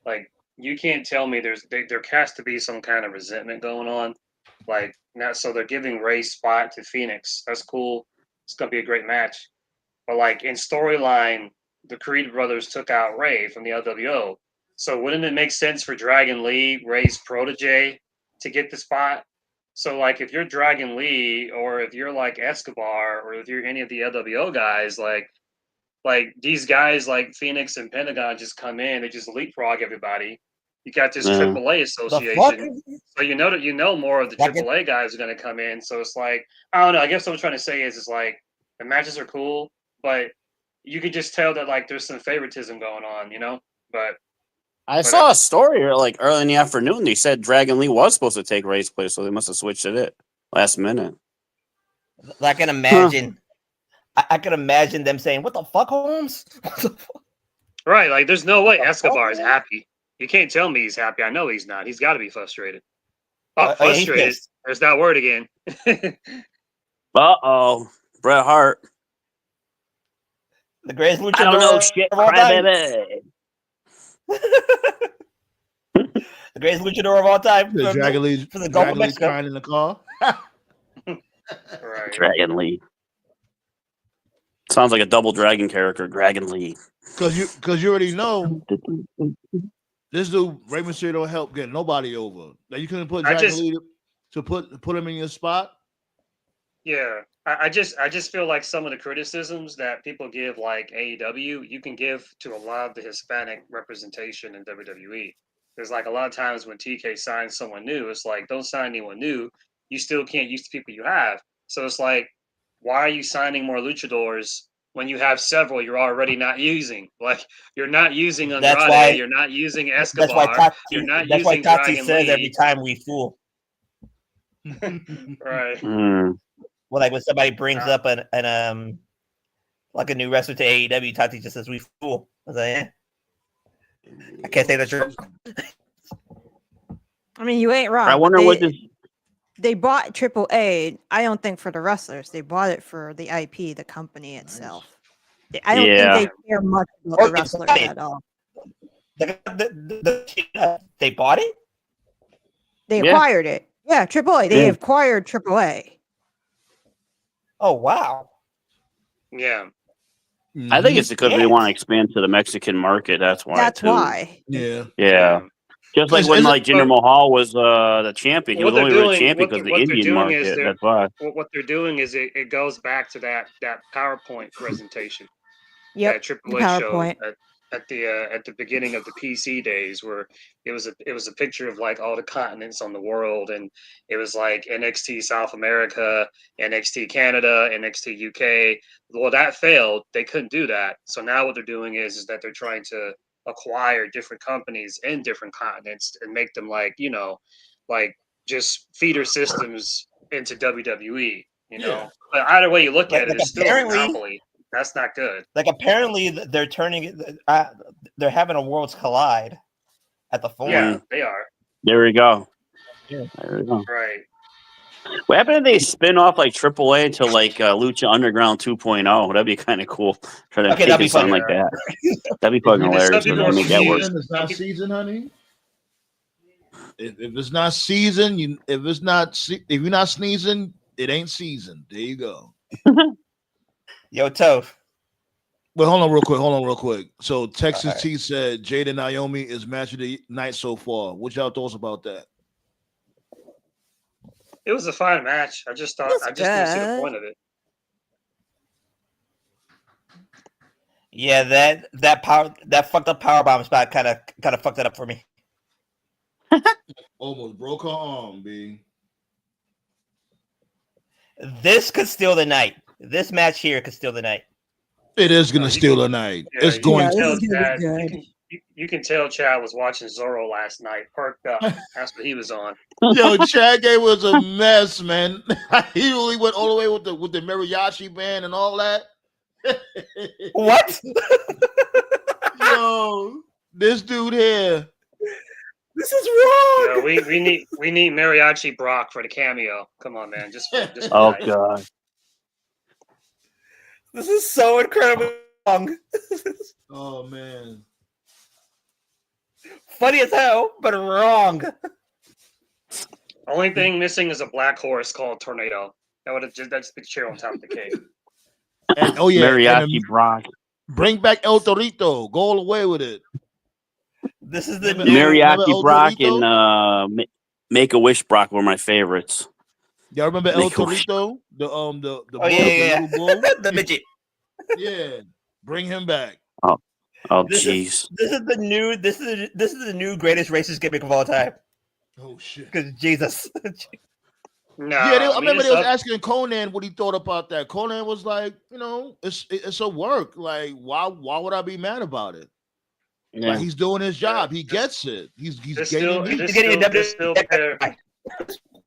Like, you can't tell me there has to be some kind of resentment going on. Like, now, so they're giving Ray's spot to Phoenix. That's cool. It's gonna be a great match. But like in storyline, the Creed brothers took out Ray from the LWO. So wouldn't it make sense for Dragon Lee, Ray's protege, to get the spot? So like if you're Dragon Lee or if you're like Escobar or if you're any of the LWO guys, like these guys like Phoenix and Pentagon just come in, they just leapfrog everybody. You got this AAA association, so you know more of the AAA guys are going to come in. So it's like, I don't know. I guess what I'm trying to say is, it's like the matches are cool, but you could just tell that like there's some favoritism going on, But I saw a story like early in the afternoon. They said Dragon Lee was supposed to take Ray's place, so they must have switched it last minute. I can imagine. I can imagine them saying, "What the fuck, Holmes?" Right, like there's no way Escobar is happy. You can't tell me he's happy. I know he's not. He's got to be frustrated. Frustrated. There's that word again. Bret Hart. The greatest luchador. I don't know shit, crybaby. The greatest luchador of all time. The Dragon Lee for the Gulf of Mexico. Crying in the car. Right. Dragon Lee. Sounds like a double Dragon character, Dragon Lee. Because you already know this dude Rey Mysterio don't help get nobody over. Like you couldn't put Dragon Lee to put him in your spot. Yeah, I just feel like some of the criticisms that people give like AEW, you can give to a lot of the Hispanic representation in WWE. There's like a lot of times when TK signs someone new, it's like, don't sign anyone new. You still can't use the people you have. So it's like, why are you signing more luchadors when you have several you're already not using? Like, you're not using Andrade, you're not using Escobar, you're not using Dragon says Lee. Every time we fool. Right. Well, like when somebody brings up an like a new wrestler to AEW, Tati just says we fool. I was like, yeah. I can't say that's true. I mean, you ain't wrong. I wonder what this. They bought AAA. I don't think for the wrestlers. They bought it for the IP, the company itself. I don't think they care much about the wrestlers at all. They bought it? They acquired it. Yeah, AAA. They acquired AAA. Oh wow. Yeah. I think it's because they want to expand to the Mexican market. That's why. That's why. Yeah. Just like when Jinder Mahal was the champion, he was only really champion because of the Indian market. That's why. What they're doing is it goes back to that PowerPoint presentation. Yep. That AAA show at the beginning of the PC days, where it was a picture of like all the continents on the world, and it was like NXT South America, NXT Canada, NXT UK. Well, that failed. They couldn't do that. So now what they're doing is that they're trying to acquire different companies in different continents and make them like just feeder systems into WWE. But either way you look at it, it's still a monopoly. That's not good. Like apparently they're they're having a worlds collide at the Forum. Yeah, they are. There we go. Yeah. There we go. Right. What happened if they spin off like AAA to like Lucha Underground 2.0? That'd be kind of cool. Try to that'd be something like that. That'd be fucking hilarious when they make that work. It's not season, honey. If it's not season, if you're not sneezing, it ain't season. There you go. Yo, Toph. But hold on real quick. So Texas T said Jade and Naomi is match of the night so far. What y'all thoughts about that? It was a fine match. I just didn't see the point of it. Yeah, that fucked up powerbomb spot kind of fucked it up for me. Almost broke her arm, B. This could steal the night. This match here could steal the night. It is going to steal the night. Yeah, it's going to. You can tell Chad was watching Zorro last night, perked up. That's what he was on. Yo, Chad Gay was a mess, man. He really went all the way with the mariachi band and all that. What? Yo, this dude here. This is wrong. Yeah, we need Mariachi Brock for the cameo. Come on, man. Just oh god. This is so incredibly wrong. Oh man. Funny as hell, but wrong. Only thing missing is a black horse called Tornado. That's the chair on top of the cake. And, Mariachi Brock. Bring back El Torito. Go all the way with it. This is the new Mariachi Brock and Make-A-Wish Brock were my favorites. Y'all remember El Torito? The the midget. Yeah, bring him back. Oh jeez. This is the new greatest racist gimmick of all time. Oh shit. Because Jesus. No, I remember they was asking Conan what he thought about that. Conan was like, it's a work. Like, why would I be mad about it? Yeah. Like, he's doing his job. He gets it. He's getting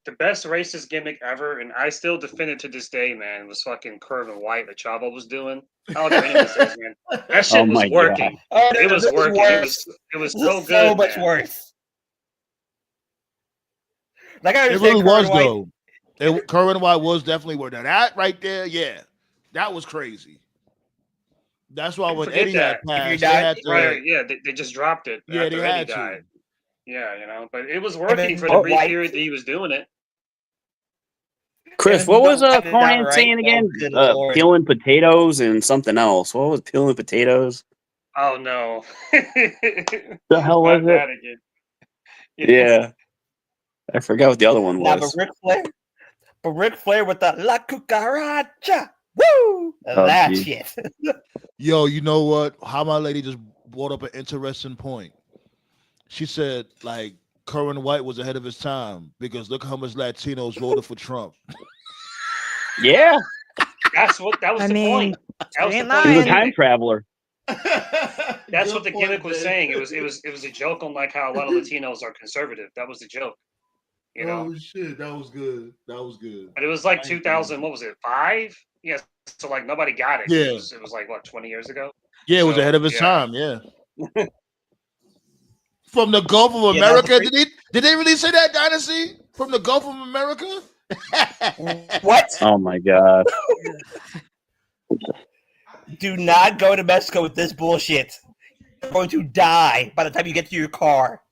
the best racist gimmick ever, and I still defend it to this day, man. Was fucking Curve and White that Chavo was doing. How man. That shit was working. It was working. It was so good. So much worse. Like it really was though. Curve and White was definitely working. That right there, yeah, that was crazy. That's why when Eddie had passed, they just dropped it. Yeah, they had to. Yeah, but it was working for the brief period that he was doing it. Chris, what was Conan saying again? Peeling potatoes and something else. What was peeling potatoes? Oh no! The hell was it? Yeah, I forgot what the other one was. But Ric Flair with the La Cucaracha. Woo! That shit. Yo, you know what? How my lady just brought up an interesting point. She said, like, Curran White was ahead of his time because look how much Latinos voted for Trump. Yeah. That was the point. That was the point. He was a time traveler. That's what the gimmick was saying. It was a joke on like how a lot of Latinos are conservative. That was the joke. Oh shit, that was good. But it was like 2000. What was it? 5? Yeah. So like nobody got it. Yeah. It was like what 20 years ago. Yeah, it was ahead of his time. Yeah. From the Gulf of America, did they really say that, Dynasty? From the Gulf of America? What? Oh my god! Do not go to Mexico with this bullshit. You're going to die by the time you get to your car.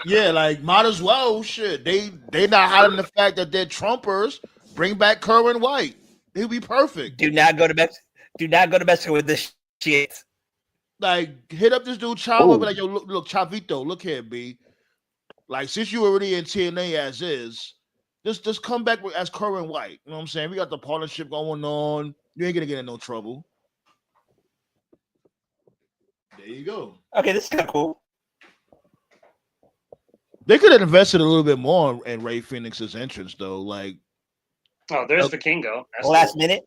Yeah, like might as well. Shit, they not hiding the fact that they're Trumpers. Bring back Kerwin White. He'll be perfect. Do not go to Mexico. Do not go to Mexico with this shit. Like hit up this dude Chavo, be like, yo, look, Chavito, look here, B. Like since you already in TNA as is, just come back as Kerwin White. You know what I'm saying? We got the partnership going on. You ain't gonna get in no trouble. There you go. Okay, this is kind of cool. They could have invested a little bit more in Rey Fenix's entrance, though. Like, there's Vikingo. That's last minute.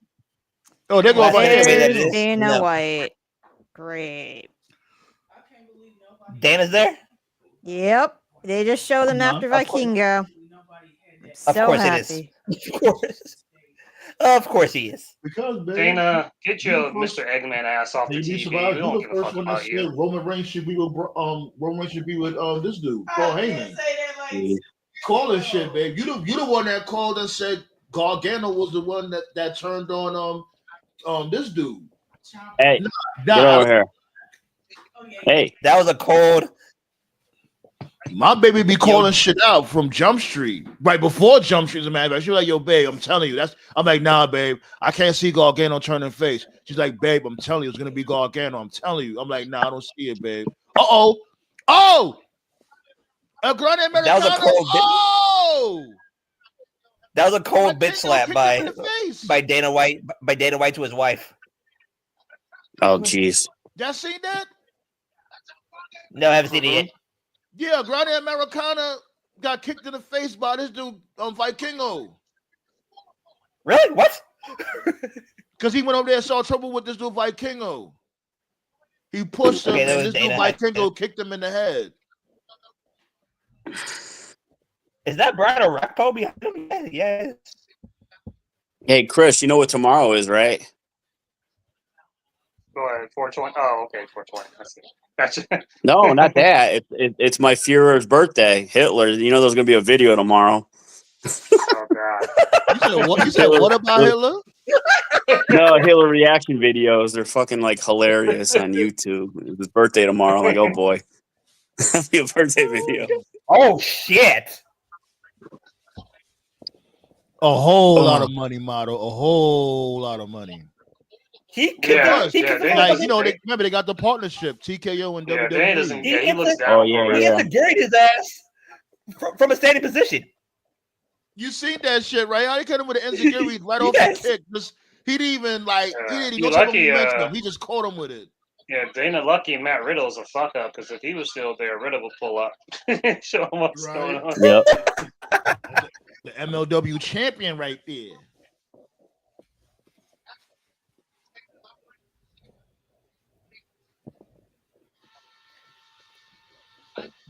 Oh, they're going right there. Dana White. Great. Dana's there? Yep. They just showed them after Vikingo. Of course happy. It is. Of course. Of course he is. Because Dana, get your Mr. Eggman ass off the TV. We don't give a fuck about you. Roman Reigns should be with this dude, Paul Heyman. Call this shit, babe. You the one that called and said Gargano was the one that turned on this dude. Hey, get over here. Hey, that was a cold. My baby be calling shit out from Jump Street right before Jump Street's a matter. She was like, "Yo, babe, I'm telling you, I'm like, nah, babe, I can't see Gargano turning face." She's like, "Babe, I'm telling you, it's gonna be Gargano. I'm telling you." I'm like, "Nah, I don't see it, babe." Oh, a Grande Americana. That was a cold. That was a cold bitch slap by Dana White to his wife. Oh, jeez. Y'all seen that? No, I haven't seen it yet. Yeah, Grande Americana got kicked in the face by this dude Vikingo. Really? What? Because he went over there and saw trouble with this dude Vikingo. He pushed him, and this dude Vikingo kicked him in the head. Is that Brian O'Rakpo behind him? Yes. Hey, Chris, you know what tomorrow is, right? Go ahead, 420. Oh, okay, 420. I see. Gotcha. No, not that. It's my Führer's birthday, Hitler. You know there's going to be a video tomorrow. Oh, God. You said what about Hitler? No, Hitler reaction videos. They're fucking, like, hilarious on YouTube. It's his birthday tomorrow. I'm like, oh, boy. That'll be a birthday video. Oh, shit. A whole lot of money, model. A whole lot of money. He remember they got the partnership, TKO and WWE. He looks down. He has to grade his ass from a standing position. You seen that shit, right? How he cut him with an enziguri right off the kick. He didn't even momentum. He just caught him with it. Yeah, Dana lucky Matt Riddle is a fuck up because if he was still there, Riddle would pull up. Show him what's going on. Yep. The MLW champion right there.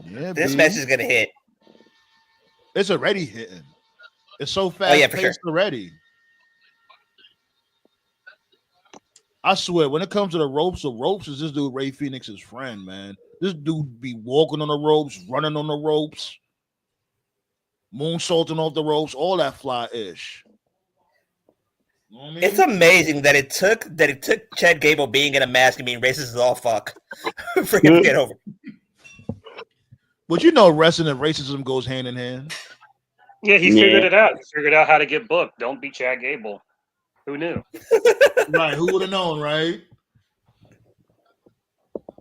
Yeah, this match is gonna hit. It's already hitting. It's so fast paced already. I swear, when it comes to the ropes is this dude Rey Fenix's friend, man. This dude be walking on the ropes, running on the ropes, moonsaulting off the ropes, all that fly-ish. You know what I mean? It's amazing that it took Chad Gable being in a mask and being racist as all fuck for him to get over. But you know, wrestling and racism goes hand in hand. Yeah, he figured it out. He figured out how to get booked. Don't be Chad Gable. Who knew? Right? Who would have known? Right?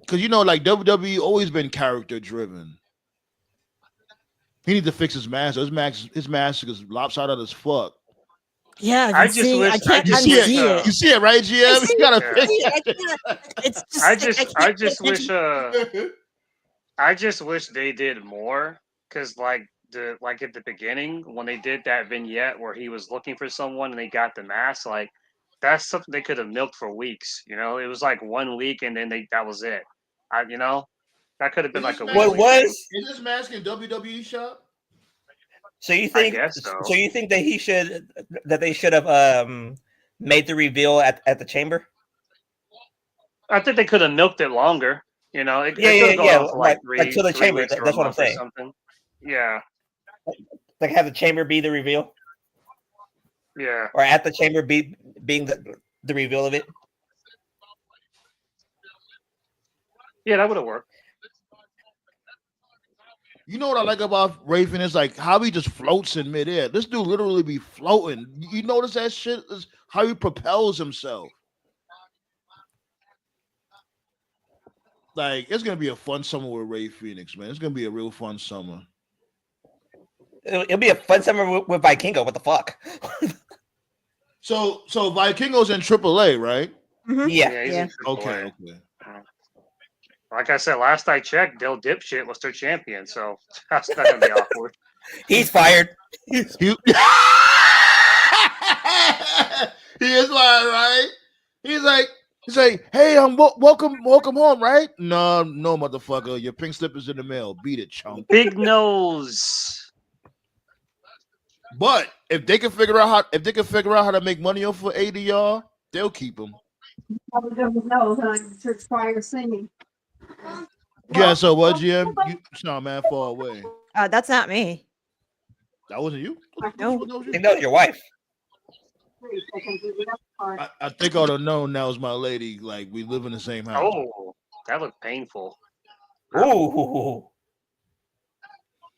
Because like WWE always been character driven. He needs to fix his mask. His mask is lopsided as fuck. Yeah, I just wish. You see it, right, GM? You gotta fix it. I just wish they did more because, like at the beginning when they did that vignette where he was looking for someone and they got the mask, like that's something they could have milked for weeks. It was like 1 week and then that was it. That could have been like a. What was? Is this mask in WWE shop? So you think? So you think that they should have made the reveal at the chamber? I think they could have milked it longer. Yeah. Like to the chamber. That's what I'm saying. Yeah. Like have the chamber be the reveal. Yeah. Or at the chamber being the reveal of it. Yeah, that would have worked. You know what I like about Raven is like how he just floats in midair. This dude literally be floating. You notice that shit is how he propels himself. Like it's gonna be a fun summer with Ray Phoenix, man. It's gonna be a real fun summer. It'll be a fun summer with Vikingo. What the fuck? So Vikingo's in AAA, right? Mm-hmm. Yeah, he's in AAA. Okay. Like I said, last I checked, Del Dipshit was their champion, so that's not gonna be awkward. He's fired. He is lying, right? He's like, hey, welcome home, right? No, motherfucker. Your pink slip is in the mail. Beat it, chump. Big nose. But if they can figure out how to make money off of ADR, they'll keep him. Church choir singing. Yeah, so what, GM? You sound mad far away. That's not me. That wasn't you? No. I think that was your wife. I think I would have known that was my lady. Like, we live in the same house. Oh, that looked painful. Ooh.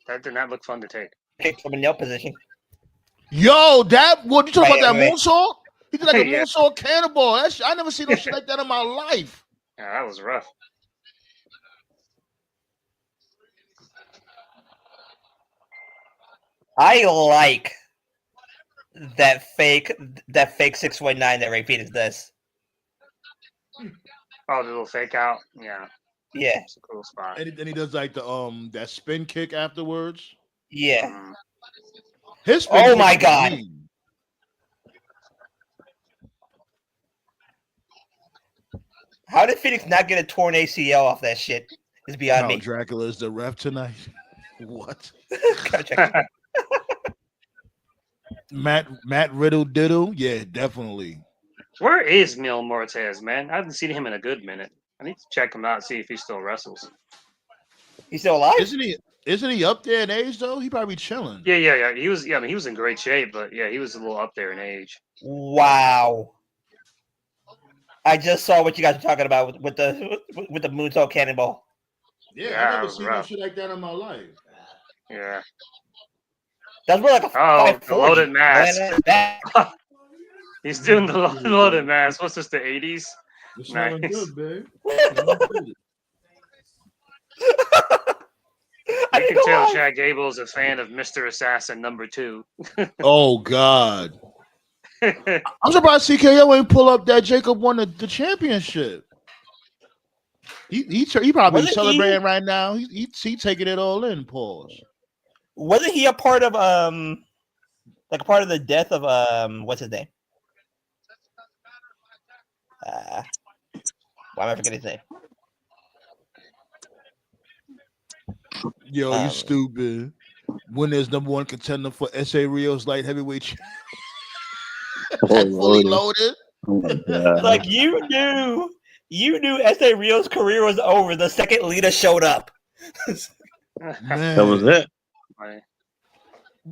That did not look fun to take. Kick from a nail position. Yo, what you talking about that Right. moonsault? He did like a Yeah. moonsault cannonball. I never seen no shit like that in my life. Yeah, that was rough. I like that fake 619 that Ray Phoenix does. Oh, the little fake out. Yeah. Yeah. It's a cool spot. And then he does like the that spin kick afterwards. Yeah. His spin Oh my kick is god. mean. How did Phoenix not get a torn ACL off that shit? Is beyond me. Dracula is the ref tonight. What? Matt Riddle diddle? Yeah, definitely. Where is Mil Muertes, man? I haven't seen him in a good minute. I need to check him out and see if he still wrestles. He's still alive? Isn't he up there in age though? He probably chilling. Yeah. He was he was in great shape, but yeah, he was a little up there in age. Wow. I just saw what you guys were talking about with the moonsault cannonball. Yeah, I never seen no shit like that in my life. Yeah. That's more like a 540. The loaded mask. He's doing the loaded mask. What's this, the 80s? It's nice. good, babe. I can tell Chad Gable is a fan of Mr. Assassin #2. Oh, God. I'm surprised CKO ain't pull up that Jacob won the championship. He probably celebrating right now. He taking it all in. Pause. Wasn't he a part of like a part of the death of what's his name? Why am I forgetting his name? Yo, you stupid. Winners #1 contender for SA Rio's light heavyweight. Fully loaded. Like you knew SA Rio's career was over the second Lita showed up. Man. That was it.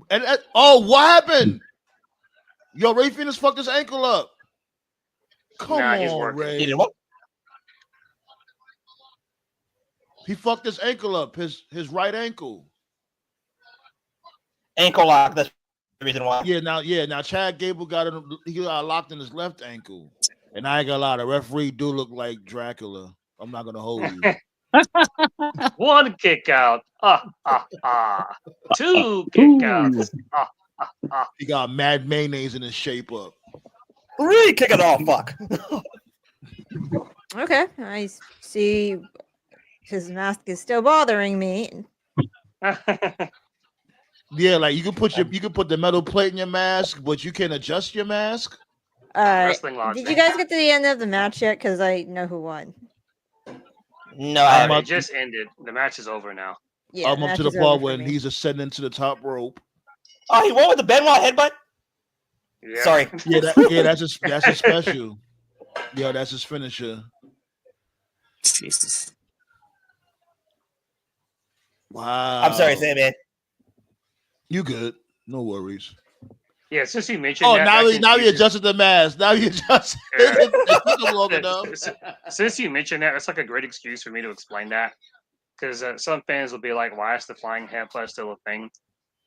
And what happened? Yo, Ray Phoenix fucked his ankle up. Come on, Ray. He did what? He fucked his ankle up, his right ankle. Ankle lock. That's the reason why. Now Chad Gable got locked in his left ankle. And I ain't gonna lie, the referee do look like Dracula. I'm not gonna hold you. One kick out. Two kick outs. He got mad mayonnaise in his shape up. Really kick it off, fuck. Okay, I see his mask is still bothering me. Yeah, like you can put the metal plate in your mask, but you can adjust your mask. Did you guys get to the end of the match yet? Because I know who won. No, it just ended. The match is over now. Yeah, I'm up to the part when he's ascending to the top rope. Oh, he won with the Benoit headbutt? Yeah. Sorry. That's his special. Yeah, that's his finisher. Jesus. Wow. I'm sorry, Sam, man. You good. No worries. Yeah, since you mentioned now you adjusted the mask. Now you adjusted it took him long enough. Since you mentioned that, that's like a great excuse for me to explain that. Because some fans will be like, why is the flying headbutt still a thing?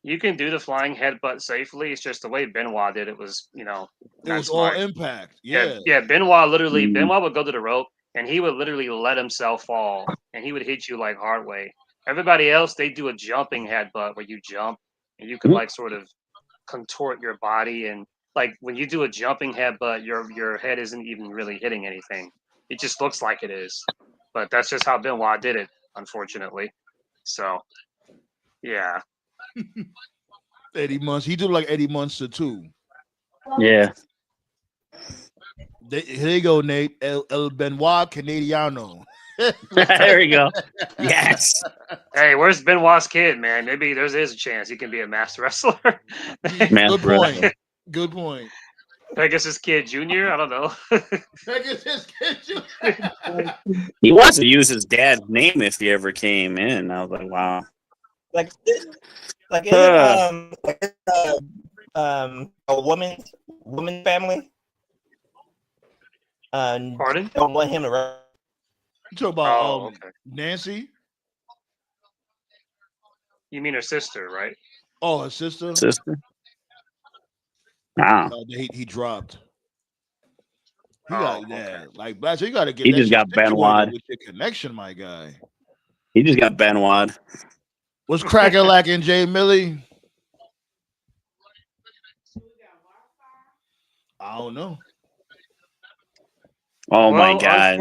You can do the flying headbutt safely. It's just the way Benoit did it was, not it was smart. all impact. Yeah, Benoit would go to the rope and he would literally let himself fall and he would hit you like hard way. Everybody else, they do a jumping headbutt where you jump and you can like sort of contort your body, and like when you do a jumping headbutt, your head isn't even really hitting anything. It just looks like it is. But that's just how Benoit did it, unfortunately. So yeah. Eddie Munster. He do like Eddie Munster too. Yeah. Here you go, Nate. El Benoit Canadiano. There you go. Yes. Hey, where's Benoit's kid, man? Maybe there's a chance he can be a master wrestler. Good point. Good point. Pegasus Kid Jr. I don't know. Pegasus Kid Jr. He wants to use his dad's name if he ever came in. I was like, wow. Like a woman family. Pardon? Don't want him to. You talk about Nancy? You mean her sister, right? Oh, her sister. Wow. He dropped. He got like Black. So you got to get. He that just shit got situated Benoit with your connection, my guy. He just got Benoit. What's cracking lacking, Jay Millie? I don't know. Oh my God!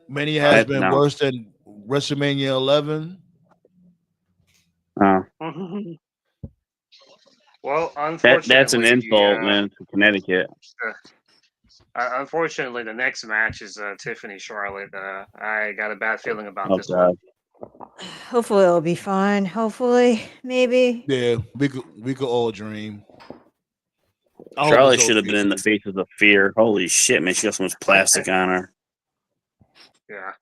Mania has been worse than WrestleMania 11. Well, unfortunately, that's an insult, man, to Connecticut. Unfortunately, the next match is Tiffany Charlotte. I got a bad feeling about this one. Hopefully, it'll be fine. Hopefully, maybe. Yeah, we could all dream. Charlotte should have been in the Faces of Fear. Holy shit, man! She got so much plastic on her. Yeah.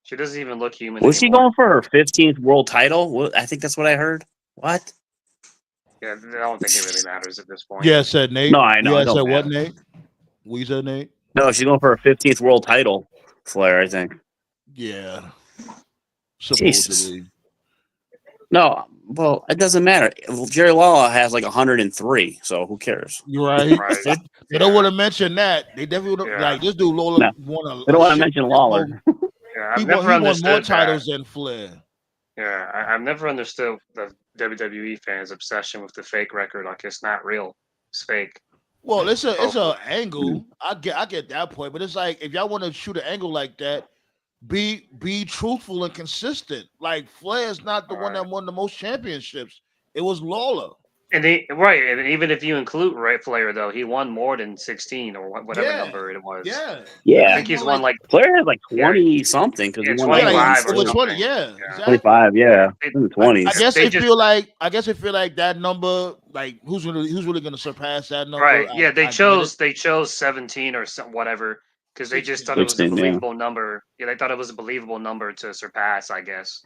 She doesn't even look human. Was she going for her 15th world title? I think that's what I heard. What? Yeah, I don't think it really matters at this point. Yeah, said Nate. No, I know. Yeah, said what, Nate? We said Nate. No, she's going for her 15th world title. Flair, I think. Yeah. Supposedly. No, well, it doesn't matter. Jerry Lawler has like 103, so who cares? You're right. They don't want to mention that. They definitely would like this dude Lawler won They don't want to mention Lawler. He won more titles than Flair. Yeah, I've never understood the WWE fans' obsession with the fake record. Like it's not real, it's fake. Well, it's a angle. I get that point, but it's like if y'all want to shoot an angle like that, be truthful and consistent. Like Flair's not the one that won the most championships. It was Lawler. And and even if you include Flair, though, he won more than 16 or whatever number it was. Yeah. I think he's won like Flair has like 20 something because he won 25 or 20. Yeah, exactly. 25. Yeah, in the 20s. I guess they feel like that number. Like who's really gonna surpass that number? Right. Yeah, they chose 17 or whatever because they just thought it was a believable number. Yeah, they thought it was a believable number to surpass, I guess.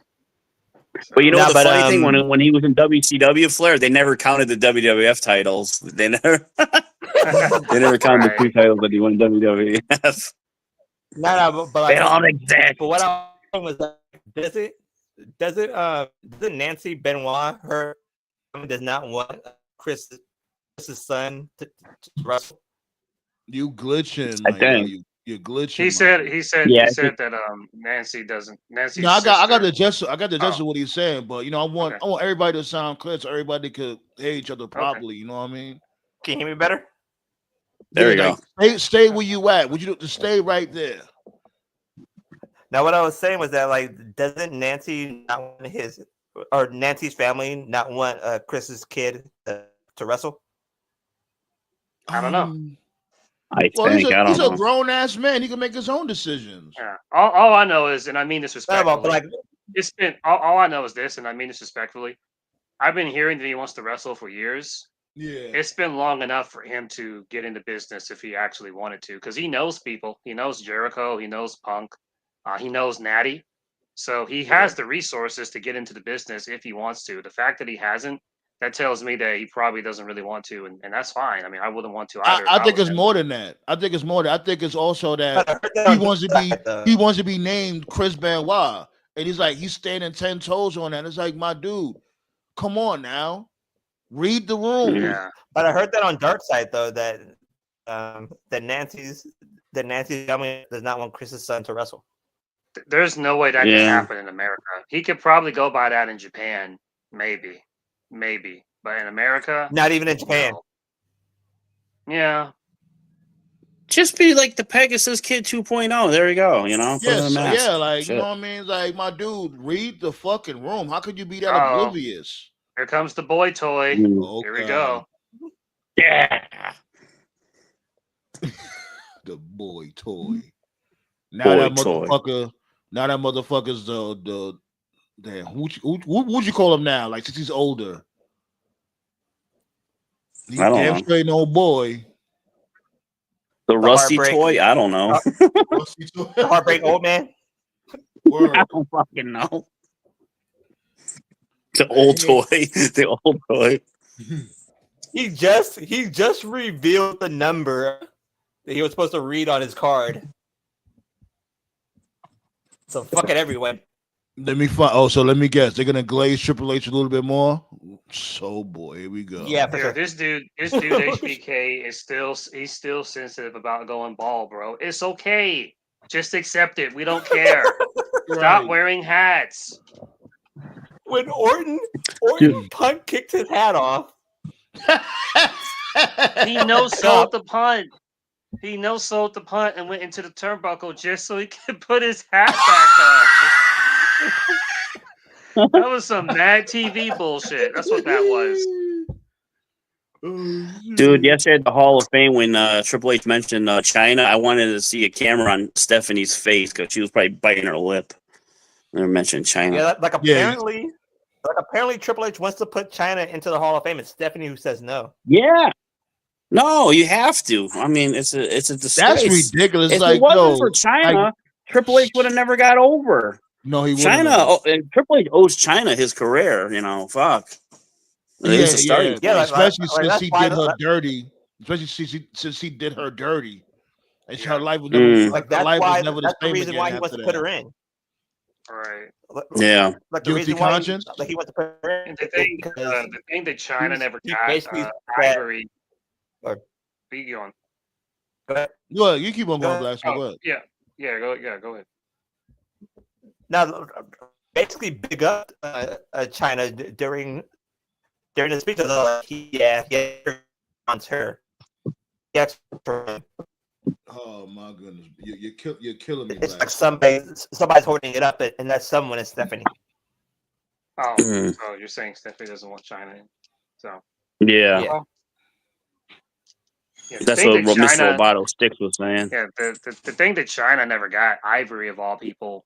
But you know the funny thing when he was in WCW, Flair, they never counted the WWF titles. They never counted the 2 titles that he won in WWF. No, but they don't exist. But what I was doesn't Nancy Benoit does not want Chris's son to wrestle? You glitching? I think. You're glitching. He said that Nancy doesn't. Nancy. No, I got the gist of what he's saying, but I want everybody to sound clear so everybody could hear each other properly. You know what I mean? Can you hear me better? There you go. Stay where you at. Would you just stay right there? Now, what I was saying was that doesn't Nancy not want Nancy's family not want Chris's kid to wrestle? I don't know. He's a grown ass man. He can make his own decisions. Yeah. All I know is, and I mean this respectfully. It's been all I know is this, and I mean this respectfully. I've been hearing that he wants to wrestle for years. Yeah. It's been long enough for him to get into business if he actually wanted to, because he knows people. He knows Jericho. He knows Punk. He knows Natty. So he has the resources to get into the business if he wants to. The fact that he hasn't, that tells me that he probably doesn't really want to, and that's fine. I mean, I wouldn't want to either. I think it's more than that. I think it's also that he wants to be named Chris Benoit, and he's standing 10 toes on that. It's like, my dude, come on now, read the room. Yeah, but I heard that on Dark Side though that Nancy's family does not want Chris's son to wrestle. There's no way that can happen in America. He could probably go by that in Japan, maybe, but in America, not even in Japan. No. Yeah. Just be like the Pegasus Kid 2.0. There you go. You know. You know what I mean. Like, my dude, read the fucking room. How could you be that oblivious? Here comes the boy toy. Okay. Here we go. Yeah. The boy toy. Now that motherfucker's the damn. What would you call him now? Like, since he's older. He's damn straight no boy. The rusty toy? I don't know. The heartbreak old man? Word. I don't fucking know. The old toy. The old toy. He just revealed the number that he was supposed to read on his card. So fuck it, everyone. Let me find. So let me guess. They're gonna glaze Triple H a little bit more. So boy, here we go. Yeah, for sure. This dude HBK is still sensitive about going bald, bro. It's okay. Just accept it. We don't care. Stop wearing hats. When Orton punt kicked his hat off. He no-sold the punt. He no-sold the punt and went into the turnbuckle just so he could put his hat back on. That was some Mad TV bullshit. That's what that was. Dude, yesterday at the Hall of Fame when Triple H mentioned China, I wanted to see a camera on Stephanie's face because she was probably biting her lip. Never mentioned China. Yeah, apparently Triple H wants to put China into the Hall of Fame. It's Stephanie who says no. Yeah. No, you have to. I mean, it's a disgrace. That's ridiculous. If it wasn't for China, Triple H would have never got over. No, he wouldn't. China, and Triple H owes China his career. You know, fuck. Especially since he did her dirty. Especially since he did her dirty, and her life was never that's the reason why he wants to put her in. Right. Yeah. Like the Guilty reason why conscience. He wants to put her in. The thing that China never got Ivory. Beat you on. Go ahead. Well, you keep on going, Black. So go ahead. Go ahead. Now, basically, big up China during the speech. He wants her. Oh my goodness, you're killing me. It's like somebody's holding it up, and that someone is Stephanie. Oh, so you're saying Stephanie doesn't want China in? So yeah. That's what Mr. Roboto Sticks was saying. Yeah, the thing that China never got, Ivory of all people,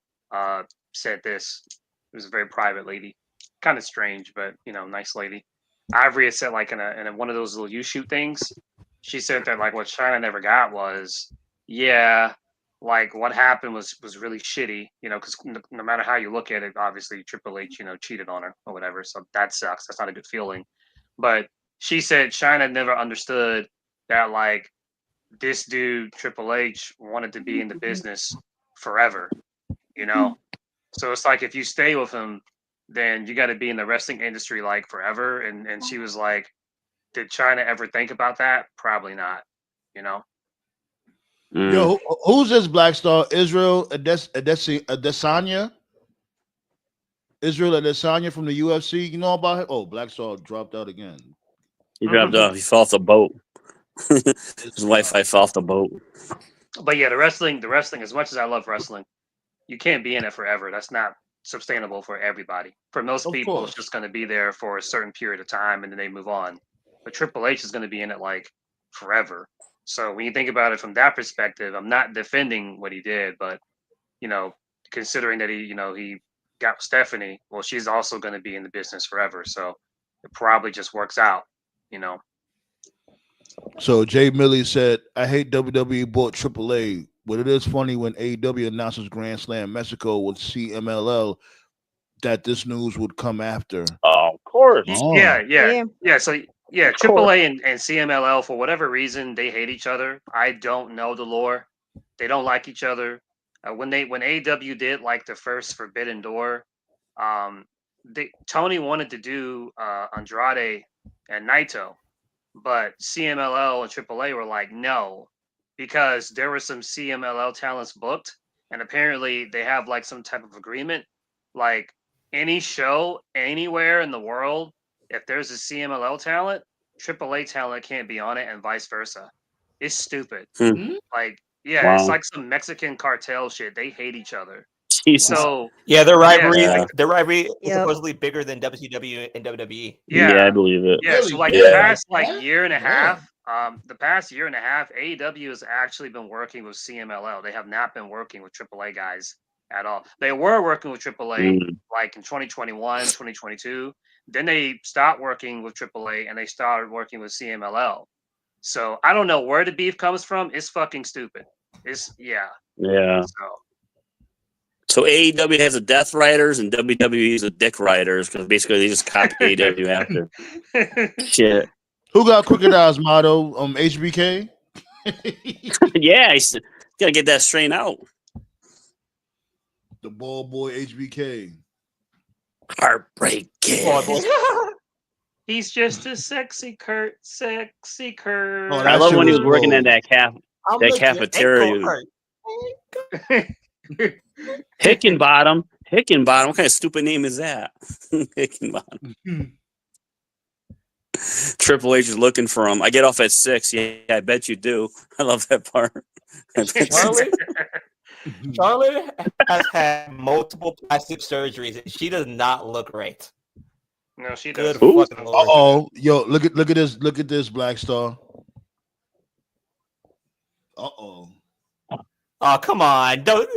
said this. It was a very private lady, kind of strange, but nice lady. Ivory had said like in one of those little you shoot things. She said that like what China never got was, like what happened was really shitty, because no matter how you look at it, obviously Triple H, cheated on her or whatever. So that sucks. That's not a good feeling. But she said China never understood that like this dude Triple H wanted to be in the business forever, So it's like if you stay with him, then you got to be in the wrestling industry like forever. And she was like, did China ever think about that? Probably not, Yo, who's this Black Star? Israel Adesanya? Israel Adesanya from the UFC. You know about him? Oh, Black Star dropped out again. He dropped off. He fell off the boat. His wife fell off the boat. But yeah, the wrestling, as much as I love wrestling, you can't be in it forever. That's not sustainable for everybody. For most people, it's just going to be there for a certain period of time and then they move on. But Triple H is going to be in it like forever. So when you think about it from that perspective, I'm not defending what he did, but considering that he got Stephanie, well, she's also going to be in the business forever. So it probably just works out, So Jay Millie said, I hate WWE bought AAA, but it is funny when AEW announces Grand Slam Mexico with CMLL that this news would come after. Oh, of course. Yeah. So AAA and CMLL, for whatever reason, they hate each other. I don't know the lore. They don't like each other. When AEW did like the first Forbidden Door, Tony wanted to do Andrade and Naito, but CMLL and AAA were like, no, because there were some CMLL talents booked, and apparently they have like some type of agreement, like any show anywhere in the world, if there's a CMLL talent, AAA talent can't be on it, and vice versa. It's stupid. Like, yeah, it's like some Mexican cartel shit. They hate each other. Jesus. So yeah, their rivalry is supposedly bigger than WCW and WWE. Yeah, I believe it. Yeah, so like the past year and a half, AEW has actually been working with CMLL. They have not been working with AAA guys at all. They were working with AAA like in 2021, 2022. Then they stopped working with AAA and they started working with CMLL. So I don't know where the beef comes from. It's fucking stupid. Yeah. So AEW has a Death Riders and WWE is a Dick Riders because basically they just copy AEW after. Shit. Who got Crooked Eyes motto? HBK? Yeah, he's gotta get that straightened out. The ball boy HBK. Heartbreak Kid. He's just a sexy Kurt. Sexy Kurt. Oh, I love when he was working at that cafeteria. Hickenbottom. What kind of stupid name is that? Hickenbottom. Triple H is looking for him. I get off at 6. Yeah, I bet you do. I love that part. Charlotte has had multiple plastic surgeries. She does not look right. No, she does. Yo, look at this. Look at this, Black Star. Oh, come on. Don't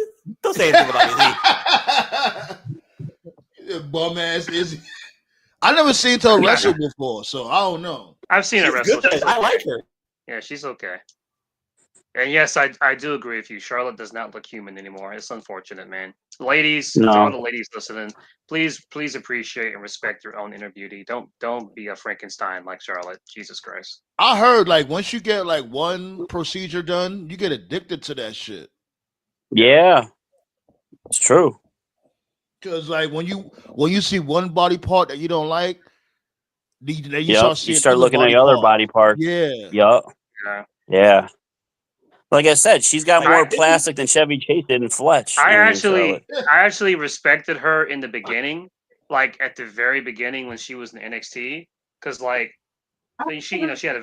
say anything about me. Bum ass is. I never seen her wrestle before, so I don't know. I've seen her wrestle. I like her. Yeah, she's okay. And yes, I do agree with you. Charlotte does not look human anymore. It's unfortunate, man. Ladies, to all the ladies listening, please appreciate and respect your own inner beauty. Don't be a Frankenstein like Charlotte. Jesus Christ. I heard like once you get like one procedure done, you get addicted to that shit. Yeah, it's true. Because like when you see one body part that you don't like, then you start looking at other body parts. Yeah. Like I said, she's got more plastic than Chevy Chase did in Fletch. I actually respected her in the beginning, like at the very beginning when she was in NXT, because like she had a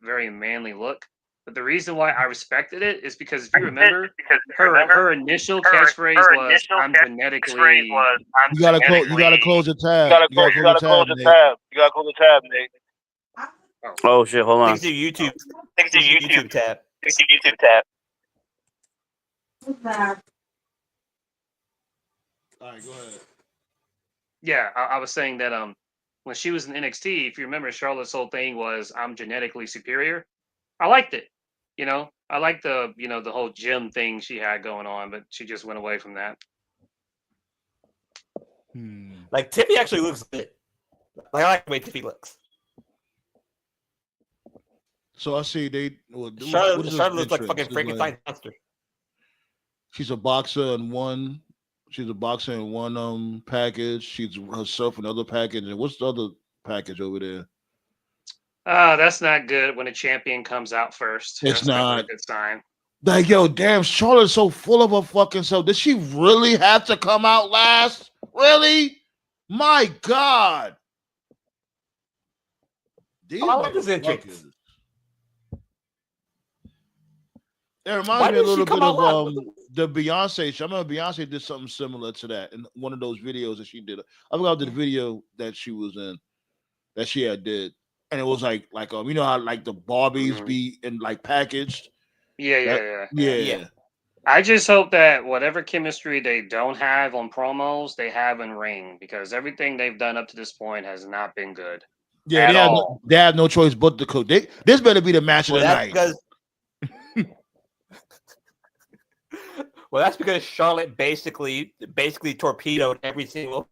very manly look. But the reason why I respected it is because if you remember, her initial catchphrase was, "I'm genetically." You gotta close the tab. You gotta close the tab, Nick. Oh shit! Hold on. Thanks to YouTube. Tab. YouTube tab. All right, go ahead. Yeah, I was saying that when she was in NXT, if you remember, Charlotte's whole thing was, "I'm genetically superior." I liked it. I liked the the whole gym thing she had going on, but she just went away from that. Like Tiffy actually looks good. I like the way Tiffy looks. So I see Charlotte looks like fucking Frankenstein monster. She's a boxer in one package. She's herself another package. And what's the other package over there? That's not good when a champion comes out first. That's not a good sign. Like, yo, damn, Charlotte's so full of her fucking self. Did she really have to come out last? Really? My God. I like this entrance. It reminds me a little bit of the Beyonce show. I remember Beyonce did something similar to that in one of those videos that she did. I forgot the video that she was in, that she had did. And it was like you know how like the Barbies be in like packaged. Yeah. I just hope that whatever chemistry they don't have on promos, they have in ring, because everything they've done up to this point has not been good. Yeah, they have no choice but to cook. This better be the match of the night. That's because Charlotte basically torpedoed every single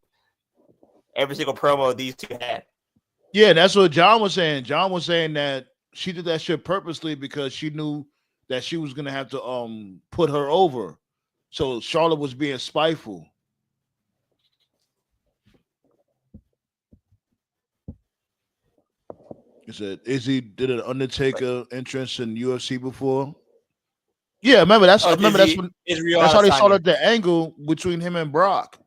every single promo these two had. Yeah, that's what John was saying. John was saying that she did that shit purposely because she knew that she was gonna have to put her over. So Charlotte was being spiteful. He said Izzy did an Undertaker entrance in UFC before. Yeah, remember that's Oh, remember Izzy, that's how they started the angle between him and Brock.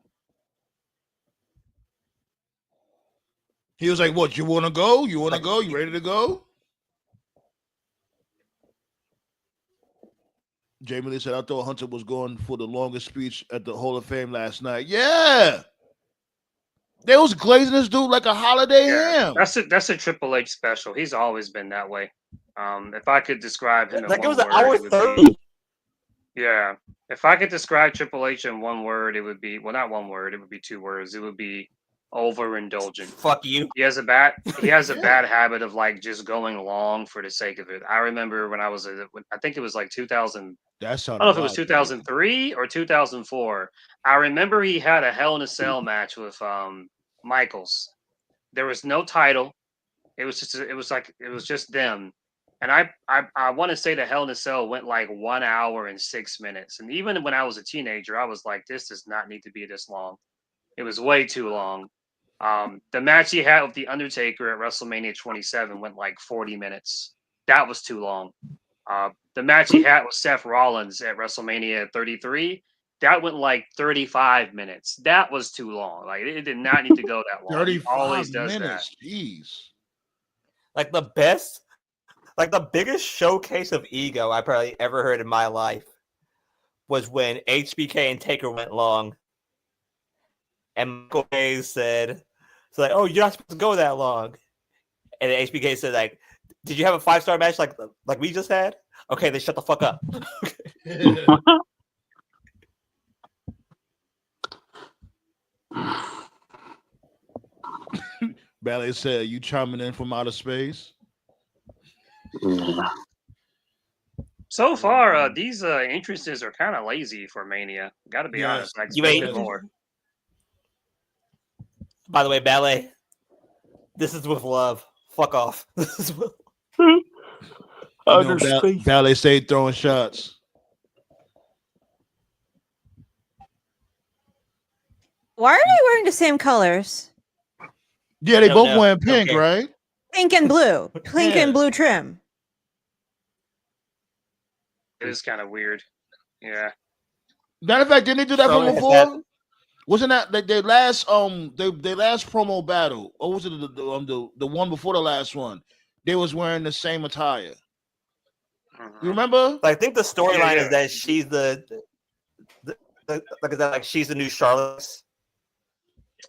He was like, "What? You want to go? You want to go? You ready to go?" Jamie Lee said, "I thought Hunter was going for the longest speech at the Hall of Fame last night." Yeah, they was glazing this dude like a holiday ham. That's a Triple H special. He's always been that way. If I could describe him in like one it was word, an hour it would 30. be, yeah. If I could describe Triple H in one word, it would be, well, not one word. It would be two words. It would be overindulgent. Fuck you. He has a bad habit of like just going long for the sake of it. I remember when I think it was like 2000. I don't know if it was 2003 or 2004. I remember he had a Hell in a Cell match with Michaels. There was no title. It was just them. And I want to say the Hell in a Cell went like 1 hour and 6 minutes. And even when I was a teenager, I was like, this does not need to be this long. It was way too long. The match he had with The Undertaker at WrestleMania 27 went like 40 minutes. That was too long. The match he had with Seth Rollins at WrestleMania 33, that went like 35 minutes. That was too long. Like, it did not need to go that long. 35 he always does minutes. that. Jeez. Like the biggest showcase of ego I probably ever heard in my life was when HBK and Taker went long. And Michael Hayes said, "So like, oh, you're not supposed to go that long." And then HBK said, "Like, did you have a 5-star match like we just had? Okay, then shut the fuck up." Ballet said, "You chiming in from outer space?" So far, these entrances are kind of lazy for Mania. Got to be honest. I expected more. By the way, Ballet, this is with love. Fuck off. This is with Ballet stayed throwing shots. Why are they wearing the same colors? Yeah, they both wearing pink, right? Pink and blue. Pink and blue trim. It is kind of weird. Yeah. Matter of fact, didn't they do that from before? Wasn't that like their last their last promo battle, or was it the one before the last one? They was wearing the same attire. You remember? I think the storyline is that she's she's the new Charlotte.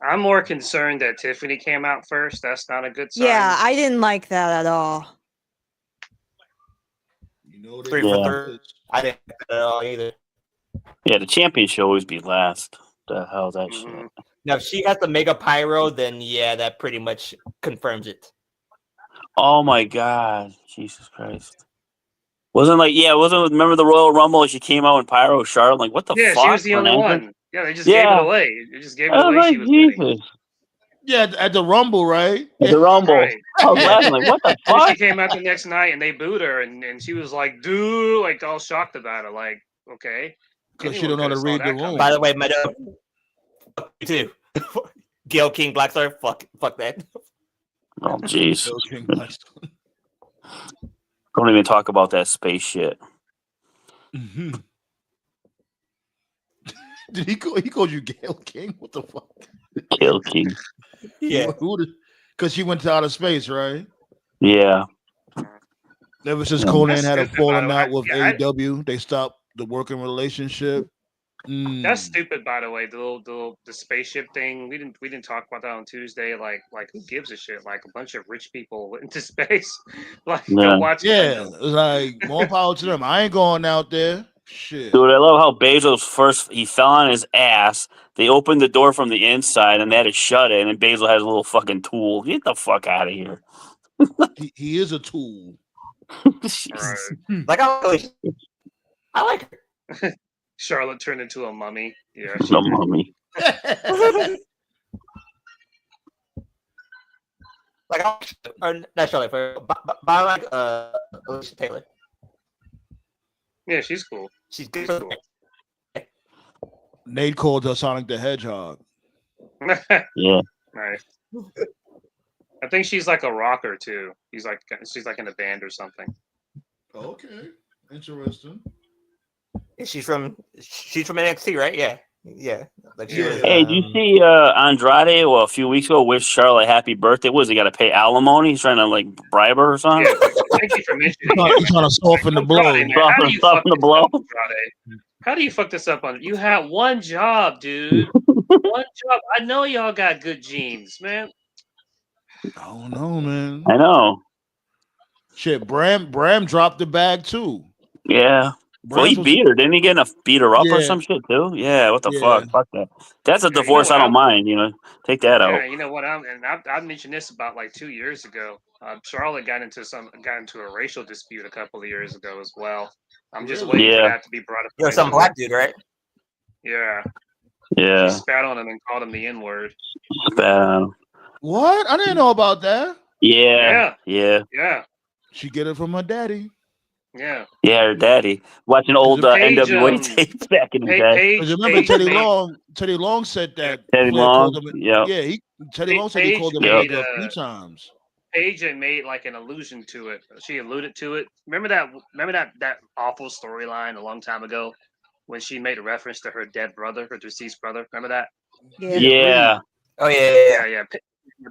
I'm more concerned that Tiffany came out first. That's not a good sign. Yeah, I didn't like that at all. You know, 3 for 3. I didn't like that at all either. Yeah, the champion should always be last. The hell that shit. Now, if she has the mega pyro, then yeah, that pretty much confirms it. Oh my god, Jesus Christ! Remember the Royal Rumble? She came out in pyro, Charlotte. Like, what the fuck? Yeah, she was the only one. Yeah, they just gave it away. They just gave it away. Like, she was winning. Yeah, at the Rumble, right? At the Rumble. Right. I was laughing like, what the fuck? She came out the next night and they booed her, and she was like, dude, like all shocked about it. Like, okay. Because she don't know how to read the room. By the way, madam, fuck you too. Gail King, Black Star, fuck that. Oh, jeez. Don't even talk about that space shit. Mm-hmm. Did he called you Gail King? What the fuck? Gail King. Yeah. Because she went to outer space, right? Yeah. Ever since Conan had a falling out with AEW, they stopped the working relationship. That's stupid, by the way. The spaceship thing. We didn't talk about that on Tuesday. Like who gives a shit? Like a bunch of rich people went into space. Go watch. Yeah, it was like more power to them. I ain't going out there. Shit. Dude, I love how Bezos he fell on his ass. They opened the door from the inside and they had to shut it. And then Bezos has a little fucking tool. Get the fuck out of here. he is a tool. Like I like her. Charlotte turned into a mummy. Yeah, a mummy. Like, or not Charlotte Flair, by like Alicia Taylor. Yeah, she's cool. She's good. Cool. Nate called her Sonic the Hedgehog. Yeah. Nice. I think she's like a rocker too. She's like in a band or something. Okay, interesting. She's from NXT, right? Yeah. Like she was, hey, did you see Andrade a few weeks ago wish Charlotte happy birthday? What is he got to pay alimony? He's trying to like bribe her or something? Yeah, thank you for mentioning it. He's trying to soften the blow. Soften the blow. How do you fuck this up on? You have one job, dude. One job. I know y'all got good genes, man. I don't know, man. I know. Shit, Bram dropped the bag too. Yeah. Well, he beat her. Didn't he get beat her up or some shit too? Yeah. What the fuck? Fuck that. That's a divorce. I don't mind. Take that out. Yeah, you know what? I mentioned this about like 2 years ago. Charlotte got into a racial dispute a couple of years ago as well. I'm just waiting for that to be brought up. You're some black dude, right? Yeah. Yeah. She spat on him and called him the N-word. Spat on him. What? I didn't know about that. Yeah. She get it from her daddy. Yeah. Yeah, her daddy. Watching old NWA tapes back in the day. Remember Teddy Long said that. Teddy Long? Teddy Long said he called him a few times. Paige made like an allusion to it. She alluded to it. Remember that awful storyline a long time ago when she made a reference to her dead brother, her deceased brother. Remember that? Yeah. Oh yeah.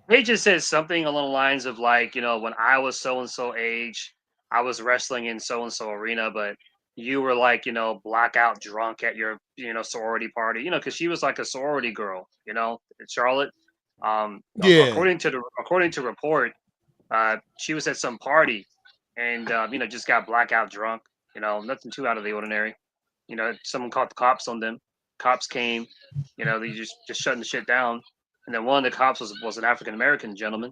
Paige said something along the lines of like, when I was so and so age, I was wrestling in so and so arena, but you were like, blackout drunk at your, sorority party, because she was like a sorority girl, in Charlotte. According to report, she was at some party and just got blackout drunk, nothing too out of the ordinary. Someone called the cops on them. Cops came, they just shutting the shit down. And then one of the cops was an African American gentleman.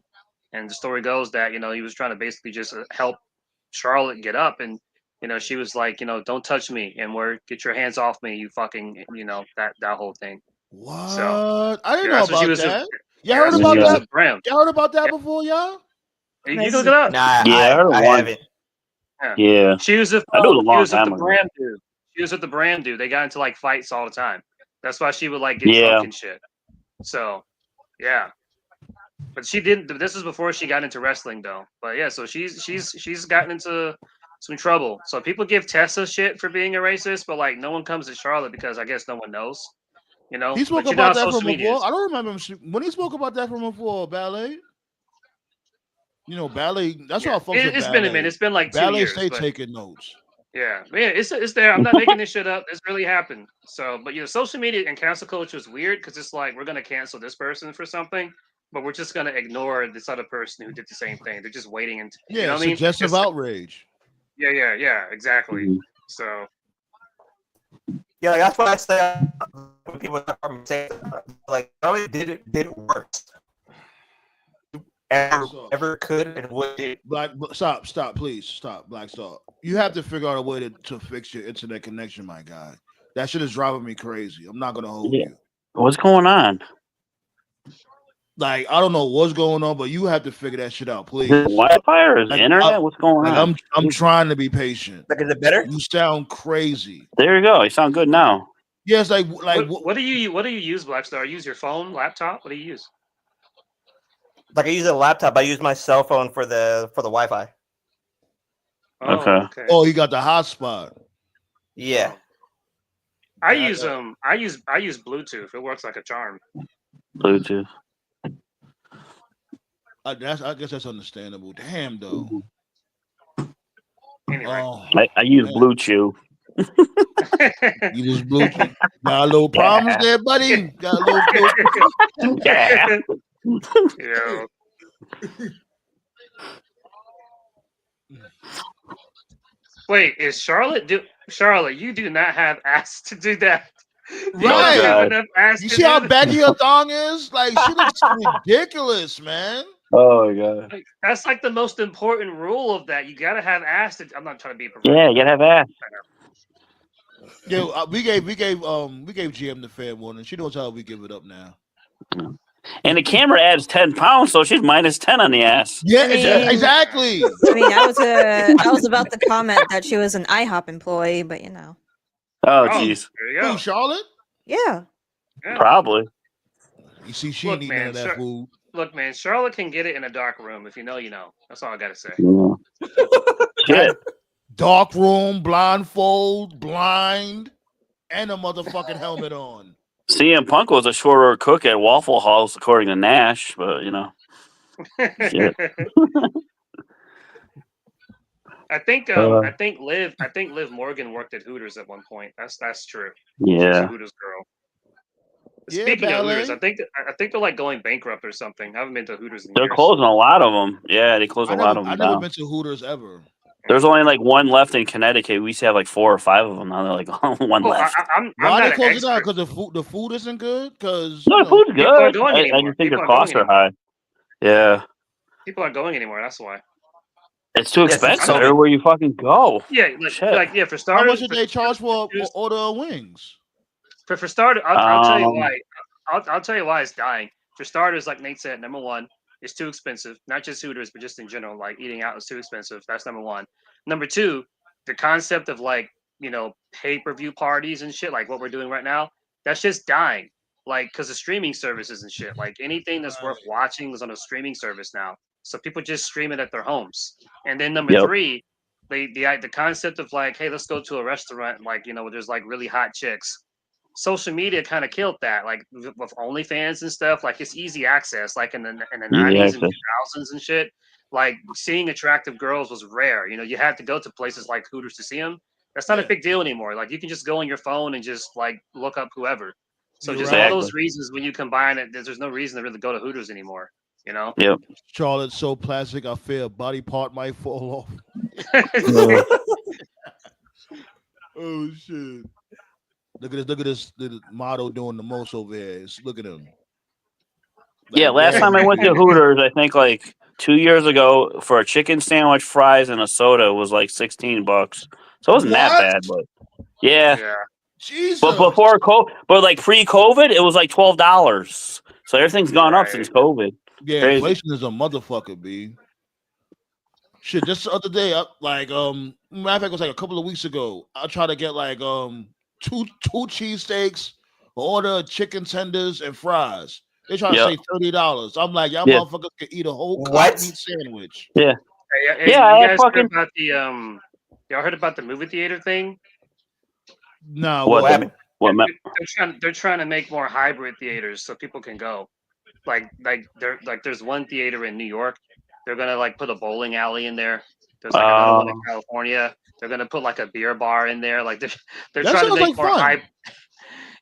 And the story goes that, he was trying to basically just help Charlotte get up, and she was like, don't touch me, and get your hands off me, you fucking, that whole thing. What? So, I didn't know about that. Y'all heard about that? Y'all heard about that before, y'all? You can look it up. Nah, I haven't. Yeah. She was with the Bram dude. She was with the Bram dude. They got into like fights all the time. That's why she would like get drunk and shit. So, yeah. But she didn't. This was before she got into wrestling, though. But yeah, so she's gotten into some trouble. So people give Tessa shit for being a racist, but like no one comes to Charlotte because I guess no one knows. He spoke about that from before. I don't remember him when he spoke about that from before. Ballet. Ballet. That's why I fuck with It's been a minute. It's been like 2 years. Ballet stay taking notes. Yeah, it's there. I'm not making this shit up. It's really happened. So, but social media and cancel culture is weird because it's like we're gonna cancel this person for something, but we're just gonna ignore this other person who did the same thing. They're just waiting and suggestive outrage. Yeah, exactly. Mm-hmm. So, yeah, that's why I say when people say like, oh, did it worse? Ever could and would it? Stop, please stop, Black Star. You have to figure out a way to fix your internet connection, my guy. That shit is driving me crazy. I'm not gonna hold you. What's going on? Like, I don't know what's going on, but you have to figure that shit out, please. Wi-Fi or internet? What's going on? I'm trying to be patient. Like, is it better? You sound crazy. There you go. You sound good now. Yes, like what do you use, Black Star? Use your phone, laptop? What do you use? Like I use a laptop. I use my cell phone for the Wi-Fi. Okay. Oh, you got the hotspot. Yeah. I use Bluetooth. It works like a charm. Bluetooth. I guess that's understandable. Damn though. Anyway. I use Blue Chew. You use Blue Chew. Got a little problems there, buddy. Got a little. Yeah. Yeah. Wait, is Charlotte? Charlotte, you do not have ass to do that. Right. You don't have enough ass. You see how baggy her thong is? Like, she looks ridiculous, man. Oh my god. That's like the most important rule of that. You gotta have ass. I'm not trying to be. Yeah, you gotta have ass. Yeah, we gave GM the fair warning. She knows how we give it up now. And the camera adds 10 pounds, so she's minus 10 on the ass. Yeah, exactly. I mean, I was about to comment that she was an IHOP employee, but you know. Oh, jeez. There you go. Who, Charlotte? Yeah. Probably. You see, she ain't eating none of that food. Look, man, Charlotte can get it in a dark room. If you know, you know. That's all I gotta say. Shit. Dark room, blindfold, blind, and a motherfucking helmet on. CM Punk was a shorter cook at Waffle House, according to Nash, but you know. Shit. I think Liv Morgan worked at Hooters at one point. That's true. Yeah. She's a Hooters girl. Yeah, Speaking of ballet. Hooters, I think they're like going bankrupt or something. I haven't been to Hooters in They're years. closing a lot of them. Yeah, they closed a lot of them I've never down. been to Hooters ever. There's only like one left in Connecticut. We used to have like 4 or 5 of them. Now they're like one left. Why are they closing down? Because the food isn't good? Because no, the food's good. People aren't going I anymore. just think People their aren't costs going are high. Yeah. People aren't going anymore. That's why. It's too expensive everywhere you fucking go. Yeah, for starters. How much did they charge for order of wings? For starters, I'll tell you why. I'll tell you why it's dying. For starters, like Nate said, number one, it's too expensive. Not just Hooters, but just in general. Like eating out is too expensive. That's number one. Number two, the concept of like, you know, pay-per-view parties and shit, like what we're doing right now, that's just dying. Like, because of streaming services and shit. Like anything that's worth watching is on a streaming service now. So people just stream it at their homes. And then number three, the concept of like, hey, let's go to a restaurant, like, you know, where there's like really hot chicks. Social media kind of killed that, like with OnlyFans and stuff. Like it's easy access, like in the 90s and 2000s and shit. Like seeing attractive girls was rare. You know, you had to go to places like Hooters to see them. That's not a big deal anymore. Like you can just go on your phone and just like look up whoever. So just all those reasons, when you combine it, there's no reason to really go to Hooters anymore. You know? Yep. Charlotte's so plastic, I fear a body part might fall off. Oh shit. Look at this the model doing the most over here. Look at him. Yeah, last time I went to Hooters, I think like 2 years ago, for a chicken sandwich, fries, and a soda was like $16. So it wasn't that bad, but yeah. Jesus. But like pre-COVID, it was like $12. So everything's gone up since COVID. Yeah, crazy. Inflation is a motherfucker, B. Shit, just the other day, matter of fact, it was like a couple of weeks ago. I tried to get like two cheesesteaks, order chicken tenders and fries. They try to say $30. I'm like, y'all motherfuckers can eat a whole meat sandwich. Yeah. Hey, you guys heard about the y'all heard about the movie theater thing? No, what happened? They're trying to make more hybrid theaters so people can go. Like there's one theater in New York. They're gonna like put a bowling alley in there. There's like another one in California. They're gonna put like a beer bar in there. Like they're trying to make more hybrid.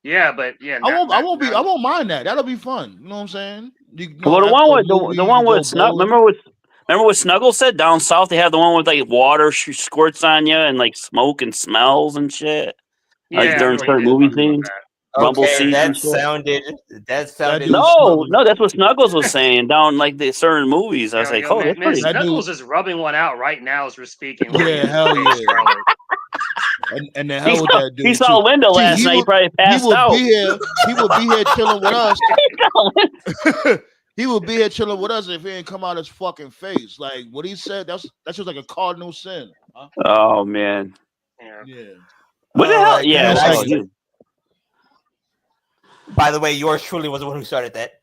Yeah, but I won't mind that. That'll be fun. You know what I'm saying? Well, the one with Snuggle. Remember what Snuggle said down south? They have the one with like water squirts on you and like smoke and smells and shit. Like during certain movie scenes. Rumble seats. That sounded. No, that's what Snuggles was saying down like the certain movies. I was like, oh, that's pretty. Snuggles is rubbing one out right now as we're speaking. Yeah, hell yeah. And the hell with that dude. He saw Linda last night. He probably passed out. He would be here chilling with us. He would be here chilling with us if he didn't come out his fucking face. Like what he said, that's just like a cardinal sin. Huh? Oh man. Yeah. What the hell? Yeah. By the way, yours truly was the one who started that.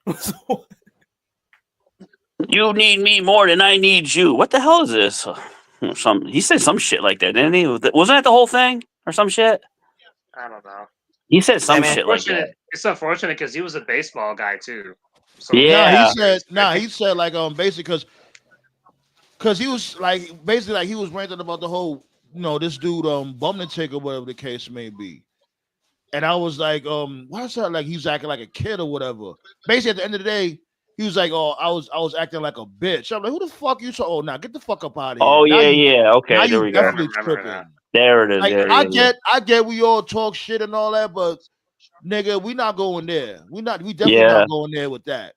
You need me more than I need you. What the hell is this? He said some shit like that, didn't he? Wasn't that the whole thing or some shit? I don't know. He said some shit like that. It's unfortunate because he was a baseball guy too. So yeah. He said like basically because he was like basically like he was ranting about the whole this dude bum the chick or whatever the case may be. And I was like, why is that like he's acting like a kid or whatever? Basically, at the end of the day, he was like, oh, I was acting like a bitch. I'm like, who the fuck you? Oh, now get the fuck up out of here. Oh, now yeah. Okay, there we go. Tripping. There it is. Like, I get we all talk shit and all that, but nigga, we not going there. We definitely not going there with that.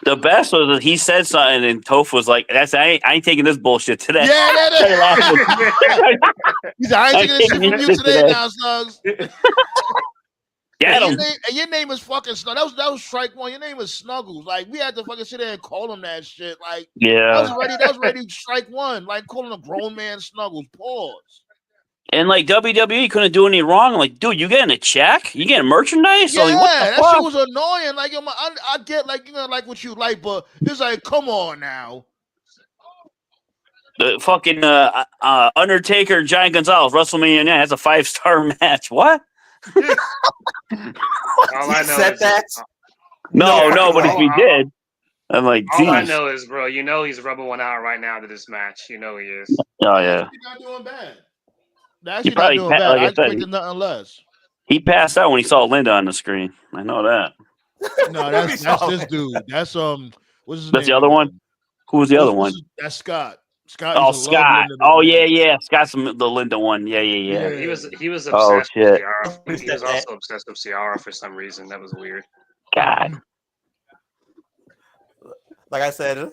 The best was that he said something and Toph was like, I ain't taking this bullshit today. Yeah, that is. He said, I ain't taking this shit from you today now, Slugs. Get him. Your name is fucking Snuggles. That was strike one. Your name is Snuggles. Like we had to fucking sit there and call him that shit. Like that was already strike one. Like calling a grown man Snuggles. Pause. And like WWE couldn't do any wrong. Like, dude, you getting a check? You getting merchandise? Yeah, like, what the that fuck? shit was annoying. Like, I get like like what you like, but it's like, come on now. The fucking Undertaker, Giant Gonzalez, WrestleMania has a 5-star match. What? All I know said is that. No, but if he did, I'm like, all I geez. know is, bro, you know he's rubbing one out right now to this match. You know he is. Oh yeah. He's not doing bad. Actually, not doing bad. Like I I said, expected nothing less. He passed out when he saw Linda on the screen. I know that. No, that's this dude. That's what's his name? That's the other one. Who was the other one? That's Scott. Scott. Oh, Scott. Oh yeah. Scott's the Linda one. Yeah. He was obsessed Oh, with shit. Ciara. He was also obsessed with Ciara for some reason. That was weird. God. Like I said,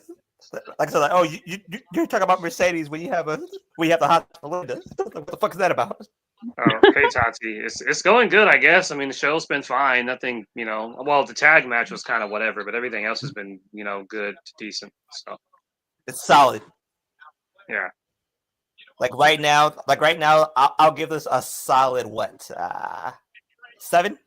oh, you're talking about Mercedes when you have the hospital Linda. What the fuck is that about? Oh, hey Tati, it's going good, I guess. I mean, the show's been fine. Nothing, well, the tag match was kind of whatever, but everything else has been, good to decent. So it's solid. Yeah. Like right now, I'll give this a solid what? 7?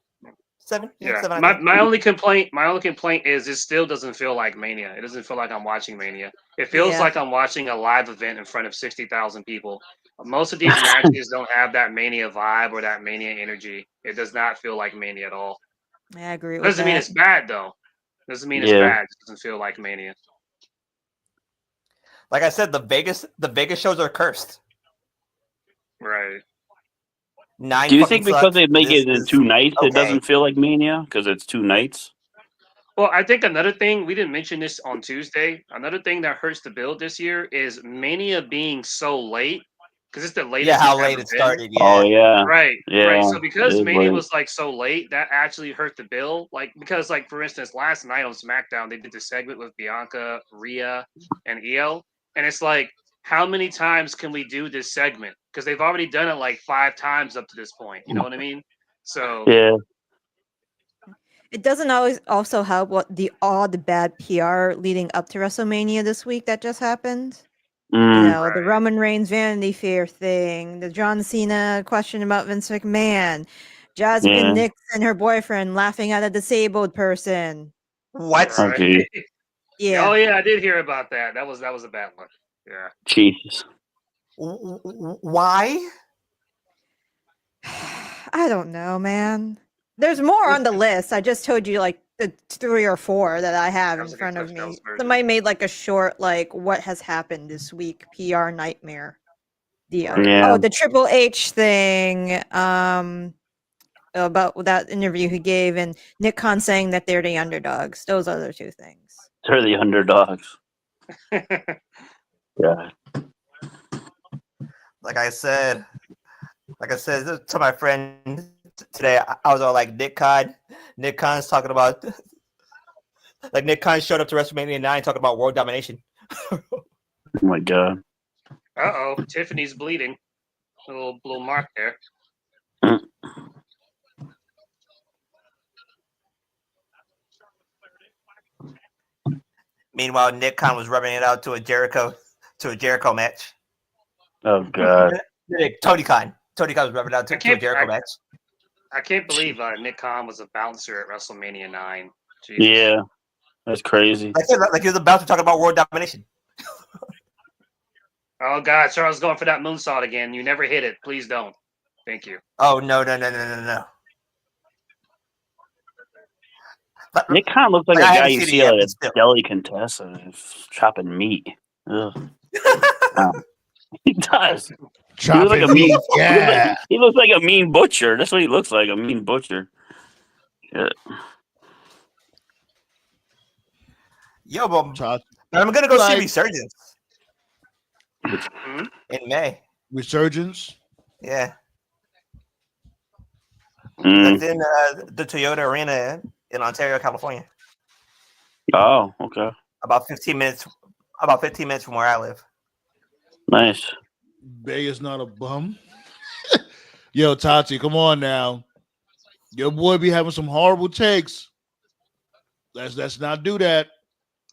7? Yeah. 7, my only complaint is it still doesn't feel like Mania. It doesn't feel like I'm watching Mania. It feels like I'm watching a live event in front of 60,000 people. Most of these matches don't have that Mania vibe or that Mania energy. It does not feel like Mania at all. I agree with Doesn't that. mean it's bad though. Doesn't mean it's bad. It doesn't feel like Mania. Like I said, the Vegas shows are cursed. Right. 9. Do you think because they make it in 2 nights, okay. it doesn't feel like Mania because it's 2 nights? Well, I think another thing, we didn't mention this on Tuesday. Another thing that hurts the build this year is Mania being so late. Because it's the latest. Yeah, how late it started. Yeah. Oh yeah. Right. Yeah. Right. So because Mania late. was like so late, that actually hurt the bill. Like because like for instance, last night on SmackDown they did the segment with Bianca, Rhea, and Io, and it's like, how many times can we do this segment? Because they've already done it like 5 times up to this point. You know what I mean? So yeah. It doesn't always also help all the bad PR leading up to WrestleMania this week that just happened. The Roman Reigns Vanity Fair thing, the John Cena question about Vince McMahon, Jasmine Nix and her boyfriend laughing at a disabled person. What? Right. Yeah. Oh yeah, I did hear about that. That was a bad one. Yeah. Jesus. Why? I don't know, man. There's more on the list. I just told you like the 3 or 4 that I have in front of me. Somebody made like a short, like, what has happened this week? PR nightmare deal. Yeah. Oh, the Triple H thing. About that interview he gave, and Nick Khan saying that they're the underdogs. Those are the 2 things. They're the underdogs. Yeah. Like I said to my friend today, I was all like, Nick Khan's talking about, like Nick Khan showed up to WrestleMania 9 talking about world domination. Oh my God. Uh-oh, Tiffany's bleeding. A little mark there. Meanwhile, Nick Khan was rubbing it out to a Jericho match. Oh God. Tony Khan was rubbing it out to a Jericho match. I can't believe Nick Khan was a bouncer at WrestleMania 9. Jesus. Yeah, that's crazy. Like he was a bouncer talking about world domination. Oh God, Charles going for that moonsault again. You never hit it. Please don't. Thank you. Oh no. Nick Khan looks like a guy you see at a deli contestant chopping meat. Ugh. He does. He looks like a mean. Yeah. He looks like a mean butcher. That's what he looks like, a mean butcher. Yeah. Yo, but I'm gonna go see Resurgence in May. Resurgence? Yeah. That's in the Toyota Arena in Ontario, California. Oh, okay. About 15 minutes from where I live. Nice. Bay is not a bum. Yo, Tati, come on now. Your boy be having some horrible takes. Let's not do that.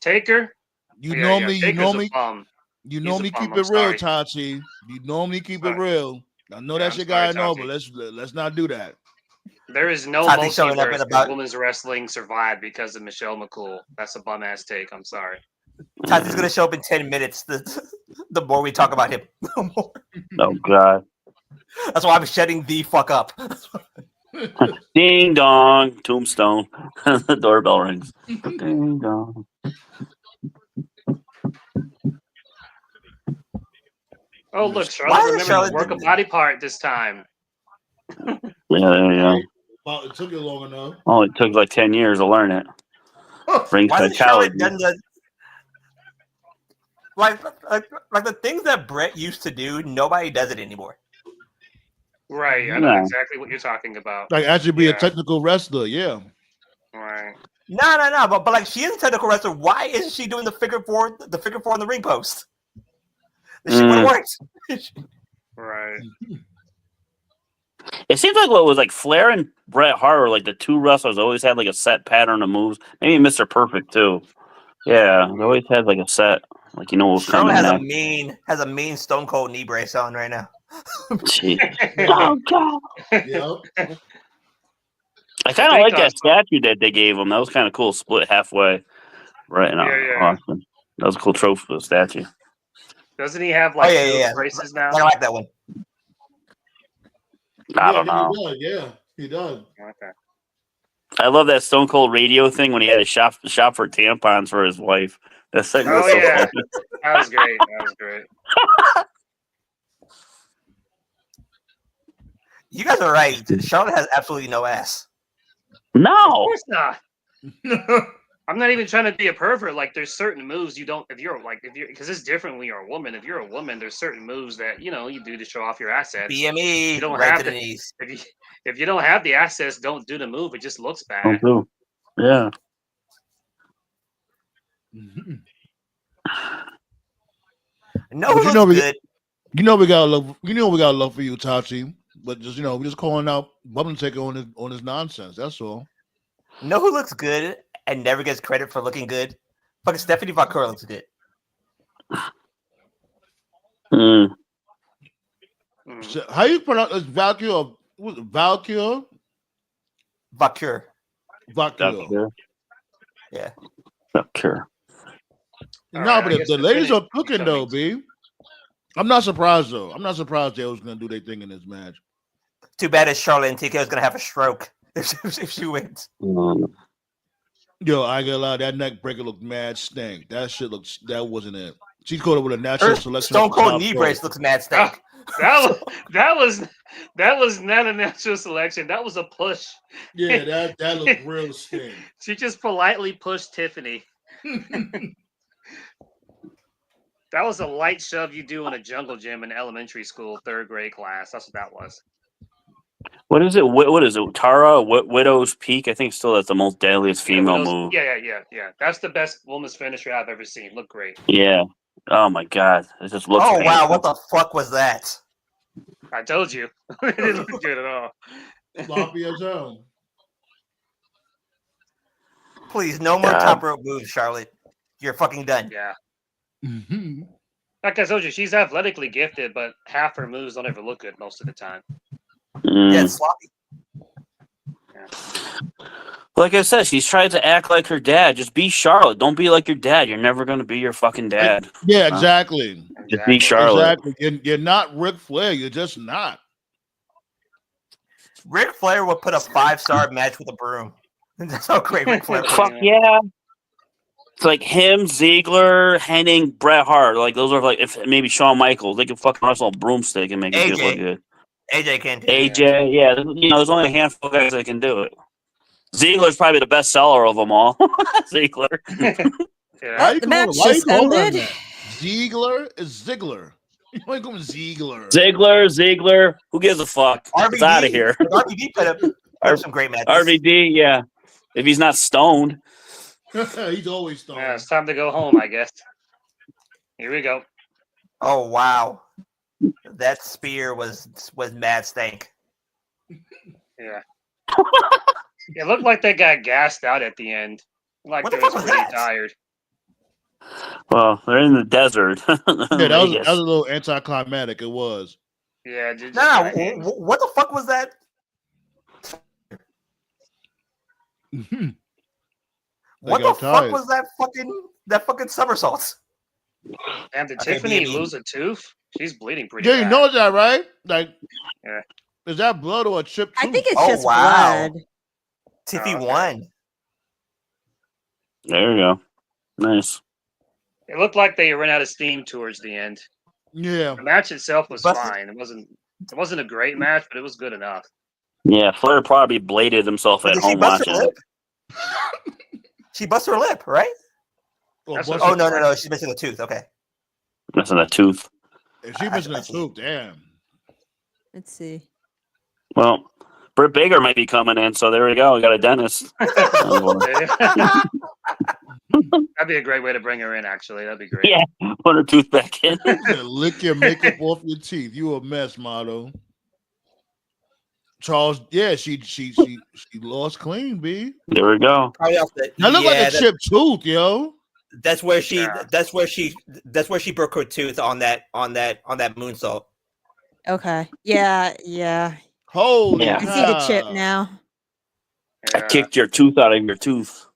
Taker? You normally keep it real, sorry. Tachi. You normally keep it real. I know that's your guy and all, but let's not do that. There is no multiverse where women's wrestling survived because of Michelle McCool. That's a bum ass take. I'm sorry. Tachi's gonna show up in 10 minutes. The more we talk about him, the more. Oh God. That's why I'm shutting the fuck up. Ding dong, tombstone. The doorbell rings. Ding dong. Oh look, Charlotte remembered to work a body part this time. Yeah, there you go. Well, it took you long enough. Oh, it took like 10 years to learn it. Ring psychology. Like the things that Brett used to do, nobody does it anymore. Right, I know exactly what you're talking about. Like actually be a technical wrestler, yeah. Right. No, but like she is a technical wrestler. Why isn't she doing the figure four on the ring post? She would have worked. Right. It seems like what was like Flair and Bret Hart were like the two wrestlers always had like a set pattern of moves. Maybe Mr. Perfect too. Yeah, they always had like a set, like what was coming next. Has a mean Stone Cold knee brace on right now. Jeez. Oh God. Yep. I kind of like that statue that they gave him. That was kind of cool. Split halfway. Right now. Awesome. That was a cool trophy for the statue. Doesn't he have like braces now? I like that one. I don't know. He does. Okay. I love that Stone Cold radio thing when he had to shop for tampons for his wife. That segment was so funny. That was great. You guys are right. Charlotte has absolutely no ass. No. Of course not. I'm not even trying to be a pervert. Like, there's certain moves you don't, because it's different when you're a woman. If you're a woman, there's certain moves that, you do to show off your assets. BME. You don't have the knees. If you don't have the assets, don't do the move. It just looks bad. Don't do. Yeah. No, we got love. We got love for you, Tachi. But just we're just calling out Bubba Taker on his nonsense. That's all. Know who looks good and never gets credit for looking good? Fucking Stephanie Vaquer looks good. So how you pronounce it? Valkyrie? Valkyrie? Vaquer. Yeah. Vaquer. No, but if the ladies are cooking though, B. I'm not surprised though. I'm not surprised they was gonna do their thing in this match. Too bad it's Charlotte and TK is gonna have a stroke if she wins. Yo, I gotta lie, that neck breaker looked mad stank. That wasn't it. She caught it with a natural selection. Stone Cold knee brace looks mad stank. That was not a natural selection. That was a push. Yeah, that looked real stank. She just politely pushed Tiffany. That was a light shove you do in a jungle gym in elementary school, 3rd grade class. That's what that was. What is it? What is it? Tara, Widow's Peak? I think still that's the most deadliest female move. Yeah. That's the best woman's finisher I've ever seen. Look great. Yeah. Oh my God. It just looks painful. Wow, what the fuck was that? I told you. It didn't look good at all. Sloppy as hell. Please, no more top rope moves, Charlotte. You're fucking done. Yeah. Like I told you, she's athletically gifted, but half her moves don't ever look good most of the time. Yeah, it's sloppy. Yeah. Like I said, she's trying to act like her dad. Just be Charlotte. Don't be like your dad. You're never going to be your fucking dad. Yeah, exactly. Just be Charlotte. Exactly. You're not Ric Flair. You're just not. Ric Flair would put a 5-star match with a broom. That's how great Ric Flair was. Fuck yeah. It's like him, Ziggler, Henning, Bret Hart. Like those are like if maybe Shawn Michaels. They can fucking wrestle a broomstick and make it look good. AJ can do it. AJ, yeah. There's only a handful of guys that can do it. Ziggler's probably the best seller of them all. Ziggler. The match just ended. Ziggler is Ziggler. You might go with Ziggler. Ziggler. Who gives a fuck? It's out of here. RVD put up some great matches. RVD, yeah. If he's not stoned. He's always stoned. Yeah, it's time to go home, I guess. Here we go. Oh wow, that spear was mad stank. Yeah. It looked like they got gassed out at the end. Like they was pretty tired. Well, they're in the desert. Yeah, that was a little anticlimactic. It was. Yeah. What the fuck was that? What the fuck was that fucking somersault? And did Tiffany lose a tooth? She's bleeding pretty bad. Yeah, you know that, right? Like, yeah. Is that blood or a chipped tooth? I think it's just blood. Tiffy won. There you go. Nice. It looked like they ran out of steam towards the end. Yeah. The match itself was fine. It wasn't a great match, but it was good enough. Yeah, Flair probably bladed himself at home watching it. She busted her lip, right? Oh, no. She's missing a tooth. Okay. Missing a tooth. If she's missing a tooth, damn. Let's see. Well, Britt Baker might be coming in, so there we go. We got a dentist. That'd be a great way to bring her in, actually. That'd be great. Yeah, put her tooth back in. Lick your makeup off your teeth. You a mess, Motto. Charles, yeah, she lost clean, B. There we go. Now look like a chipped tooth, yo. That's where she broke her tooth on that moonsault. Okay. Yeah. Holy I see the chip now. I kicked your tooth out of your tooth.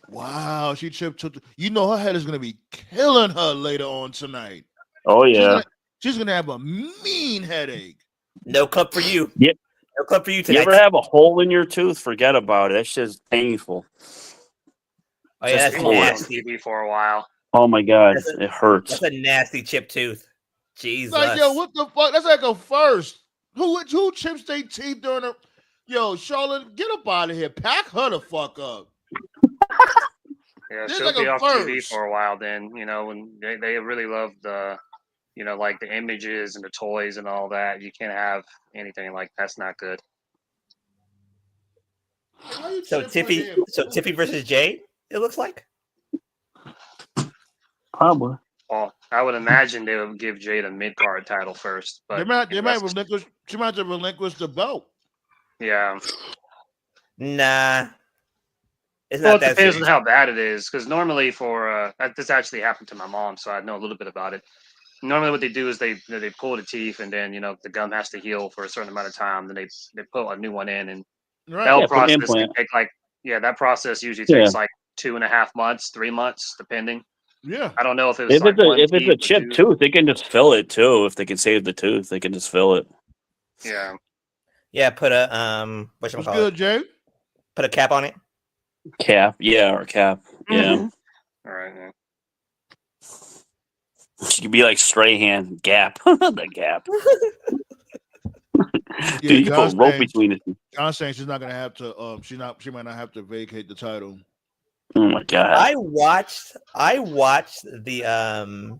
Wow, she chipped tooth. You know her head is gonna be killing her later on tonight. Oh yeah. She's gonna have a mean headache. No cup for you. Yep. No cup for you tonight. You ever have a hole in your tooth? Forget about it. That shit's painful. Oh yeah, that's nasty. On TV for a while. Oh my god, it hurts. That's a nasty chipped tooth. Jesus. Like, yo, what the fuck? That's like a first. Who chips their teeth during a... Yo, Charlotte, get up out of here. Pack her the fuck up. Yeah, she'll be off TV for a while then, when they really love the, like the images and the toys and all that. You can't have anything like that's not good. So Tiffy versus Jey, it looks like? Probably. Well, I would imagine they would give Jey the mid-card title first. But they might relinquish. She might have to relinquish the belt. Yeah. Nah. It depends on how bad it is. Because normally this actually happened to my mom, so I know a little bit about it. Normally what they do is they pull the teeth and then, the gum has to heal for a certain amount of time. Then they put a new one in. And that process can take that process usually takes like 2.5 months, 3 months, depending. Yeah, I don't know if it was if it's a chipped tooth, they can just fill it too. If they can save the tooth, they can just fill it. Yeah. Put a what's good, Jay? Put a cap on it. Cap, or cap, yeah. All right, man. She could be like Strahan, Gap, the Gap. Dude, you put a rope between it. John's saying she's not gonna have to. She might not have to vacate the title. Oh my god! I watched the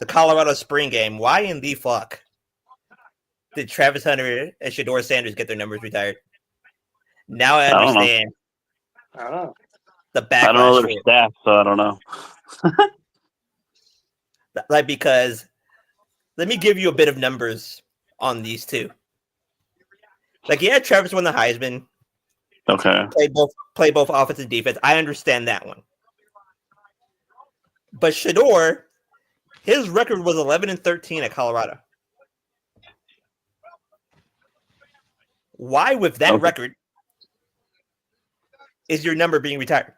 Colorado Spring game. Why in the fuck did Travis Hunter and Shedeur Sanders get their numbers retired? Now I understand. I don't know. The backlash. I don't know their stats, so I don't know. Because let me give you a bit of numbers on these two. Travis won the Heisman. Okay. Play both offense and defense. I understand that one. But Shedeur, his record was 11-13 at Colorado. Why, with that record, is your number being retired?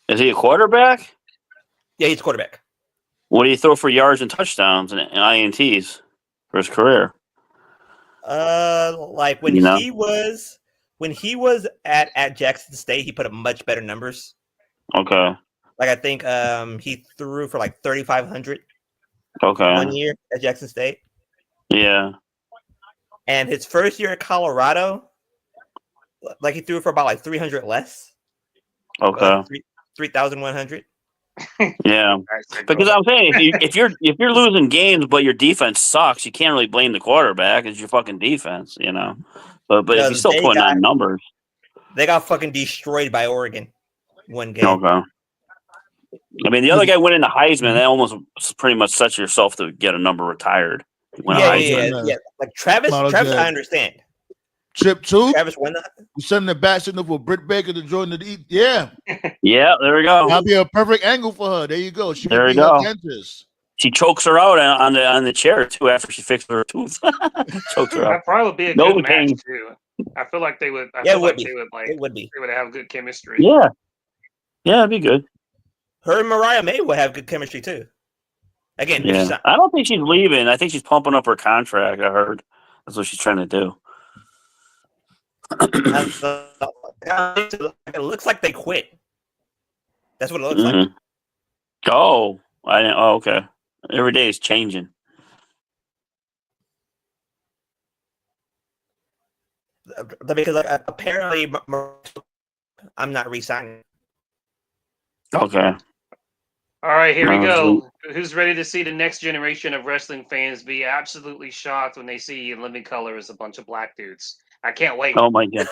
Is he a quarterback? Yeah, he's a quarterback. What do you throw for yards and touchdowns and INTs for his career? When he was at Jackson State, he put up much better numbers. Okay. I think he threw for 3,500. Okay. 1 year at Jackson State. Yeah. And his first year at Colorado, he threw for about 300 less. Okay. 3,100. Yeah. Because I'm saying if you're losing games but your defense sucks, you can't really blame the quarterback. It's your fucking defense, But if you're still putting on numbers. They got fucking destroyed by Oregon one game. Okay. I mean, the other guy winning the Heisman, that almost pretty much sets yourself to get a number retired. Yeah. Like Travis, I understand. Chip too. Travis won that. We're sending the back signal for Britt Baker to join the eat. Yeah. Yeah, there we go. That'll be a perfect angle for her. There you go. She there can we be go. her dentist. She chokes her out on the chair too after she fixes her tooth. Chokes her out. That probably would be a good match too. I feel like they would. They would have good chemistry. Yeah, it'd be good. Her and Mariah May would have good chemistry too. Again, yeah. I don't think she's leaving. I think she's pumping up her contract. I heard that's what she's trying to do. It looks like they quit. That's what it looks like. Oh, okay. Every day is changing. Because apparently I'm not re-signing. Okay. All right, here we go. Who's ready to see the next generation of wrestling fans be absolutely shocked when they see In Living Color as a bunch of black dudes? I can't wait. Oh my god.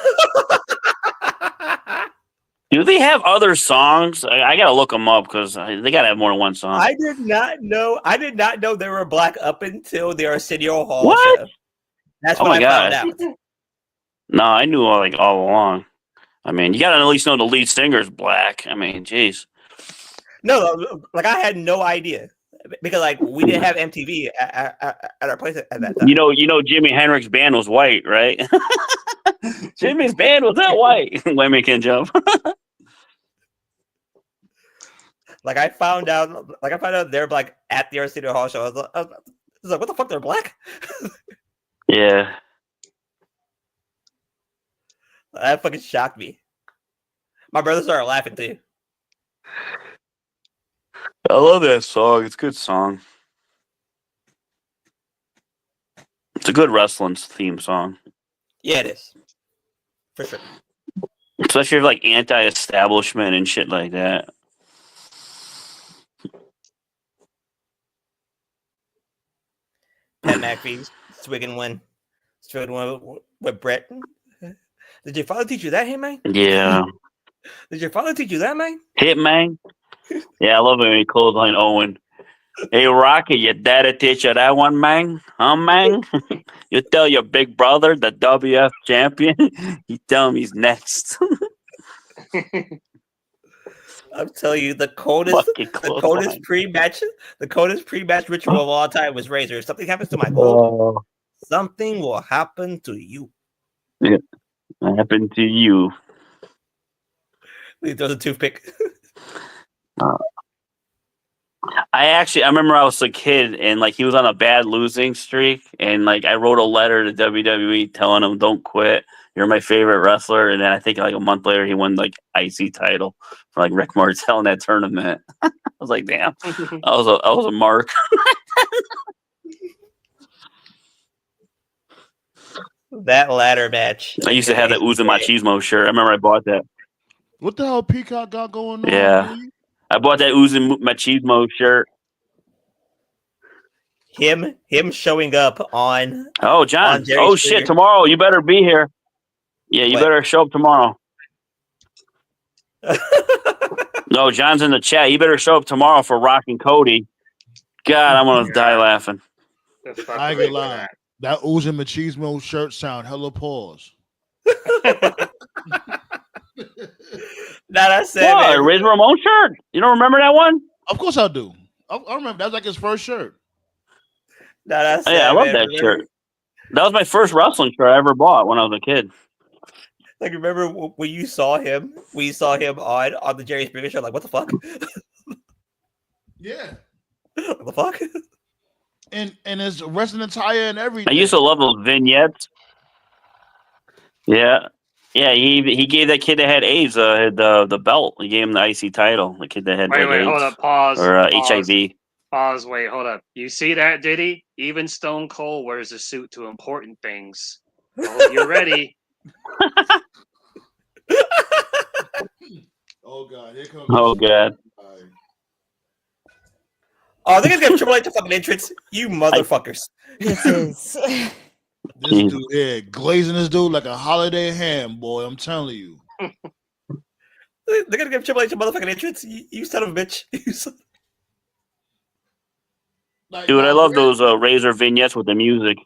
Do they have other songs? I gotta look them up because they gotta have more than one song. I did not know they were black up until the Arsenio Hall show. That's when I found out. No, I knew all along. I mean, you gotta at least know the lead singer's black. I mean, jeez. No, I had no idea because we didn't have MTV at our place at that time. You know, Jimi Hendrix's band was white, right? Jimmy's band was that white. Women can jump. I found out they're at the Arsenio Hall show. I was like, what the fuck? They're black? Yeah. That fucking shocked me. My brother started laughing too. I love that song. It's a good song. It's a good wrestling theme song. Yeah, it is. For sure. Especially if anti-establishment and shit like that. Pat McAfee, Swiggin win with Brett. Did your father teach you that, Hitman? Yeah. Did your father teach you that, man? Hitman? Yeah, I love it when he clothesline Owen. Hey, Rocky, your daddy teach you that one, man? Huh, man? You tell your big brother, the WF champion, you tell him he's next. I'm telling you, the coldest pre-match ritual of all time was Razor. If something happens to my cold, something will happen to you. Yeah, happen to you. He throws a toothpick. I remember I was a kid and he was on a bad losing streak and I wrote a letter to WWE telling him don't quit. You're my favorite wrestler. And then I think a month later he won IC title for Rick Martel in that tournament. I was like, damn, I was a mark. That ladder match. I used to have that Uzo Machismo shirt. I remember I bought that. What the hell Peacock got going on? Yeah. Dude? I bought that Uzo Machismo shirt. Him showing up on. Oh, John. Oh, shit. Tomorrow. You better be here. Yeah, you better show up tomorrow. No, John's in the chat. You better show up tomorrow for Rock and Cody. God, I'm going to die laughing. I ain't gonna lie. That Uzo Machismo shirt sound hella pause. That's it. What? Riz Ramon shirt? You don't remember that one? Of course I do. I remember that was his first shirt. That's I love that shirt. That was my first wrestling shirt I ever bought when I was a kid. Remember when you saw him? We saw him on the Jerry Springer show. What the fuck? Yeah. What the fuck? And his wrestling attire and everything. I used to love those vignettes. Yeah. Yeah, he gave that kid that had AIDS the belt. He gave him the IC title. The kid that had wait, AIDS. Hold up, pause. Or pause, HIV. Pause, wait, hold up. You see that, Diddy? Even Stone Cold wears a suit to important things. Oh, you're ready. Oh, God. Here comes oh, God. Oh, they're going to give Triple H a fucking entrance. You motherfuckers. This dude here glazing this dude like a holiday ham, boy. I'm telling you. They're gonna give Triple H a motherfucking entrance. You son of a bitch. Dude, I love those Razor vignettes with the music.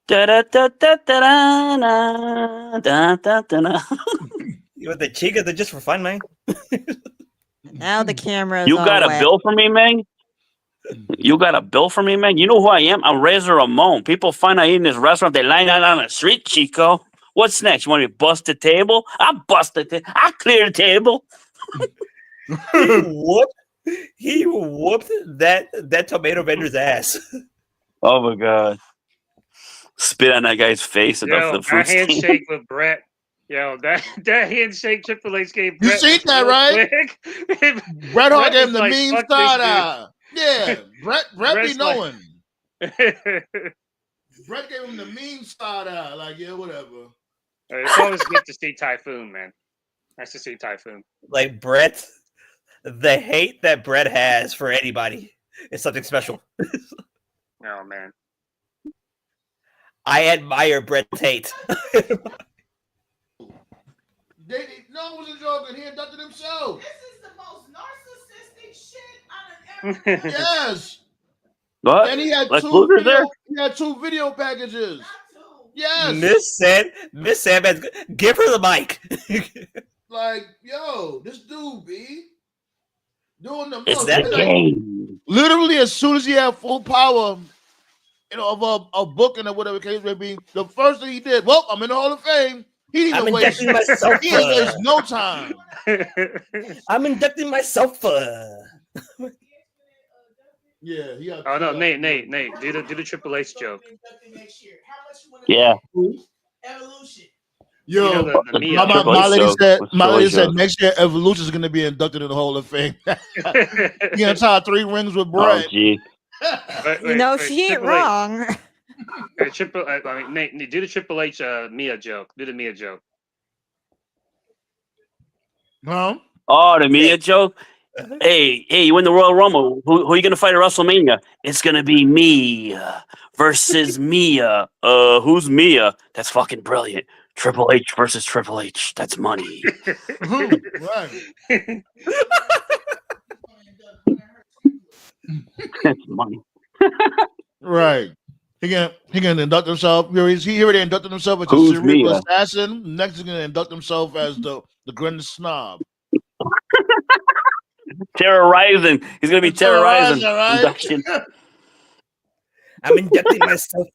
Da da da da da da da da da. You want the Chica? They're just for fun, man. Now the camera's You all got a wet. bill for me, man? You got a bill for me, man? You know who I am? I'm Razor Ramon. People find I eat in this restaurant. They line out on the street, Chico. What's next? You want me to bust the table? I'll bust the table. I'll clear the table. He whooped that tomato vendor's ass. Oh, my God. Spit on that guy's face. Yo, The fruit that handshake with Brett. Yo, that handshake Triple H gave Brett. You seen that, right? Bret Hart gave him the mean side eye. Yeah, Brett be knowing. Brett gave him the mean side eye. Like, yeah, whatever. It's always good to see Typhoon, man. Nice to see Typhoon. Like Brett, the hate that Brett has for anybody is something special. Oh man, I admire Brett's hate. No, it wasn't joking. He inducted himself. This is the most narcissistic shit I've ever. Yes. What? And he had two video packages. Yes. Miss Sandman, give her the mic. Like, yo, this dude, B. Doing the It's most. that game. Literally, as soon as he had full power, of a booking or whatever case may be, the first thing he did, well, I'm in the Hall of Fame. He didn't waste no time. I'm inducting myself. Yeah. Oh no, Nate, do the Triple H joke. Yeah. Evolution. Yo, you know my lady said next year Evolution is going to be inducted in the Hall of Fame. He gonna tie 3 rings with Brett. Oh, gee. She ain't wrong. Nate, do the Triple H Mia joke. Do the Mia joke. Huh? Oh, the Mia joke? Hey, you win the Royal Rumble. Who are you going to fight at WrestleMania? It's going to be me versus Mia. Who's Mia? That's fucking brilliant. Triple H versus Triple H. That's money. Right. That's money. Right. He can induct himself. He already inducted himself as a cerebral assassin. Next, he's gonna induct himself as the grand snob. Terrorizing. He's gonna be terrorizing. Right? Induction. I'm inducting myself.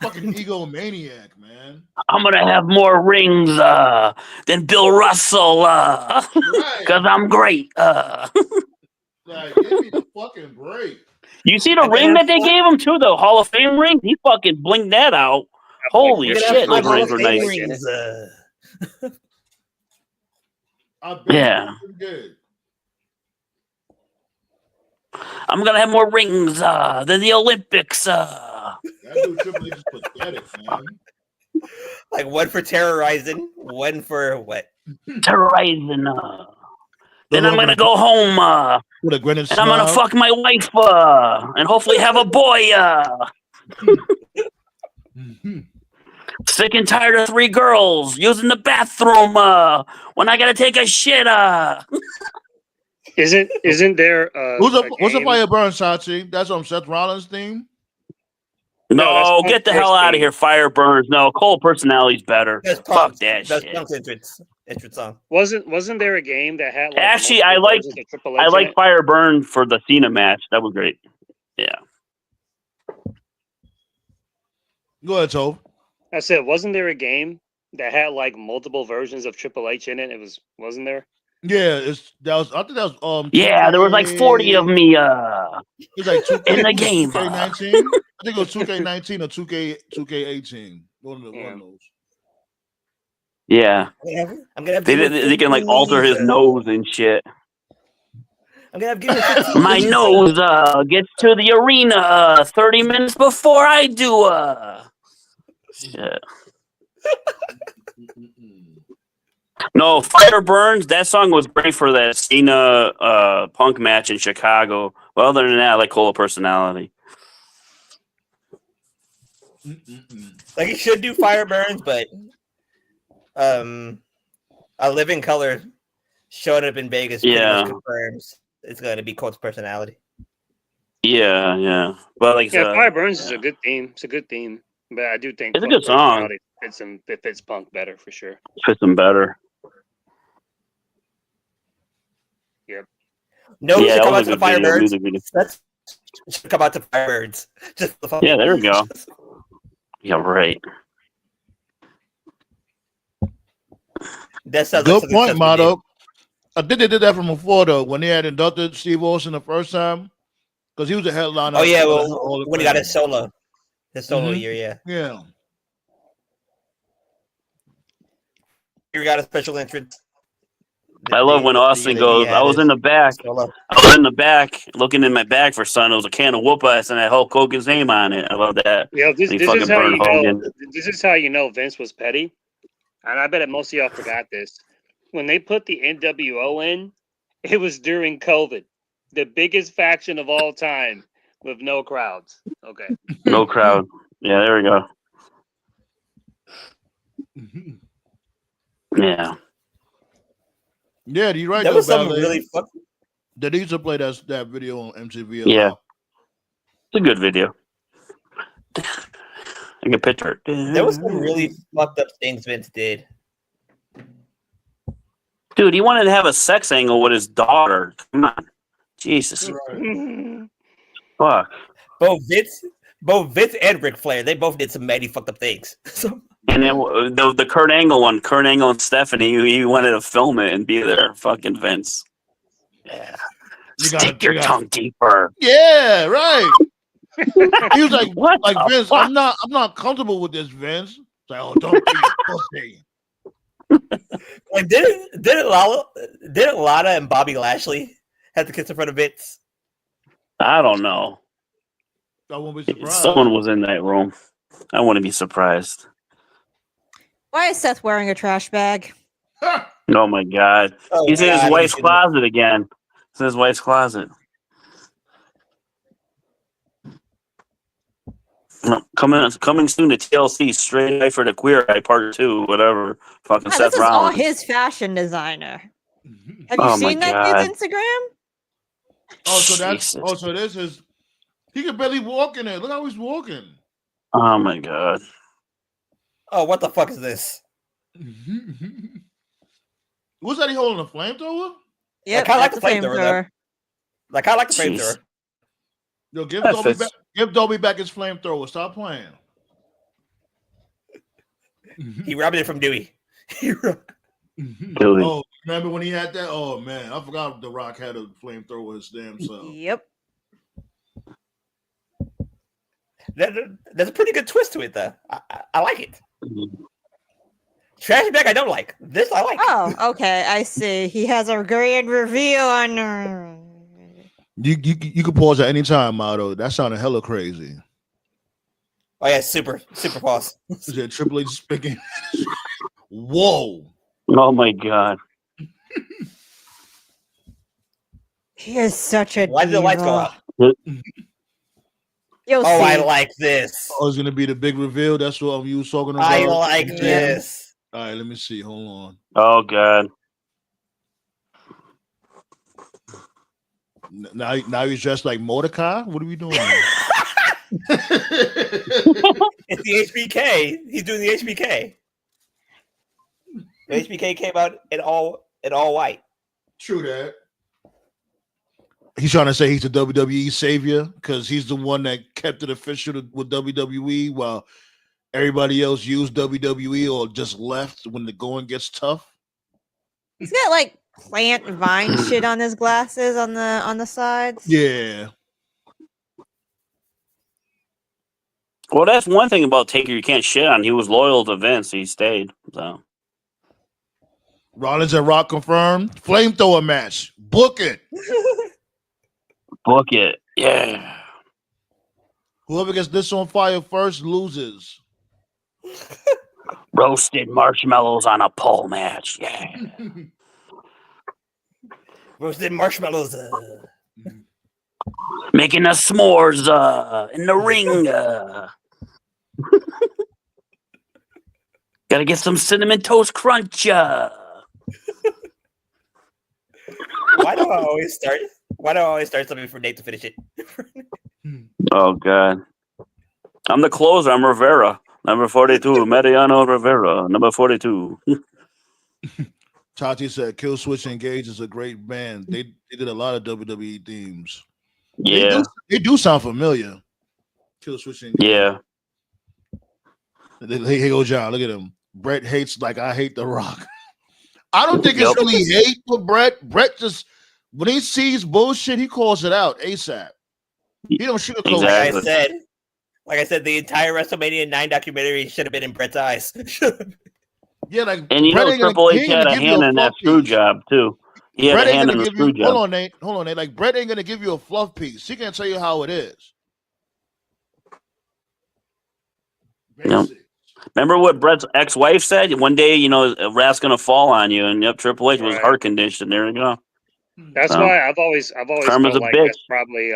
Fucking egomaniac, man. I'm gonna have more rings than Bill Russell because I'm great. Like, give me the fucking break. You see the ring that they gave him too, the Hall of Fame ring? He fucking blinked that out. Holy shit, those rings were nice. Yeah. Good. I'm gonna have more rings than the Olympics. That dude Triple H is pathetic, man. Like one for terrorizing, one for what? Terrorizing. Then I'm gonna go home with a grin and I'm gonna fuck my wife and hopefully have a boy. Sick and tired of 3 girls using the bathroom when I gotta take a shit. Isn't there? What's a fire burn, Sachi? That's on Seth Rollins' theme. No, get the hell out of here, Fire Burns. No, Cole personality's better. Fuck that shit. Entrance song. Wasn't there a game that had? Like, actually, I like Fire Burn for the Cena match. That was great. Yeah. Go ahead, Tove. I said, wasn't there a game that had like multiple versions of Triple H in it? Wasn't there? Yeah, I think that was yeah, there was like 40 of me it was like 2K, in the game. 2K19. I think it was 2K19 or 2K18. One of those. Yeah. I'm gonna have they can like alter his nose and shit. I'm gonna have my nose gets to the arena 30 minutes before I do. Shit. No, Fire Burns, that song was great for that Cena Punk match in Chicago. Well, other than that, I like Cole personality. Like he should do Fire Burns, but a Living Color showing up in Vegas pretty much confirms it's going to be Colt's personality. Yeah. But like, Fire Burns is a good theme. It's a good theme, but I do think it's a good song. It fits Punk better for sure. Fits him better. Yep. No, should come out to the Firebirds. Let's come out to Firebirds. Just the yeah, there we go. Yeah, right. That sounds good point, Motto. I think they did that from before though, when they had inducted Steve Austin the first time, because he was a headliner. Oh yeah, well, when he got his solo year, yeah. He got a special entrance. I love when Austin goes, I was in the back. I was in the back looking in my bag for something. It was a can of whoop ass and I had Hulk Hogan's name on it. I love that. Yeah, this is how you know Vince was petty. And I bet most of y'all forgot this. When they put the NWO in, it was during COVID. The biggest faction of all time with no crowds. Okay. No crowd. Yeah, there we go. Yeah. Yeah, you're right. That was something really fun. They used to play that video on MTV. Yeah. It's a good video. I can picture it. There was some really fucked up things Vince did. Dude, he wanted to have a sex angle with his daughter. Come on. Jesus. Right. Fuck. Both Vince and Ric Flair, they both did some mighty fucked up things. And then the Kurt Angle one, Kurt Angle and Stephanie, he wanted to film it and be there. Fucking Vince. Yeah. Stick your tongue deeper. Yeah, right. He was like, "What? Like Vince, I'm not comfortable with this, Vince." It's like, "Oh, don't be pussy." Like, didn't Lana and Bobby Lashley have to kiss in front of Vince? I don't know. I won't be surprised. Someone was in that room. I wouldn't be surprised. Why is Seth wearing a trash bag? Oh my God. He's in his wife's closet again. It's in his wife's closet. Coming soon to TLC, Straight Eye for the Queer Eye Part 2, whatever. Fucking Seth This is Rollins. all his fashion designer. Have you seen that dude's Instagram? Oh, so this is he can barely walk in it. Look how he's walking. Oh my God. Oh, what the fuck is this? Was that he holding a flamethrower? Yeah, I kind of like the flamethrower. Like I like the flamethrower. Yo, give Dolby back his flamethrower. Stop playing. He robbed it from Dewey. Oh, remember when he had that? Oh man, I forgot The Rock had a flamethrower his damn self. Yep. There's a pretty good twist to it, though. I like it. Trash bag, I don't like. This I like. Oh, okay. I see. He has a grand reveal on. You can pause at any time, Motto. That sounded hella crazy. Oh yeah, super pause. Is it Triple H speaking? Whoa! Oh my God! He is such a. Why did the lights go out? You'll see. I like this. Oh, it's gonna be the big reveal. That's what you was talking about. I like this. All right, let me see. Hold on. Oh God! Now he's dressed like Mordecai. What are we doing? It's the HBK. He's doing the HBK. The HBK came out in all white. True that. He's trying to say he's the WWE savior because he's the one that kept it official with WWE while everybody else used WWE or just left when the going gets tough. He's got like plant vine shit on his glasses on the sides. Yeah. Well, that's one thing about Taker you can't shit on. He was loyal to Vince. He stayed. So Rollins and Rock confirmed. Flamethrower match. Book it. Book it. Yeah. Whoever gets this on fire first loses. Roasted marshmallows on a pole match. Yeah. Roasted marshmallows. Making the s'mores in the ring. Gotta get some cinnamon toast crunch. Why do I always start something for Nate to finish it? Oh God. I'm the closer. I'm Rivera. Number 42. Mariano Rivera. Number 42. Tati said Kill Switch Engage is a great band. They did a lot of WWE themes. Yeah. They do sound familiar. Kill Switch Engage. Yeah. Hey, go John. Look at him. Brett hates like I hate The Rock. I don't think it's really hate for Brett. Brett just when he sees bullshit, he calls it out ASAP. He don't sugarcoat. Exactly. Like I said, the entire WrestleMania 9 documentary should have been in Brett's eyes. Yeah, like and you know Triple H had a hand in that screw job too. He had a hand in the screw job. Hold on, Nate. Like Brett ain't gonna give you a fluff piece. He can't tell you how it is. Yep. Remember what Brett's ex-wife said? One day, you know, a rat's gonna fall on you, and yep, Triple H was heart conditioned. There we go. That's why I've always Karma's felt a like bitch. that's probably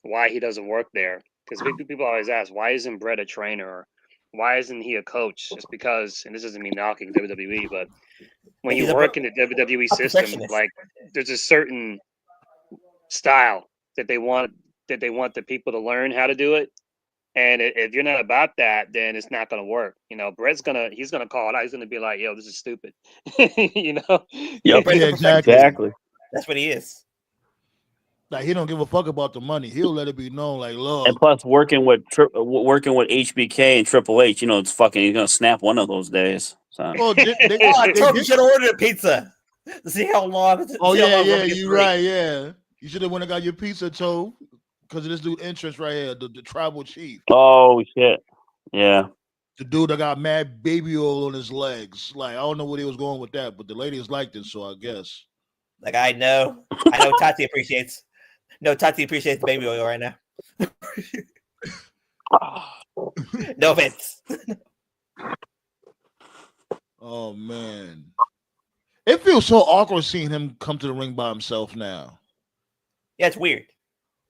why he doesn't work there. Because people always ask, why isn't Brett a trainer? Or why isn't he a coach? Just because, and this isn't me knocking WWE, but when you work in the WWE system, like there's a certain style that they want the people to learn how to do it. And if you're not about that, then it's not going to work. You know, he's going to call it out. He's going to be like, yo, this is stupid. You know? Yep. Yeah, exactly. That's what he is. Like he don't give a fuck about the money. He'll let it be known. Like, look. And plus, working with HBK and Triple H, you know, it's fucking. He's gonna snap one of those days. So. Well, you should have ordered a pizza. To see how long. You're right. Yeah, you should have went and got your pizza, Toe, because of this dude interest right here, the tribal chief. Oh shit! Yeah. The dude that got mad baby oil on his legs. Like I don't know where he was going with that, but the ladies liked it, so I guess. Like I know Tati appreciates. No, Tati appreciates the baby oil right now. No offense. Oh man, it feels so awkward seeing him come to the ring by himself now. Yeah, it's weird.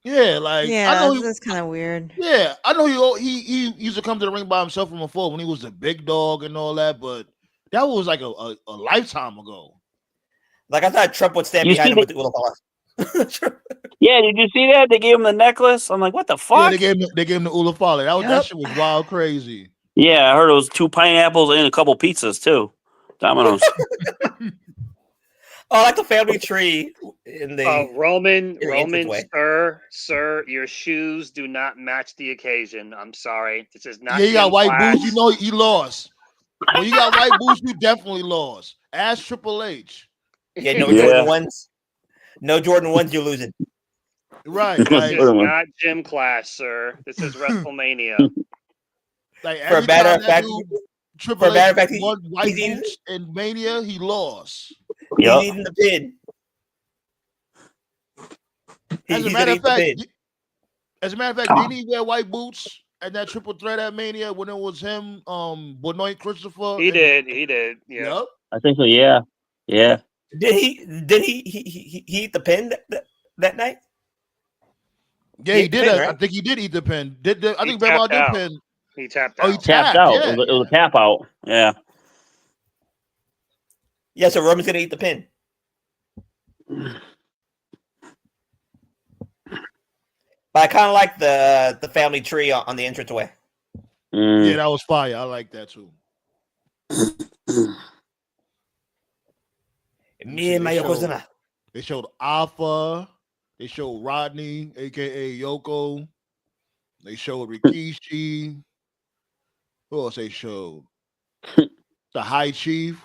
Yeah, like I know that's kind of weird. Yeah, I know he used to come to the ring by himself from before when he was the big dog and all that, but that was like a lifetime ago. Like I thought Trump would stand behind him with the Ulapala. Yeah, did you see that? They gave him the necklace. I'm like, what the fuck? Yeah, they gave him the Ulapala. That shit was wild crazy. Yeah, I heard it was 2 pineapples and a couple pizzas too. Domino's. Oh, like the family tree in the Roman, sir, your shoes do not match the occasion. I'm sorry. This is not. Yeah, you got white boots. You know you lost. When you got white boots, you definitely lost. Ask Triple H. Yeah, Jordan ones. No Jordan 1s, you're losing. Right. This is not gym class, sir. This is WrestleMania. Like for a matter of fact, Triple H won white boots in Mania, he lost. He's eating the pin. As a matter of fact, didn't he wear white boots at that triple threat at Mania when it was him, Benoit Christopher? He did. Yeah. Yep. I think so. Yeah. Did he eat the pin that night? Yeah, he did. Right? I think he did eat the pin. I think Benoit did pin. He tapped out. Oh, he tapped out. Yeah. It was a tap out. Yeah. Yeah, so Roman's gonna eat the pin. But I kind of like the family tree on the entranceway. Yeah, that was fire. I like that too. Me and my Yokozuna. They showed Alpha. They showed Rodney, aka Yoko. They showed Rikishi. Who else they showed? The High Chief.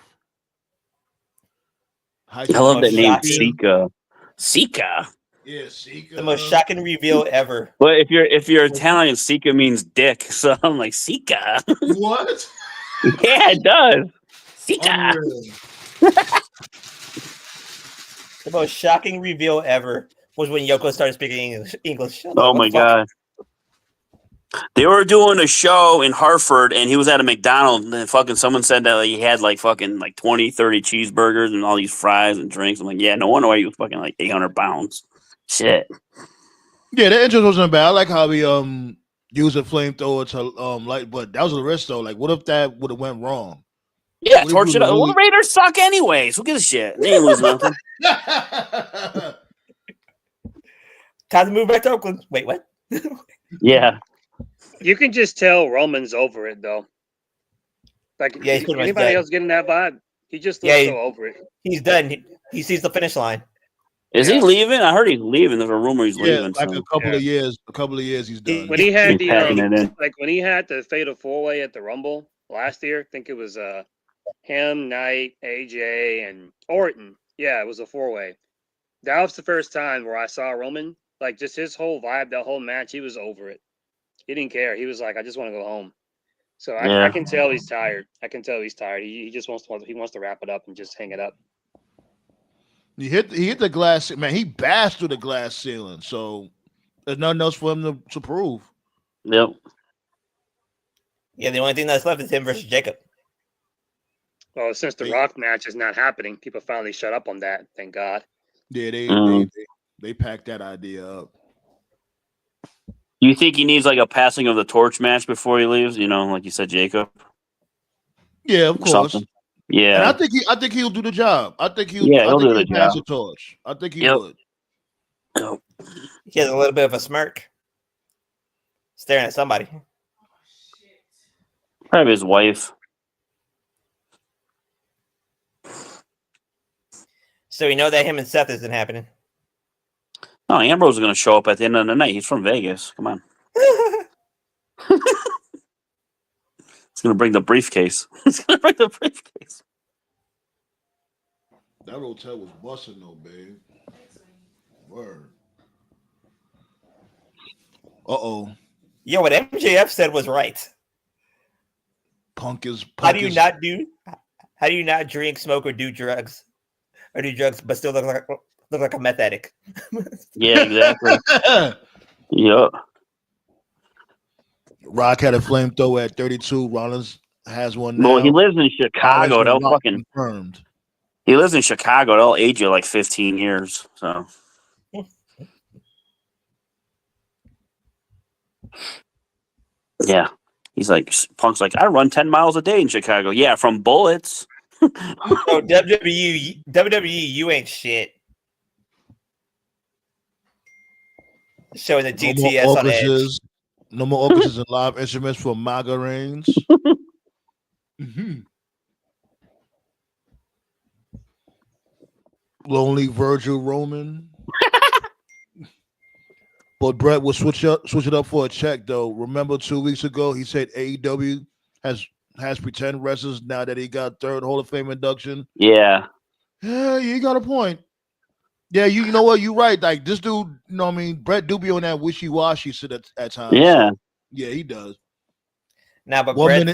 I love that name, Sika. Sika. Yeah, Sika. The most shocking reveal ever. Well, if you're Italian, Sika means dick. So I'm like, Sika. What? Yeah, it does. Sika. The most shocking reveal ever was when Yoko started speaking English. Oh my god. They were doing a show in Hartford, and he was at a McDonald's, and fucking someone said that he had like 20, 30 cheeseburgers and all these fries and drinks. I'm like, yeah, no wonder why he was fucking like 800 pounds. Shit. Yeah, the entrance wasn't bad. I like how he used a flamethrower to light, but that was a risk though. Like, what if that would have went wrong? Yeah, torch it up. Well, the Raiders suck anyways. Who gives a shit? They ain't losing nothing. Time to move back to Oakland. Wait, what? Yeah. You can just tell Roman's over it, though. Like, yeah, anybody else getting that vibe? He just looks so over it. He's done. He sees the finish line. Is he leaving? I heard he's leaving. There's a rumor he's leaving. Like a couple of years. A couple of years he's done. When he had when he had the Fatal 4-Way at the Rumble last year, I think it was him, Knight, AJ, and Orton. Yeah, it was a 4-way. That was the first time where I saw Roman, like, just his whole vibe, that whole match, he was over it. He didn't care. He was like, I just want to go home. So I can tell he's tired. I can tell he's tired. He just wants to wrap it up and just hang it up. He hit the glass, man. He bashed through the glass ceiling, so there's nothing else for him to prove. Yep. Yeah, the only thing that's left is him versus Jacob. Well, since the Rock match is not happening, people finally shut up on that. Thank God. Yeah, they packed that idea up. You think he needs like a passing of the torch match before he leaves? You know, like you said, Jacob. Yeah, of course. Something. Yeah, and I think he'll do the job. I think he'll do the pass job. the torch. I think he would. He has a little bit of a smirk, staring at somebody. Probably his wife. So we know that him and Seth isn't happening. Oh, Ambrose is going to show up at the end of the night. He's from Vegas. Come on. He's going to bring the briefcase. That hotel was busting though, babe. Word. Yo, what MJF said was right. Punk is. How do you not drink, smoke, or do drugs, but still look like a meth addict? Yeah, exactly. Yep. Rock had a flamethrower at 32. Rollins has one now. Well, he lives in Chicago. They'll fucking confirmed. He lives in Chicago. They'll age you like 15 years. So. Yeah. He's like, Punk's like, I run 10 miles a day in Chicago. Yeah, from bullets. Oh, WWE, you ain't shit. Showing the GTS on Edge. No more orchestras and live instruments for MAGA reigns. Lonely Virgil Roman. But Brett will switch it up for a check though. Remember 2 weeks ago he said AEW has pretend wrestlers now that he got third Hall of Fame induction. Yeah. Yeah, you got a point. Yeah, you know what? You're right. Like this dude, you know what I mean? Brett do be on that wishy-washy shit at times. Yeah. So, yeah, he does. Now, but one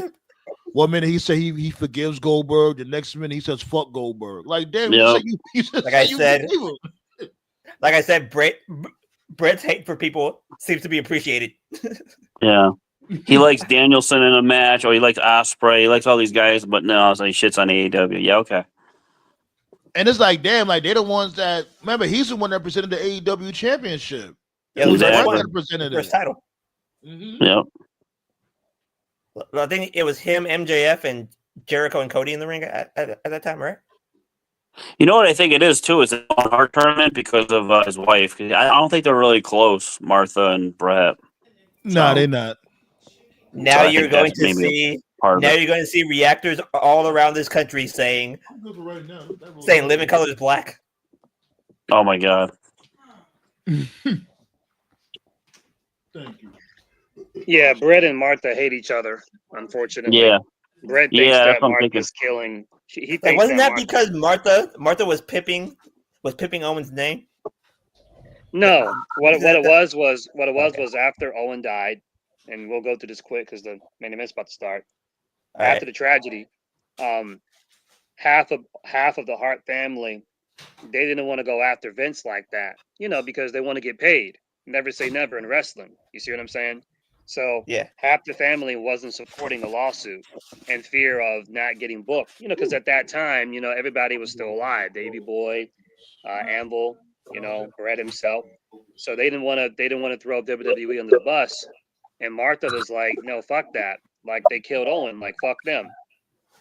minute he say he forgives Goldberg, the next minute he says fuck Goldberg. Like damn, like I said, Brett's hate for people seems to be appreciated. Yeah. He likes Danielson in a match, or he likes Ospreay. He likes all these guys, but no, so he shits on AEW. Yeah, okay. And it's like, damn, like they're the ones that remember he's the one that presented the AEW championship. Yeah, exactly. First title. Mm-hmm. Yep. I think it was him, MJF, and Jericho and Cody in the ring at that time, right? You know what I think it is too? Is an on-heart tournament because of his wife. I don't think they're really close, Martha and Brett. No, they're not. Now you're going to see. Now you're going to see reactors all around this country saying "Living Color is Black." Oh my God! Thank you. Yeah, Brett and Martha hate each other. Unfortunately. Yeah. Brett thinks that Martha's killing. He thinks wasn't that because Martha was pipping Owen's name? No, what it was after Owen died, and we'll go through this quick because the main event's about to start. After the tragedy, half of the Hart family, they didn't want to go after Vince like that, because they want to get paid. Never say never in wrestling. You see what I'm saying? So half the family wasn't supporting the lawsuit in fear of not getting booked. Because at that time, everybody was still alive. Davey Boy, Anvil, Brett himself. So they didn't want to throw WWE under the bus. And Martha was like, no, fuck that. Like they killed Owen. Like fuck them.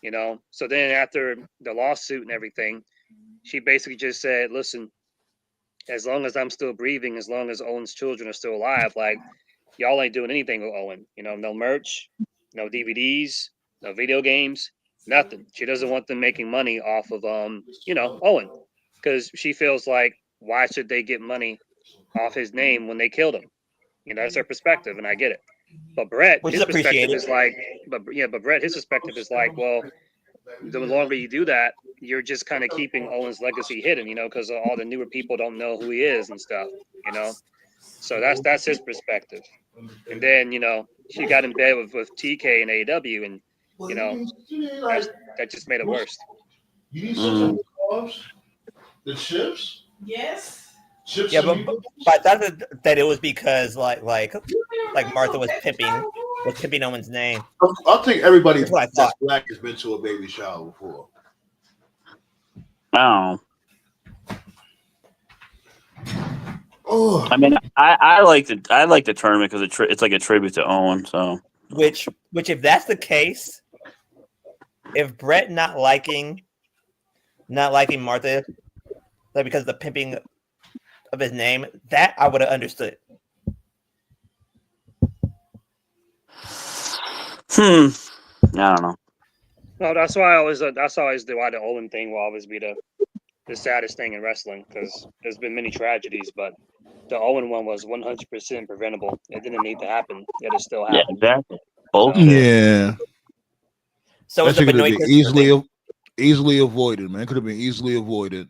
you know. So then after the lawsuit and everything, she basically just said, "Listen, as long as I'm still breathing, as long as Owen's children are still alive, like y'all ain't doing anything with Owen. You know, no merch, no DVDs, no video games, nothing. She doesn't want them making money off of you know, Owen, because she feels like why should they get money off his name when they killed him? You know, that's her perspective, and I get it. But Brett, his perspective is like, but Brett, his perspective is like, well, the longer you do that, you're just kind of keeping Owen's legacy hidden, you know, because all the newer people don't know who he is and stuff, you know. So that's his perspective. And then, you know, she got in bed with TK and AEW, and you know, that just made it worse. You need some carbs? The chips? Yes. Chips yeah, but I thought that it was because like Martha was pimping Owen's name. I think everybody that's black has been to a baby shower before. Oh. Oh. I mean, I like the tournament because it's like a tribute to Owen. So which if that's the case, if Brett not liking Martha, like because of the pimping of his name, that I would have understood. I don't know. No, that's why why the Owen thing will always be the saddest thing in wrestling, because there's been many tragedies, but the Owen one was 100% preventable. It didn't need to happen, yet it still happened. Yeah, exactly. Bullshit. Yeah. So that could have been easily avoided, man. Could have been easily avoided.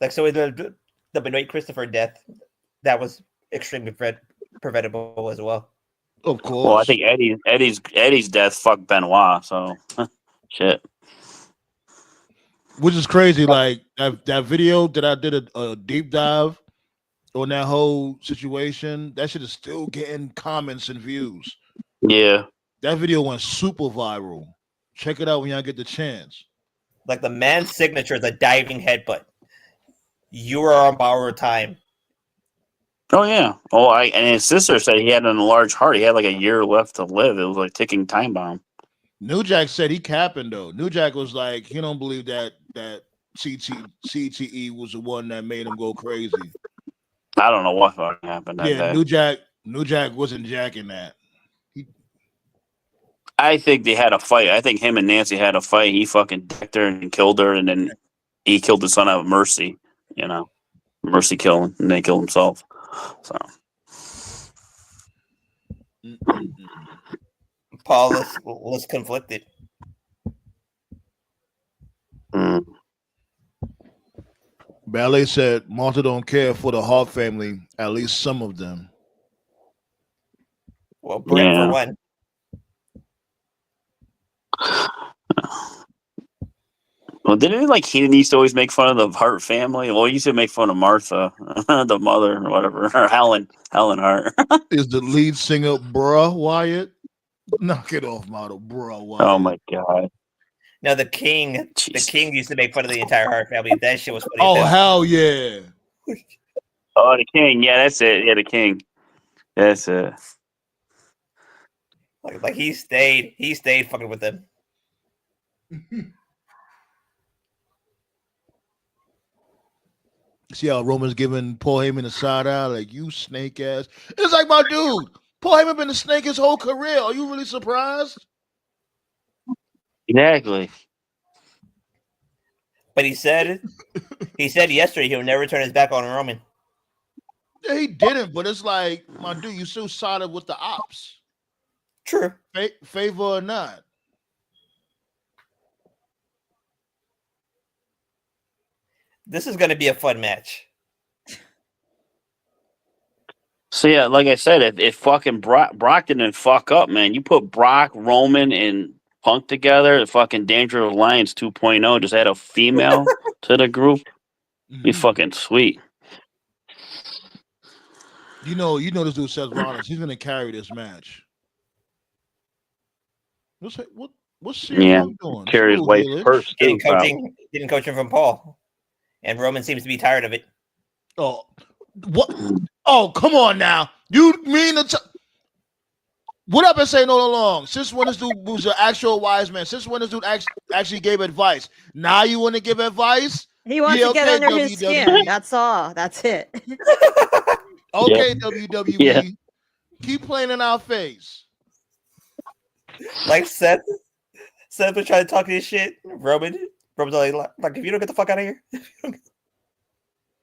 Like, so is the Benoit Christopher death that was extremely preventable as well. Of course. Well, I think Eddie's death fucked Benoit. So shit. Which is crazy. Like that video that I did a deep dive on that whole situation. That shit is still getting comments and views. Yeah. That video went super viral. Check it out when y'all get the chance. Like the man's signature is a diving headbutt. You are on borrowed time. Oh yeah. Oh, and his sister said he had an enlarged heart. He had like a year left to live. It was like ticking time bomb. New Jack said he capping though. New Jack was like, he don't believe that CTE was the one that made him go crazy. I don't know what fucking happened that day. New Jack wasn't jacking that. I think they had a fight. I think him and Nancy had a fight. He fucking decked her and killed her, and then he killed the son out of Mercy. You know, Mercy killed him, and then he killed himself. So, Paul was conflicted. Ballet said Martha don't care for the Hart family, at least some of them. Well, Brett for one. Well, didn't he used to always make fun of the Hart family? Well, he used to make fun of Martha, the mother, or whatever, or Helen Hart. Is the lead singer Bruh Wyatt? Knock it off, model, Bruh Wyatt. Oh my god. No, the King. Jesus. The King used to make fun of the entire Hart family. That shit was funny. Oh hell yeah! Oh, the King. Yeah, that's it. Yeah, the King. That's it. Like he stayed fucking with them. See how Roman's giving Paul Heyman a side eye, like, you snake ass. It's like, my dude, Paul Heyman been a snake his whole career. Are you really surprised? Exactly. But he said yesterday he'll never turn his back on Roman. Yeah, he didn't, but it's like, my dude, you still sided with the ops. True. Favor or not. This is going to be a fun match. So yeah, like I said, if fucking Brock didn't fuck up, man, you put Brock, Roman, and Punk together, the fucking Dangerous Alliance 2.0, just add a female to the group, be fucking sweet. You know this dude Seth Rollins. He's gonna carry this match. What's CM doing? Carry his weight first. Getting coaching from Paul, and Roman seems to be tired of it. Oh, what? Oh, come on now. You mean What I've been saying all along, since when this dude was an actual wise man, since when this dude actually gave advice, now you want to give advice? He wants to get under his skin. That's all. That's it. Okay, WWE. Keep playing in our face. Like Seth was trying to talk his shit. Roman's like, if you don't get the fuck out of here.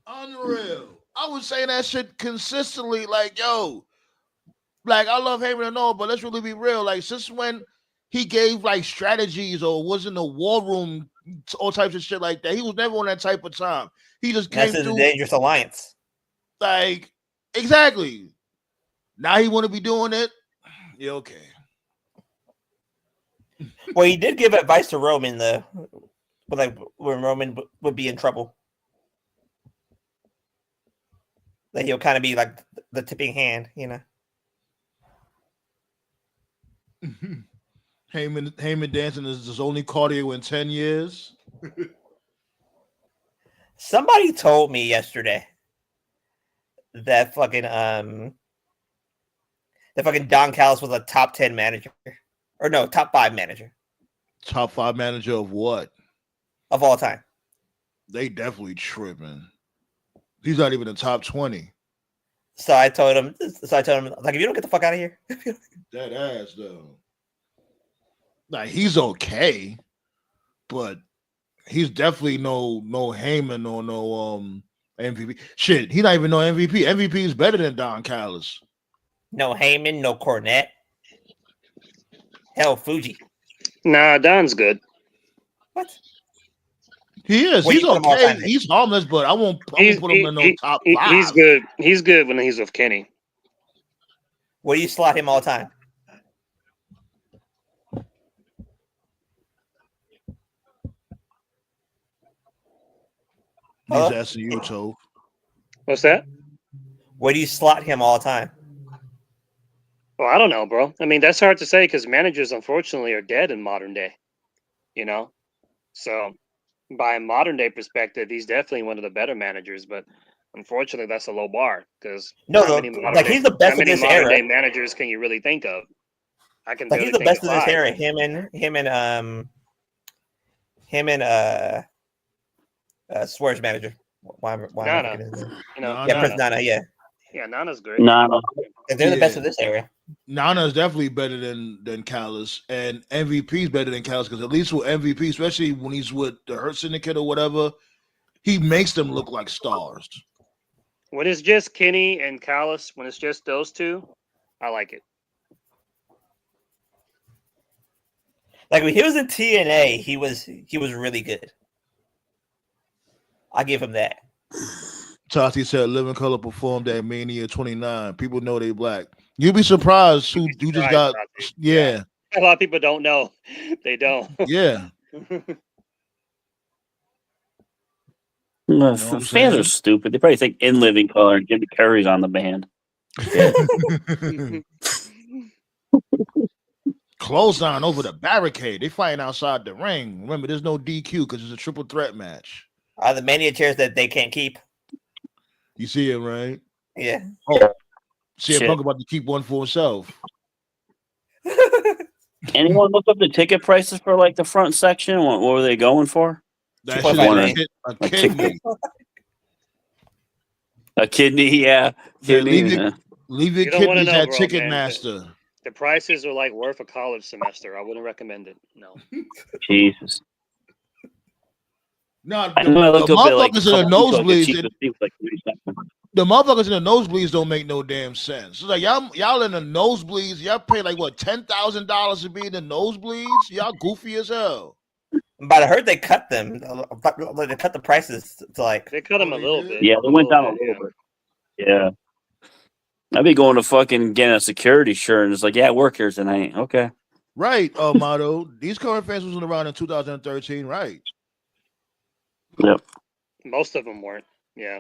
Unreal. I was saying that shit consistently. Like, yo, like I love Heyman and all, but let's really be real. Like, since when he gave like strategies or was in the war room, all types of shit like that, he was never on that type of time. He just came through. That's a dangerous alliance. Like, exactly. Now he want to be doing it. Yeah, okay. Well, he did give advice to Roman though, but like when Roman would be in trouble, that he'll kind of be like the tipping hand, you know. Heyman dancing is his only cardio in 10 years. Somebody told me yesterday that fucking Don Callis was a top 10 manager. Or no, top 5 manager. Top 5 manager of what? Of all time. They definitely tripping. He's not even in the top 20. So I told him, like, if you don't get the fuck out of here. That ass, though. Like, he's okay, but he's definitely no Heyman or no MVP. Shit, he not even no MVP. MVP is better than Don Callis. No Heyman, no Cornette. Hell, Fuji. Nah, Don's good. What? He is. He's okay. He's harmless, but I won't put him in no top 5. He's good. He's good when he's with Kenny. Where do you slot him all time? He's asking you, Tove. What's that? Where do you slot him all time? Well, I don't know, bro. I mean, that's hard to say because managers, unfortunately, are dead in modern day. You know? So, by a modern day perspective, he's definitely one of the better managers, but unfortunately, that's a low bar because he's the best of this era. Modern day managers can you really think of? I can. Like, he's the best of this era. Him and Swerve's manager. Why Nana. Prince Nana. Yeah, Nana's great. Nana. They're the best of this era. Nana is definitely better than Callis, and MVP is better than Callis because at least with MVP, especially when he's with the Hurt Syndicate or whatever, he makes them look like stars. When it's just Kenny and Callis, when it's just those two, I like it. Like when he was in TNA, he was really good. I give him that. Tati said Living Color performed at Mania 29. People know they black. You'd be surprised who you just got. Yeah. A lot of people don't know. They don't. Yeah. Fans are stupid. They probably think In Living Color and Jimmy Curry's on the band. Clothesline over the barricade. They fighting outside the ring. Remember, there's no DQ because it's a triple threat match. The Mania chairs that they can't keep. You see it, right? Yeah. Oh, CM Punk about to keep one for himself. Anyone look up the ticket prices for like the front section? What were they going for? That shit is a kidney. A kidney, yeah. Leave your kidneys at Ticketmaster. The prices are like worth a college semester. I wouldn't recommend it. No. Jesus. No, the motherfuckers in the nosebleeds. The motherfuckers in the nosebleeds don't make no damn sense. It's like y'all in the nosebleeds, y'all pay like what $10,000 to be in the nosebleeds. Y'all goofy as hell. But I heard they cut them. They cut the prices to like. They cut them a little bit. Yeah, they went down a little bit. Yeah. I'd be going to fucking getting a security shirt and it's like, yeah, work here tonight. Okay. Right, Motto. These current fans wasn't around in 2013, right? Yep. Most of them weren't. Yeah.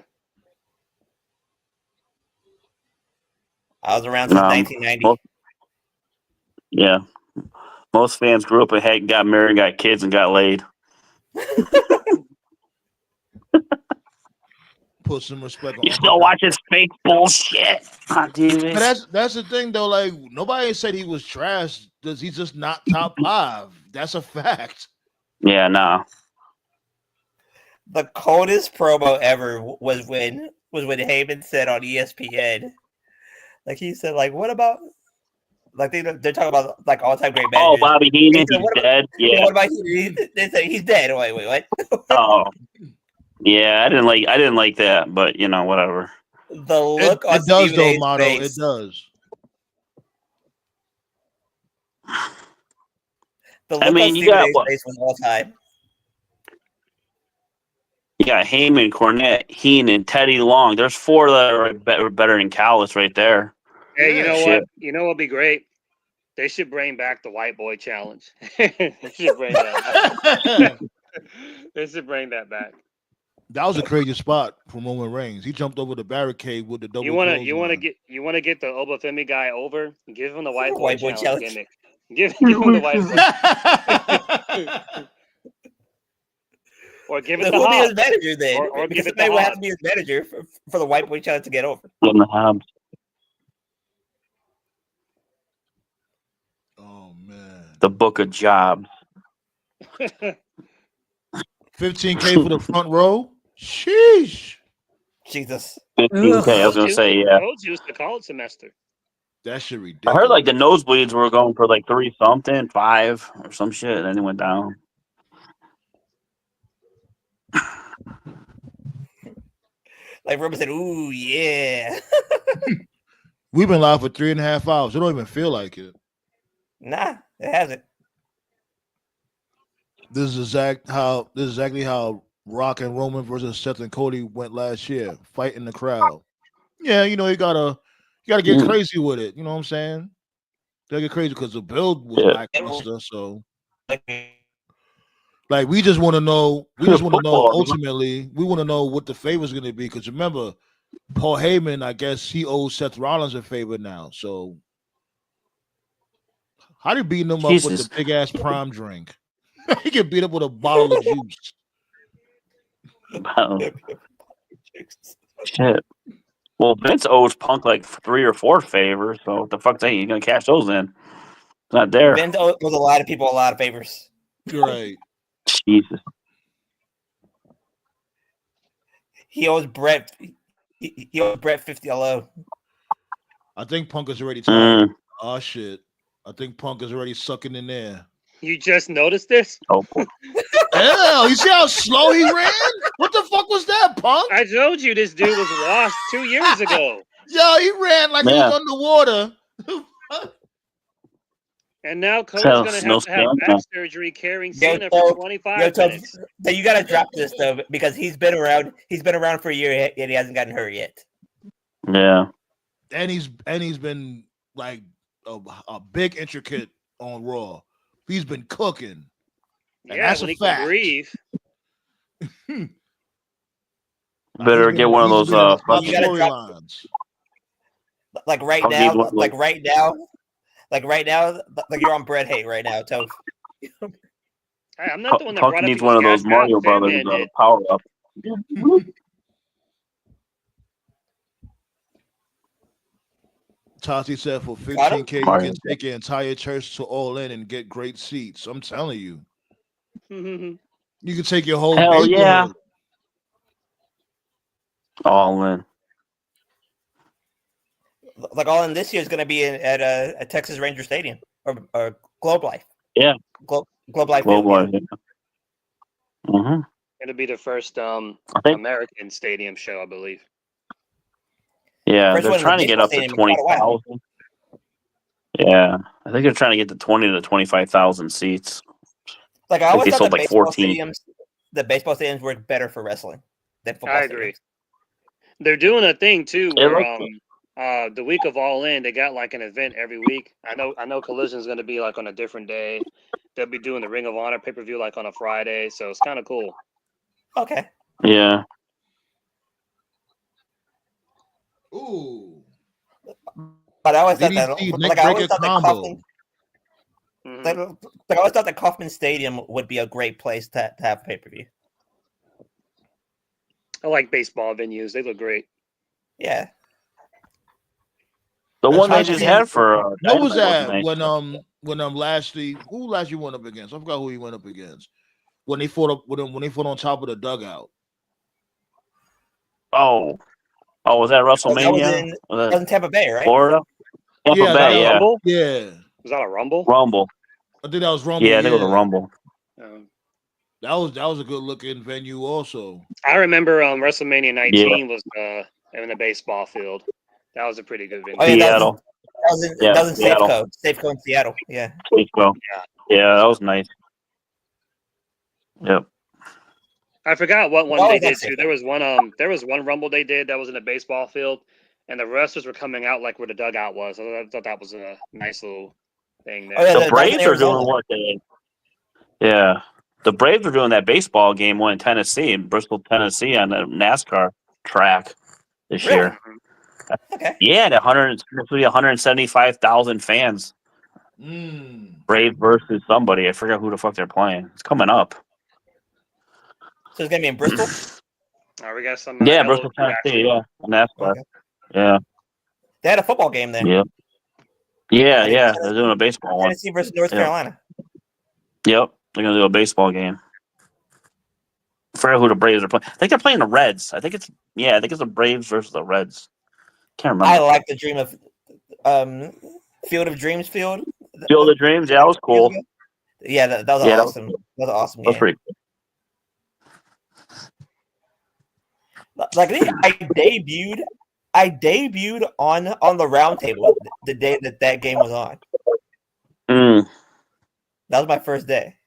I was around since 1990. Yeah. Most fans grew up and got married, got kids, and got laid. put some respect on. You still watch his fake bullshit on TV. But that's the thing though. Like nobody said he was trash. Does he's just not top 5? That's a fact. Yeah, no. The coldest promo ever was when Heyman said on ESPN, like he said, like what about like they're talking about like all time great managers. Oh, Bobby Heenan, he's dead. Yeah. What about they said he's dead. Wait, what? Oh. Yeah, I didn't like that, but you know, whatever. The look on it does Stephen though, A's Motto. face. It does. The look on Stephen A's face was all time. You got Heyman, Cornette, Heenan, Teddy Long. There's 4 that are better than Callis right there. Hey, you know what? You know what'd be great? They should bring back the White Boy Challenge. They should bring that back. They should bring that back. That was a crazy spot from Roman Reigns. He jumped over the barricade with the double. You want to get the Obafemi guy over? Give him the White Boy Challenge gimmick. Give him the White Boy. Or give it to Who'll be Hobbs. his manager then? Or give it to Hobbs. Will have to be his manager for the White Boy Challenge to get over. In the Hobbs. Oh man. The Book of Jobs. 15K for the front row. Sheesh. Jesus. 15K. I was gonna say, yeah. Rhodes used the college semester. That shit ridiculous. I heard like the nosebleeds were going for like 3 something, 5 or some shit, and then it went down. Like Roman said, "Ooh, yeah." We've been live for 3.5 hours. It don't even feel like it. Nah, it hasn't. This is exactly how Rock and Roman versus Seth and Cody went last year, fighting the crowd. Yeah, you know, you gotta get crazy with it. You know what I'm saying? You gotta get crazy because the build was lackluster. So, like, we just want to know. We just want to know. Ultimately, we want to know what the favor is going to be. Because remember, Paul Heyman, I guess he owes Seth Rollins a favor now. So, how do you beat him up with the big ass prime drink? He get beat up with a bottle of juice. Shit. Well, Vince owes Punk like 3 or 4 favors. So what the fuck's that? You gonna cash those in? It's not there. Vince owes a lot of people a lot of favors. Right. Jesus. He owes Brett. He owes Brett 50 alone. I think Punk is already tired. Oh shit! I think Punk is already sucking in there. You just noticed this? Oh boy. Hell, you see how slow he ran? What the fuck was that, Punk? I told you this dude was washed 2 years ago. Yo, he ran like he was underwater. And now Cody's going to have back surgery carrying Cena for 25 minutes. So you got to drop this, though, because he's been around. He's been around for a year, and he hasn't gotten hurt yet. Yeah. And he's been like a big intricate on Raw. He's been cooking. And yeah, that's when a he fact. can breathe. Better get one of those storylines. Like right now, like you're on Brett hate right now, Toph. Hey, I'm not the one that Punk brought needs up one of those Mario Brothers power up. Tati said for 15K you can take your entire church to All In and get great seats. I'm telling you. You can take your whole Hell neighborhood. yeah. All In. Like All In this year is going to be at a Texas Ranger Stadium or Globe Life. Yeah. Globe Life. Globe Life. Yeah. Mm-hmm. It'll be the first American stadium show, I believe. Yeah, they're trying to get up to 20,000. Yeah, I think they're trying to get to 20 to 25,000 seats. Like I always thought the baseball stadiums work better for wrestling than football. I agree. They're doing a thing too where the week of All In, they got like an event every week. I know Collision is going to be like on a different day. They'll be doing the Ring of Honor pay-per-view like on a Friday, so it's kind of cool. Okay. Yeah. Ooh. But I always thought that I always thought that Kauffman Stadium would be a great place to have pay-per-view. I like baseball venues. They look great. Yeah. The one they just had for what was that when Lashley went up against? I forgot who he went up against when they fought on top of the dugout. Oh, was that WrestleMania? That was in Tampa Bay, right? Florida. Tampa Bay, yeah. Rumble? Yeah. Was that a Rumble? Rumble. I think that was Rumble. Yeah, I think it was a Rumble. That was a good looking venue also. I remember WrestleMania 19 was in the baseball field. That was a pretty good venue. Oh, yeah, Seattle. That was in Safeco. Safeco in Seattle. Yeah. Safeco. Yeah, that was nice. Yep. I forgot what one they did too. There was one Rumble they did that was in a baseball field, and the wrestlers were coming out like where the dugout was. I thought that was a nice little thing there. Oh, yeah, the Braves are doing what they. Yeah, the Braves are doing that baseball game in Tennessee, in Bristol, Tennessee, on the NASCAR track this year. Okay. Yeah, 175,000 fans. Braves versus somebody. I forgot who the fuck they're playing. It's coming up. So it's gonna be in Bristol. We got some. Bristol, Tennessee. Yeah, NASCAR. Okay. Yeah. They had a football game there. Yep. Yeah. They're doing a baseball one. Tennessee versus North Carolina. Yep, they're gonna do a baseball game. I forget who the Braves are playing. I think they're playing the Reds. I think it's the Braves versus the Reds. Can't remember. I like the Dream of Field of Dreams field. Field of Dreams, yeah, that was cool. Yeah, that was awesome. That was an awesome game. That was pretty cool. Like I debuted on the round table the day that game was on. That was my first day.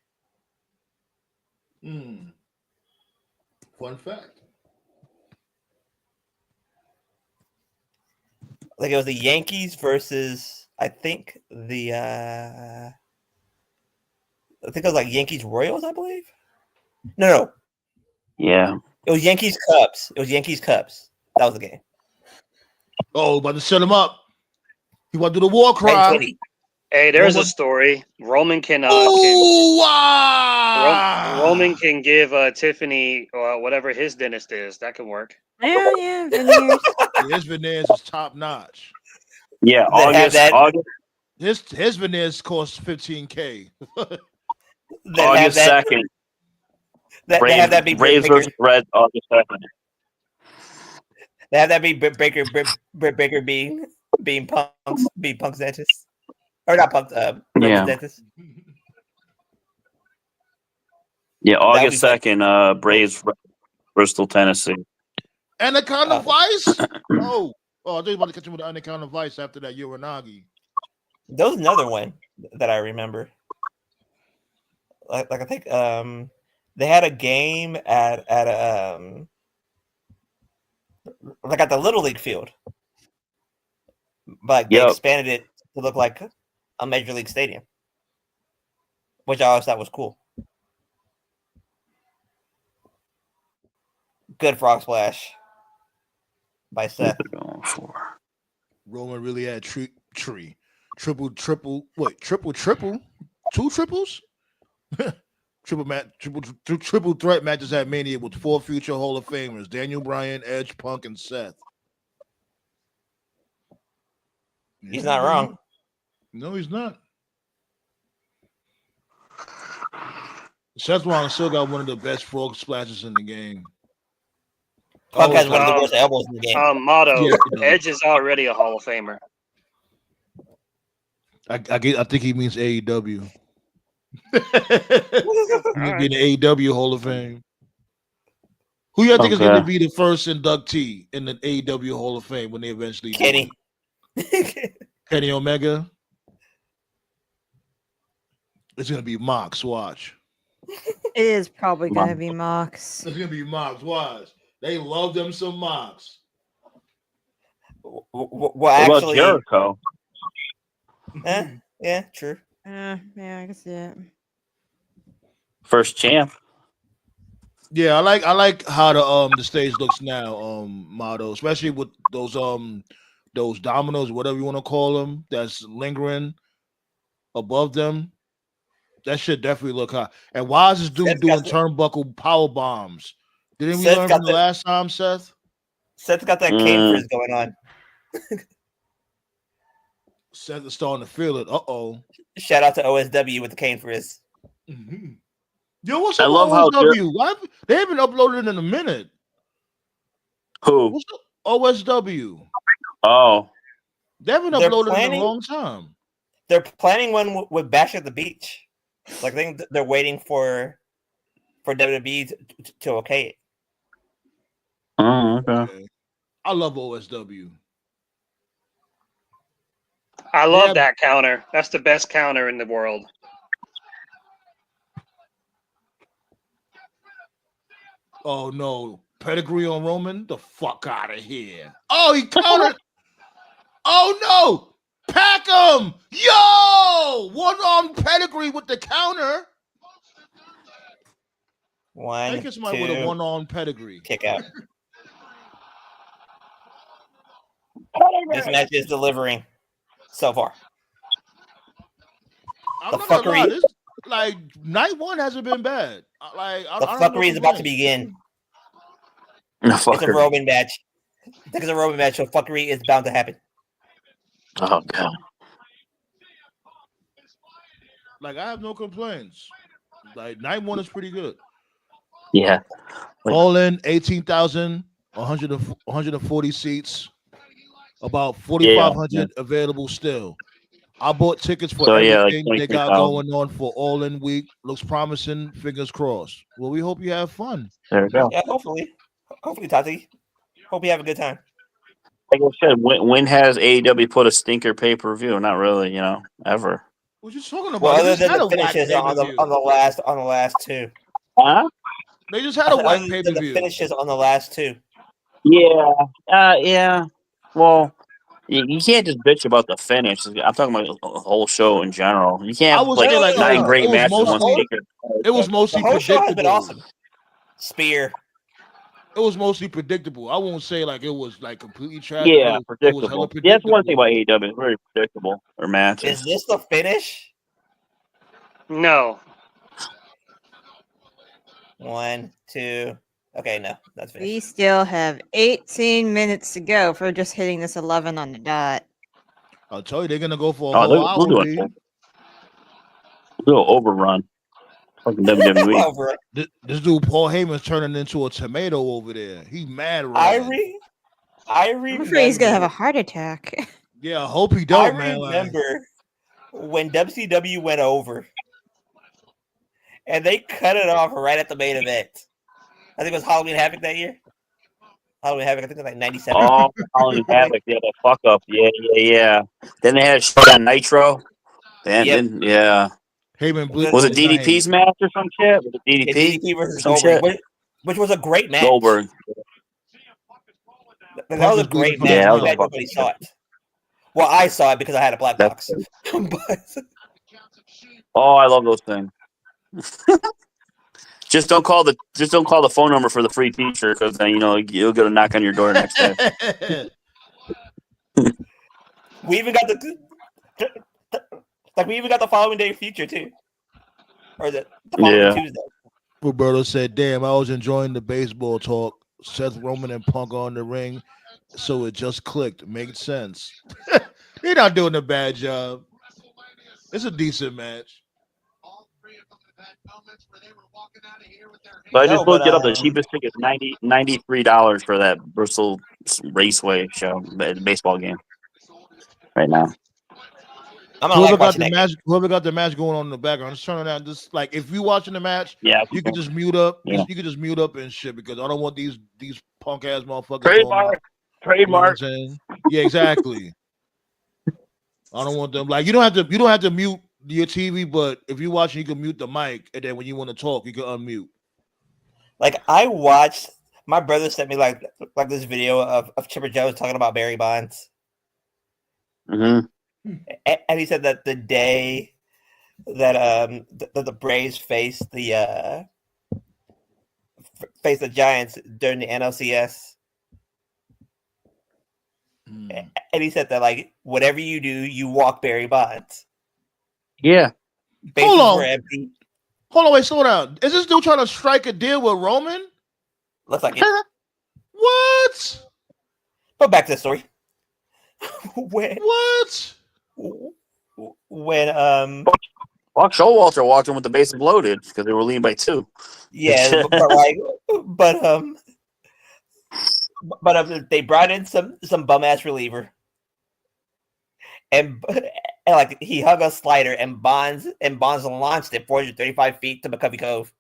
Fun fact. Like it was the Yankees versus it was like Yankees Royals, I believe. No. Yeah. It was Yankees Cubs. That was the game. Oh, about to set him up. He want to do the war cry. Hey, there's a story. Roman can Roman can give Tiffany whatever his dentist is. That can work. Yeah, veneers. His veneers is top notch. Yeah, August. His veneers cost $15,000. August 2nd. They have that be Braves versus Reds August 2nd. They have that be Baker being Punk's dentist. Or not Punk, dentist. Yeah, August 2nd, Braves, Bristol, Tennessee. Anaconda Vice? Oh, I think about to catch him with the Anaconda Vice after that Uranagi. That was another one that I remember. Like I think they had a game at the Little League field, but they expanded it to look like a Major League Stadium, which I always thought was cool. Good frog splash by Seth. Roman really had triple, two triples, triple threat matches at Mania with 4 future Hall of Famers: Daniel Bryan, Edge, Punk, and Seth. He's not wrong. No, he's not. Seth Rollins still got one of the best frog splashes in the game. Punk has one of the worst elbows in the game. Motto: Edge is already a Hall of Famer. I think he means AEW. He'll be in the AEW Hall of Fame. Who you think is going to be the first inductee in the AEW Hall of Fame when they eventually Kenny. Kenny Omega. It's going to be Mox. Watch. It is probably going to be Mox. It's going to be Mox. Watch. They love them some Mox. Well, actually, Jericho. Yeah, true. Yeah, I can see it. First champ. Yeah, I like how the stage looks now, Motto, especially with those dominoes, whatever you want to call them, that's lingering above them. That shit definitely look hot. And why is this dude doing turnbuckle power bombs Didn't we learn from the last time, Seth? Seth's got that cane frizz going on. Seth is starting to feel it. Shout out to OSW with the cane frizz. Mm-hmm. Yo, what's up with OSW? They haven't uploaded in a minute. Who? What's up? OSW. Oh. They haven't uploaded in a long time. They're planning one with Bash at the Beach. Like, I think they're waiting for WWE to okay it. Oh, okay. I love OSW. I love that counter. That's the best counter in the world. Oh no. Pedigree on Roman? The fuck out of here. Oh, he countered. Oh no. Pack him. Yo! One-arm pedigree with the counter. One, I think somebody with a one-arm pedigree. Kick out. This match is delivering so far. I'm not gonna lie, this, like, night one hasn't been bad. Like, the fuckery is about to begin. It's a Roman match. I think it's a Roman match, so fuckery is bound to happen. Oh god. Like, I have no complaints. Like, night one is pretty good. Yeah. All in 18,140 seats. About 4,500 available still. I bought tickets for everything they got going on for All In Week. Looks promising. Fingers crossed. Well, we hope you have fun. There we go. Yeah, hopefully, Tati. Hope you have a good time. Like I said, when has AEW put a stinker pay-per-view? Not really, ever. What you talking about? Well, other than the finishes on the last two. Huh? They just had a whack pay-per-view. The finishes on the last two. Yeah. Yeah. Well, you can't just bitch about the finish. I'm talking about the whole show in general. You can't have 9 great matches in one stinker. It was mostly the whole predictable. show has been awesome. Spear. It was mostly predictable. I won't say like it was like completely trash. Yeah, predictable. It was hella predictable. Yeah, that's one thing about AEW. It's very predictable. Or matches. Is this the finish? No. 1, 2. Okay, no, that's finished. We still have 18 minutes to go for just hitting this 11 on the dot. I'll tell you, they're gonna go for a whole hour. We'll do a little overrun. Fucking WWE. This dude Paul Heyman's turning into a tomato over there. He mad right now. I remember. I'm afraid he's gonna have a heart attack. Yeah, I hope he don't, I man. remember when WCW went over and they cut it off right at the main event. I think it was Halloween Havoc that year. Halloween Havoc, I think it was like 97. Oh, Halloween Havoc, yeah, the fuck up. Yeah. Then they had a show on Nitro. Then, yeah. Heyman was it DDP's match or some shit? Was it DDP? DDP versus Goldberg, which was a great match. Goldberg. That was a great match. Yeah, nobody saw it. Well, I saw it because I had a black box. Oh, I love those things. Just don't call the phone number for the free T-shirt because then you'll get a knock on your door next day. We even got the following day future too, or the following Tuesday. Roberto said, "Damn, I was enjoying the baseball talk. Seth Roman and Punk on the ring, so it just clicked. Made sense. He's not doing a bad job. It's a decent match." So I just looked it up. The cheapest ticket is $93 for that Bristol Raceway show, the baseball game. Right now. Whoever got the match going on in the background, just turn it down. Just like if you're watching the match, you can just mute up. You can just mute up and shit because I don't want these punk ass motherfuckers. Trademark. You know yeah, exactly. I don't want them. Like you don't have to mute your TV, but if you're watching, you can mute the mic, and then when you want to talk, you can unmute. Like I watched, my brother sent me like this video of Chipper Jones talking about Barry Bonds. Mm-hmm. And he said that the day that the Braves faced the Giants during the NLCS, and he said that like whatever you do, you walk Barry Bonds. Yeah. Hold on, wait, slow down. Is this dude trying to strike a deal with Roman? Looks like it. What? But back to the story. What? When Buck Showalter walked in with the bases loaded because they were leading by 2. Yeah, but they brought in some bum ass reliever, and like he hung a slider, and Bonds launched it 435 feet to McCovey Cove.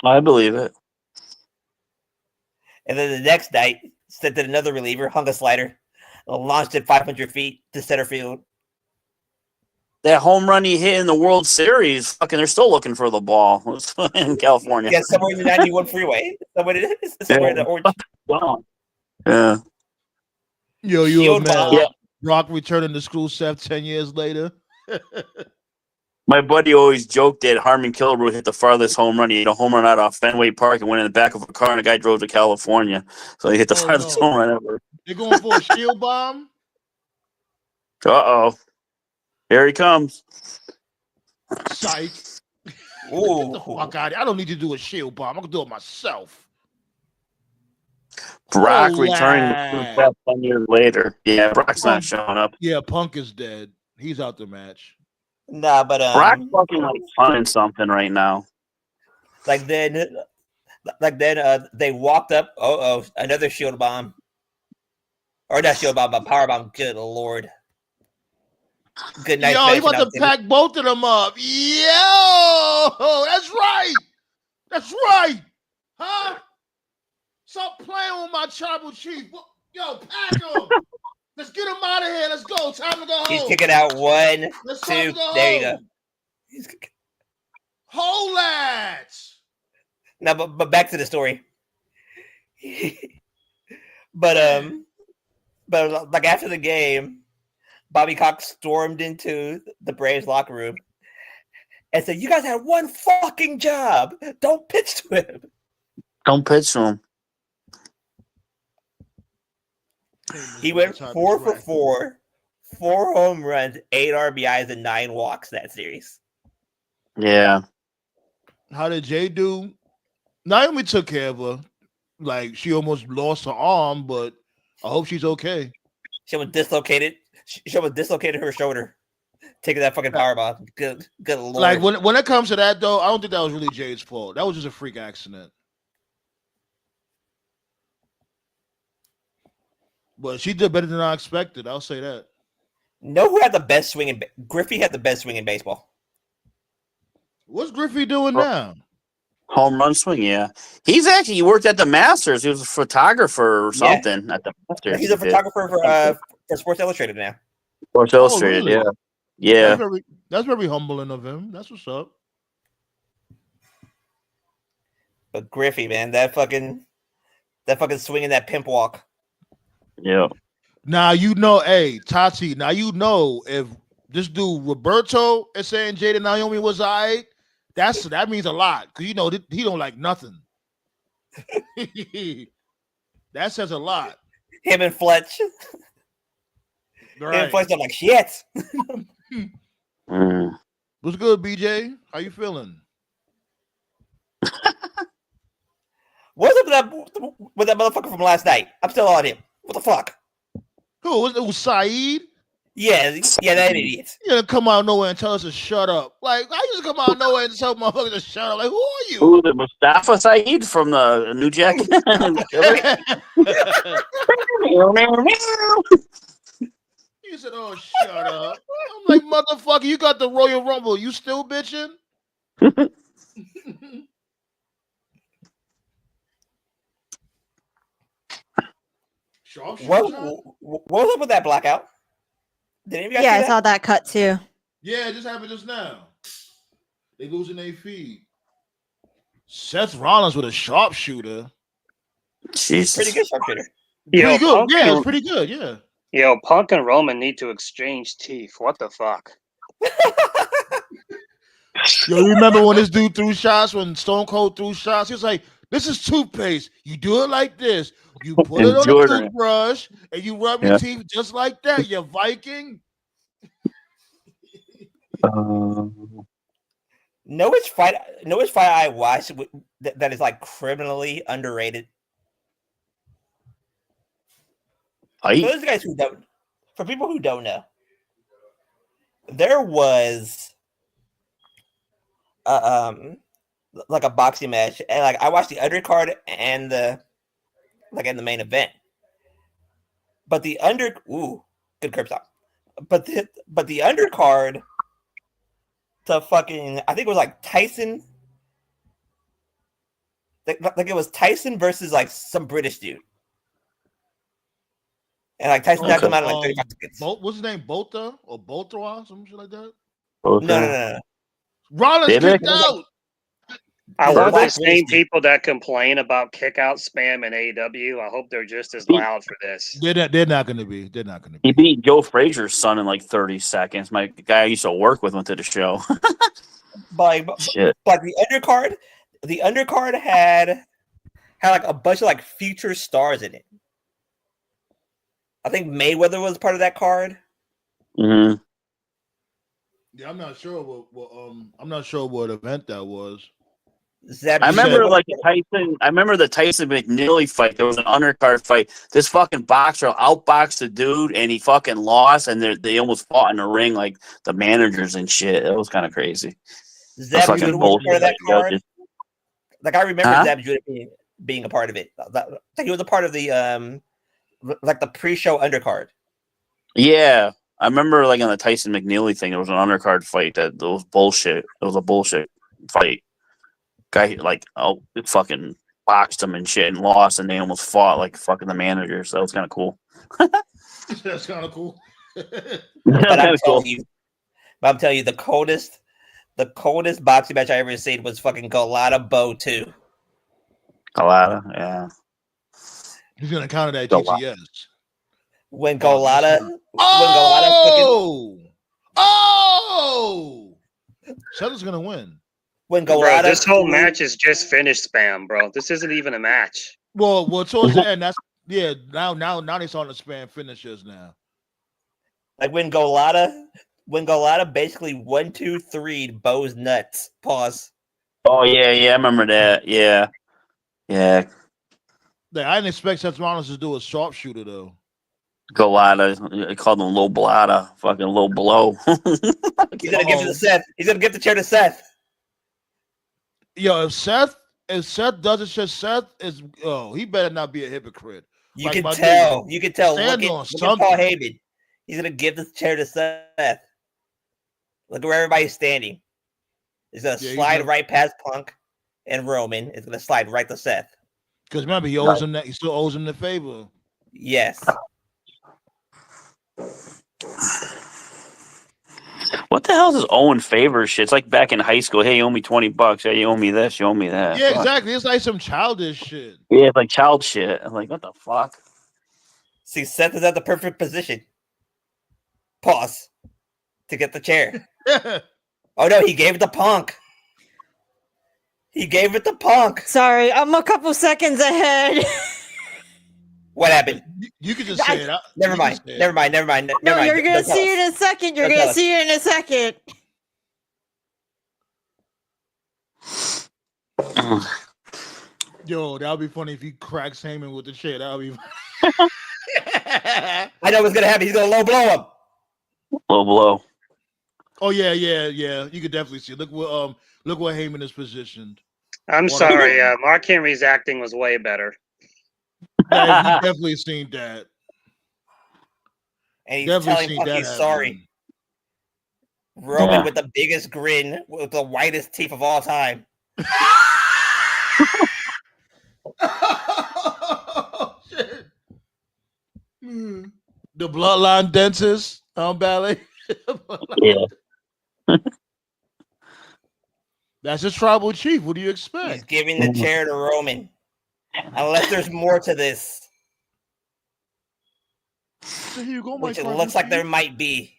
I believe it. And then the next night, sent in another reliever, hung a slider, launched it 500 feet to center field. That home run he hit in the World Series, fucking, they're still looking for the ball in California. Yeah, somewhere in the 91 freeway. Somewhere in the orange. Wow. Yeah. Yo, you Shield man. bomb. Rock returning to school, Seth, 10 years later. My buddy always joked that Harmon Killebrew hit the farthest home run. He hit a home run out of Fenway Park and went in the back of a car, and a guy drove to California. So he hit the farthest home run ever. They're going for a shield bomb? Uh-oh. Here he comes. Psych. Ooh. Get the fuck out of here. I don't need to do a shield bomb. I'm going to do it myself. Brock returning 10 years later. Yeah, Brock's not showing up. Yeah, Punk is dead. He's out the match. Nah, but Brock's fucking like punning something right now. Like then they walked up. Another shield bomb, or not shield bomb, but power bomb. Good lord. Good night. Yo, he about to pack both of them up. Yo, that's right. That's right. Huh? Stop playing with my tribal chief. Yo, pack him. Let's get him out of here. Let's go. Time to go home. He's kicking out 1, 2. There you go. Hold that. Now, but back to the story. but like after the game, Bobby Cox stormed into the Braves locker room and said, "You guys had one fucking job. Don't pitch to him. Don't pitch to him." He went 4 for 4, 4 home runs, 8 RBIs, and 9 walks that series. Yeah. How did Jay do? Naomi took care of her. Like, she almost lost her arm, but I hope she's okay. She was dislocated. She was dislocated her shoulder. Taking that fucking power bomb. Good lord. Like, when it comes to that, though, I don't think that was really Jay's fault. That was just a freak accident. But she did better than I expected. I'll say that. Know who had the best swing? Griffey had the best swing in baseball. What's Griffey doing now? Home run swing, yeah. He worked at the Masters. He was a photographer or something at the Masters. He's a photographer for Sports Illustrated now. Sports Illustrated, really? Yeah. That's very humbling of him. That's what's up. But Griffey, man, that fucking swing in that pimp walk. Yeah. Now hey, Tati. Now if this dude Roberto is saying Jada Naomi was all right, that means a lot because he don't like nothing. That says a lot. Him and Fletch. Right. Him and Fletch are like shit. What's good, BJ? How you feeling? What's up with that motherfucker from last night? I'm still on him. What the fuck? Who was it? Was Saeed? Yeah, that idiot. You gonna come out of nowhere and tell us to shut up? Like, I just come out of nowhere and tell motherfuckers to shut up. Like, who are you? Who the Mustafa Saeed from the New Jack? You said, "Oh, shut up." I'm like, motherfucker, you got the Royal Rumble. You still bitching? What was up with that blackout? I saw that cut too. Yeah, it just happened just now. They losing their feed. Seth Rollins with a sharpshooter. Jesus. Pretty good sharpshooter. Pretty good. Yeah, it's pretty good. Yeah. Yo, Punk and Roman need to exchange teeth. What the fuck? Yo, you remember when this dude threw shots, when Stone Cold threw shots? He was like, "This is toothpaste. You do it like this. You put it on a toothbrush and you rub your teeth just like that. You Viking." Know which fight I watched that is like criminally underrated? For those guys who don't, for people who don't know, there was like a boxing match, and like I watched the undercard and the main event, but the good curb stop, but the undercard to fucking, I think it was like Tyson. Like it was Tyson versus like some British dude. And like Tyson knocked him out in like 35 seconds. What's his name? Botha or Botra, some shit like that? No. Rollins kicked out. I love the same people that complain about kick out spam in AEW. I hope they're just as loud for this. They're not going to be. They're not going to be. He beat Joe Frazier's son in like 30 seconds. My guy I used to work with went to the show. But the undercard had like a bunch of like future stars in it. I think Mayweather was part of that card. Mm-hmm. Yeah, I'm not sure what event that was. I remember the Tyson McNeely fight. There was an undercard fight. This fucking boxer outboxed the dude, and he fucking lost. And they almost fought in the ring, like the managers and shit. It was kind of crazy. Zab Judah was part of that card. Like I remember Zab Judah being a part of it. Like he was a part of the like the pre-show undercard. Yeah, I remember like on the Tyson McNeely thing, there was an undercard fight that was bullshit. It was a bullshit fight. Guy it fucking boxed him and shit and lost, and they almost fought like fucking the managers. So that was kind of cool. That's kind of cool. But I'm telling you, the coldest boxing match I ever seen was fucking Golada Bo 2. Golada, yeah. He's gonna counter that GTS. When Golada, Seth is gonna win. When Golada, this whole match is just finished spam, bro. This isn't even a match. Well, towards the end, now they're starting to spam finishers now. Like when Golada basically 1, 2, 3 Bo's nuts. Pause. Oh yeah, I remember that. Yeah. I didn't expect Seth Rollins to do a sharpshooter though. Golada, I called him low blada, fucking low blow. He's gonna give it to Seth. He's gonna give the chair to Seth. Yo, if Seth does it, Seth is he better not be a hypocrite. You can tell. Look at Paul Heyman. He's gonna give the chair to Seth. Look where everybody's standing. He's gonna slide right past Punk and Roman. It's gonna slide right to Seth. Because remember, he owes him that. He still owes him the favor. Yes. What the hell is this Owen favor shit? It's like back in high school. Hey, you owe me $20. Hey, you owe me this. You owe me that. Yeah, exactly. It's like some childish shit. Yeah, it's like child shit. I'm like, what the fuck? See, Seth is at the perfect position. Pause. To get the chair. Oh no, he gave it to Punk. Sorry, I'm a couple seconds ahead. What happened? You can just say it. Never mind. You're gonna see it in a second. You're gonna see it in a second. Yo, that would be funny if he cracks Heyman with the chair. That would be. I know what's gonna happen. He's gonna low blow him. Low blow. Oh yeah. You could definitely see. Look where Heyman is positioned. I'm sorry. Mark Henry's acting was way better. Yeah, you definitely seen that. And he's telling Punk he's sorry. Roman with the biggest grin, with the whitest teeth of all time. Oh, shit. The bloodline dentist on ballet. Yeah. That's his tribal chief. What do you expect? He's giving the chair to Roman. Unless there's more to this. So here you go, which it looks like there might be.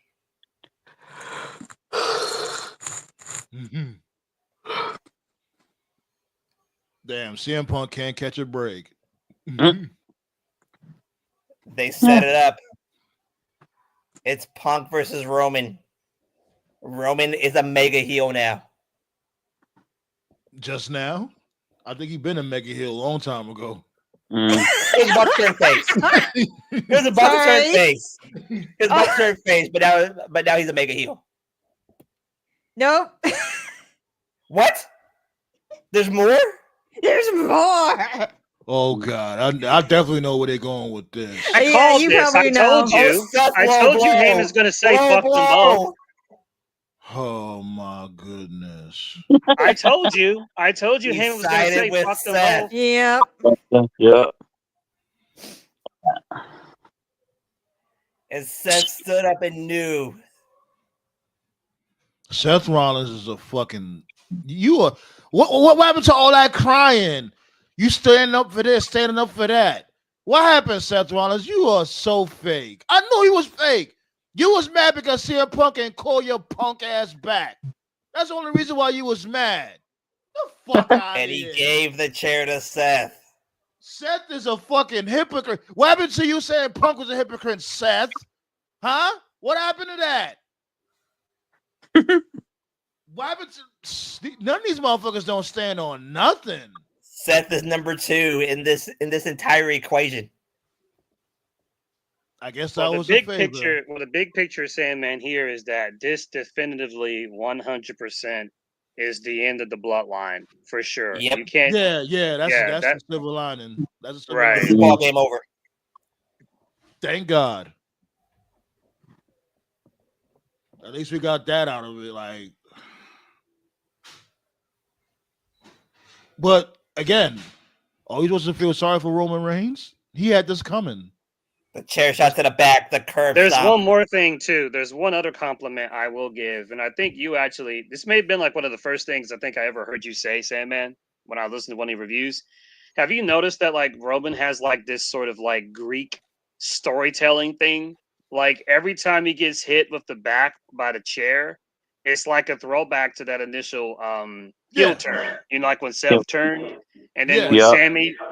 Mm-hmm. Damn, CM Punk can't catch a break. Mm-hmm. They set it up. It's Punk versus Roman. Roman is a mega heel now. Just now? I think he's been a mega heel a long time ago. He was about to turn face. He was about to turn face. He was about to turn face, but now he's a mega heel. Nope. What? There's more? There's more. Oh God, I definitely know where they're going with this. I called this. I told you. I told you Heyman's going to say fuck them both. Oh my goodness! I told you. Heyman was going to say fuck them both. Yeah. Yeah. And Seth stood up and knew. Seth Rollins is a fucking. You are. What happened to all that crying? You standing up for this, standing up for that. What happened, Seth Rollins? You are so fake. I knew he was fake. You was mad because CM Punk ain't call your punk ass back. That's the only reason why you was mad. The fuck out And he gave the chair to Seth. Seth is a fucking hypocrite. What happened to you saying Punk was a hypocrite, Seth? Huh? What happened to that? What happened to none of these motherfuckers don't stand on nothing. Seth is number 2 in this entire equation. I guess well, that was the big a favor. picture. Well, the big picture, Sandman, here is that this definitively 100% is the end of the bloodline for sure. Yep. You can't. Yeah. That's the silver lining. That's the silver right. lining. This is ball game over. Thank God. At least we got that out of it. Like, but again, are we supposed to feel sorry for Roman Reigns? He had this coming. The chair shot to the back, the curve. There's stop. one more thing too. There's one other compliment I will give, and I think you actually. This may have been like one of the first things I think I ever heard you say, Sandman, when I listened to one of your reviews. Have you noticed that like Roman has like this sort of like Greek storytelling thing? Like every time he gets hit with the back by the chair, it's like a throwback to that initial heel turn. You know, like when Seth turned, and then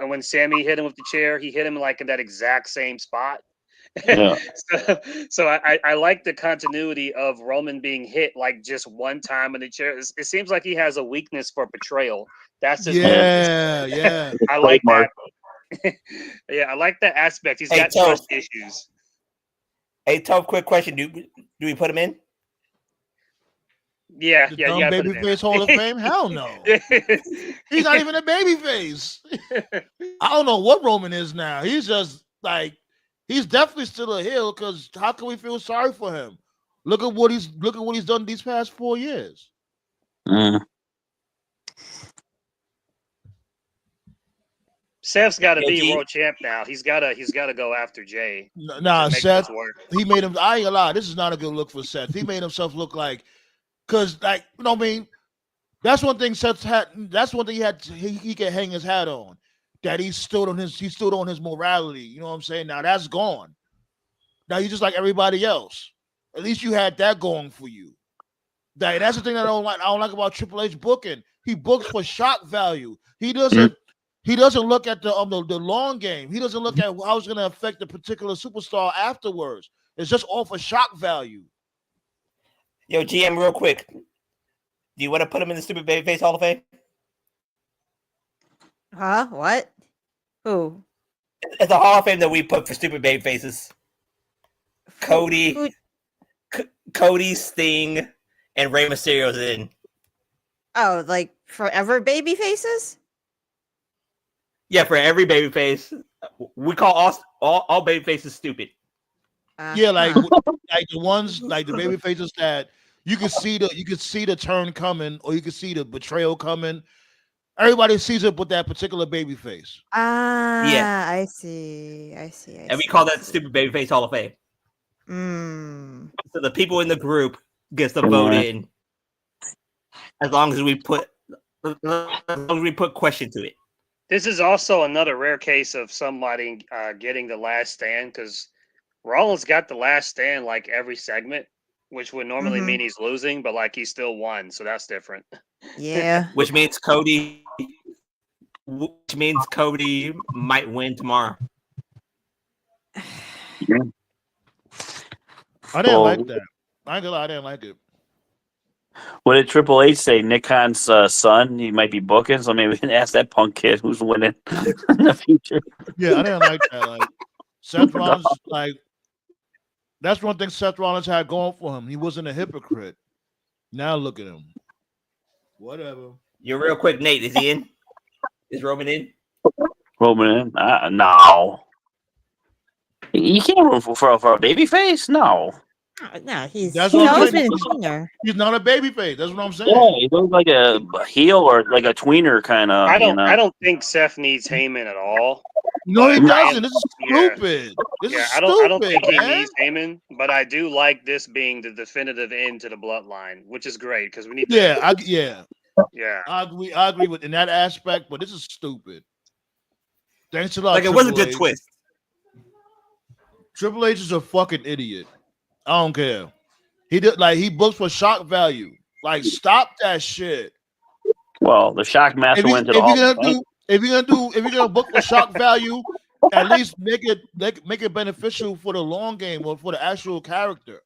when Sammy hit him with the chair, he hit him like in that exact same spot. Yeah. so I like the continuity of Roman being hit like just one time in the chair. It seems like he has a weakness for betrayal. That's his yeah. I like that. Yeah, I like that aspect. He's got trust issues. Hey, Toph, quick question. Do we put him in? Yeah, the yeah, dumb yeah. Babyface Hall of Fame? Hell no. He's not even a babyface. I don't know what Roman is now. He's just like he's definitely still a heel because how can we feel sorry for him? Look at what he's done these past 4 years. Seth's got to be world champ now. He's got to go after Jey. Nah, Seth. He made him. I ain't gonna lie. This is not a good look for Seth. He made himself look like, because like you know what I mean. That's one thing Seth had. That's one thing he can hang his hat on. That he stood on his morality. You know what I'm saying? Now that's gone. Now you're just like everybody else. At least you had that going for you. That's the thing I don't like. I don't like about Triple H booking. He books for shock value. He doesn't look at the long game. He doesn't look at how it's going to affect the particular superstar afterwards. It's just all for shock value. Yo, GM, real quick. Do you want to put him in the Stupid Babyface Hall of Fame? Huh? What? Who? It's a Hall of Fame that we put for stupid babyfaces. Cody, Sting, and Rey Mysterio's in. Oh, like forever baby faces? Yeah, for every babyface, we call all babyfaces stupid. Yeah, like the ones like the babyfaces that you could see the turn coming, or you could see the betrayal coming. Everybody sees it with that particular babyface. Yeah, I see. And we call that Stupid Babyface Hall of Fame. So the people in the group gets to vote in, as long as we put question to it. This is also another rare case of somebody getting the last stand, because Rollins got the last stand like every segment, which would normally mean he's losing, but like he still won, so that's different. Yeah. Which means Cody might win tomorrow. I didn't like that. I ain't gonna lie, I didn't like it. What did Triple H say? Nick Khan's son, he might be booking, so maybe we can ask that punk kid who's winning in the future. Yeah, I didn't like that. Like Seth Rollins, like that's one thing Seth Rollins had going for him. He wasn't a hypocrite. Now look at him. Whatever. You're real quick, Nate. Is he in? Is Roman in? Roman in? No. He can't room for a baby face? No. No, he's That's what I'm saying. He's not a baby face. That's what I'm saying. Yeah, he looks like a heel or like a tweener kind of. I don't think Seth needs Heyman at all. No, he doesn't. This is stupid. This is stupid. I don't think he man. needs Heyman, but I do like this being the definitive end to the bloodline, which is great because we need. Yeah. I agree with in that aspect, but this is stupid. Thanks a lot. Like it was a good twist. Triple H is a fucking idiot. I don't care. He books for shock value. Like, stop that shit. Well, the shock master went to the if you're gonna book for shock value, at least make it beneficial for the long game or for the actual character.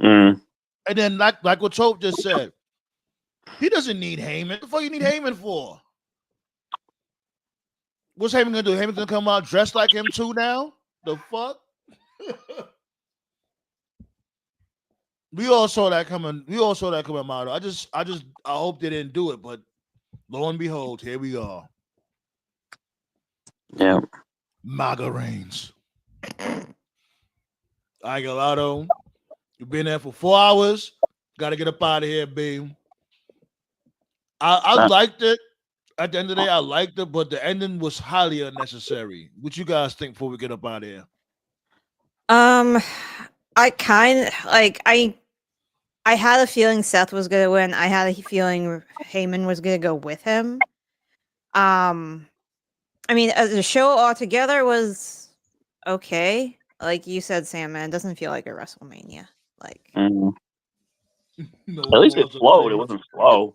Mm. And then like what Tope just said, he doesn't need Heyman. What the fuck you need Heyman for? What's Heyman gonna do? Heyman's gonna come out dressed like him too now? The fuck? We all saw that coming. Mato. I hope they didn't do it, but lo and behold, here we are. Yeah. MAGA reigns. I go, Lotto. You've been there for 4 hours. Got to get up out of here, B. I liked it. At the end of the day, I liked it, but the ending was highly unnecessary. What you guys think before we get up out of here? I kind of like I had a feeling Seth was gonna win. I had a feeling Heyman was gonna go with him. I mean, the show altogether was okay. Like you said, Sam, man, it doesn't feel like a WrestleMania. Like, no, at least it flowed. It wasn't slow.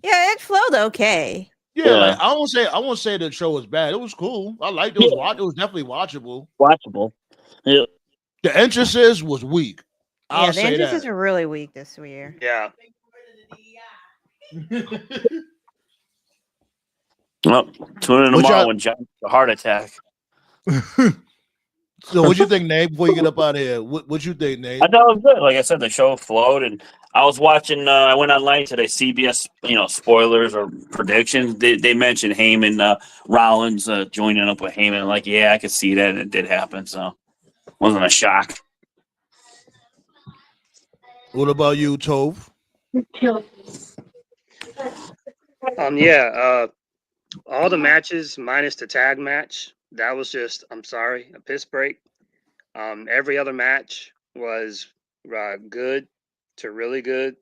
Yeah, it flowed okay. Yeah, like, I won't say the show was bad. It was cool. I liked it. It was definitely watchable. Yeah. The entrances was weak. Yeah, the entrances are really weak this year. Yeah. Well, tune in tomorrow when John's a heart attack. So what you think, Nate, before you get up out of here? What you think, Nate? I thought it was good. Like I said, the show flowed, and I was watching, I went online today, CBS, spoilers or predictions. They mentioned Heyman, Rollins joining up with Heyman. Like, yeah, I could see that, and it did happen, so it wasn't a shock. What about you, Tove? All the matches minus the tag match, that was just, I'm sorry, a piss break. Every other match was good to really good.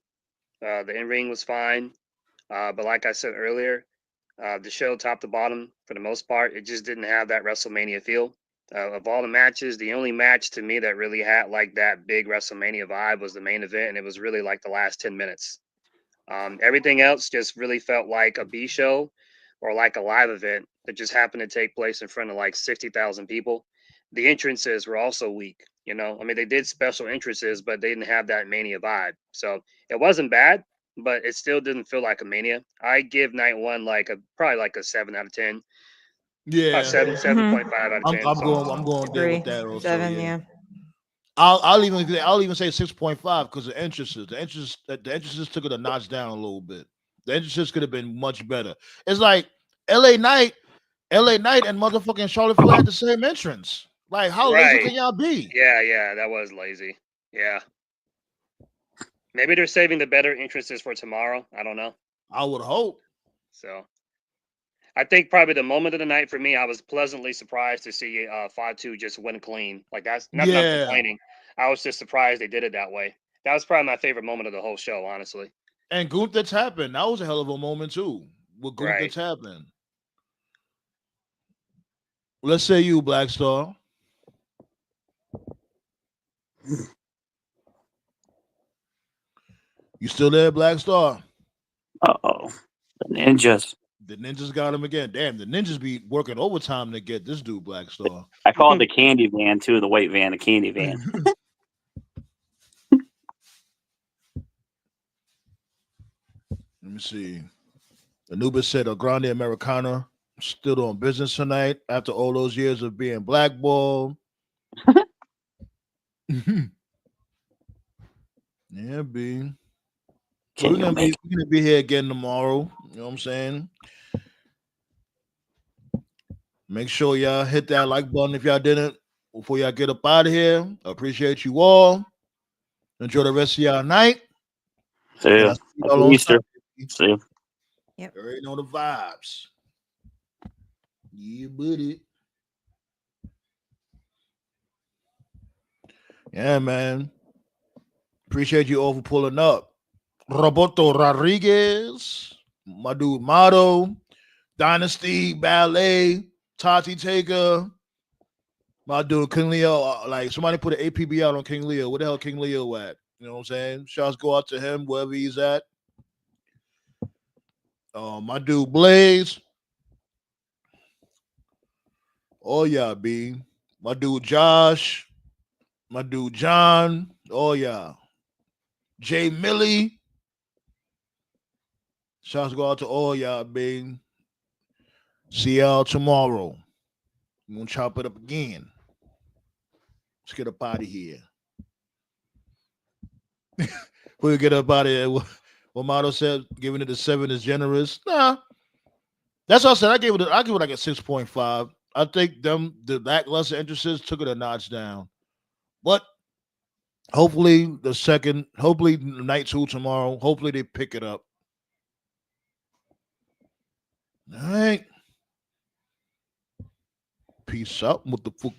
The in-ring was fine. But like I said earlier, the show top to bottom, for the most part, it just didn't have that WrestleMania feel. Of all the matches, the only match to me that really had like that big WrestleMania vibe was the main event, and it was really like the last 10 minutes. Everything else just really felt like a B show or like a live event that just happened to take place in front of like 60,000 people. The entrances were also weak. I mean, they did special entrances, but they didn't have that Mania vibe. So it wasn't bad, but it still didn't feel like a Mania. I give night one probably like a 7 out of 10. Yeah, 7.5 out of 10. I'm going there with that also. 7, yeah. I'll even say 6.5 because the entrances took it a notch down a little bit. The entrances could have been much better. It's like LA Knight and motherfucking Charlotte Flair had the same entrance. Like, how lazy can y'all be? Yeah, that was lazy. Yeah. Maybe they're saving the better entrances for tomorrow. I don't know. I would hope. So I think probably the moment of the night for me, I was pleasantly surprised to see 5-2 just win clean. Like, that's not complaining. I was just surprised they did it that way. That was probably my favorite moment of the whole show, honestly. And Gunther happened. That was a hell of a moment too. With Gunther happened. Let's say you, Black Star. You still there, Black Star? Uh-oh. The ninjas. The ninjas got him again. Damn, the ninjas be working overtime to get this dude, Black Star. I call it the candy van, too, the white van, the candy van. Let me see. Anubis said a Grande Americana still doing business tonight after all those years of being blackballed. Yeah, B. So we're gonna be here again tomorrow. You know what I'm saying? Make sure y'all hit that like button if y'all didn't before y'all get up out of here. I appreciate you all. Enjoy the rest of y'all night. See you. Happy Easter. See you. Yep. You already know the vibes. Yeah, buddy. Yeah, man. Appreciate you all for pulling up. Roberto Rodriguez, my dude Motto, Dynasty, Ballet, Tati Taker, my dude King Leo. Like somebody put an APB out on King Leo. Where the hell King Leo at? You know what I'm saying? Shouts go out to him wherever he's at. My dude Blaze. Oh yeah, B. My dude Josh. My dude John. Oh yeah. Jay Millie. Shouts go out to all y'all, B. See y'all tomorrow. I'm gonna chop it up again. Let's get up out of here. We get up out of here. What Motto said, giving it a 7 is generous. Nah, that's what I said. I give it like a 6.5. I think the lackluster entrances took it a notch down, but hopefully night 2 tomorrow. Hopefully they pick it up. All right. Peace out. What the fuck?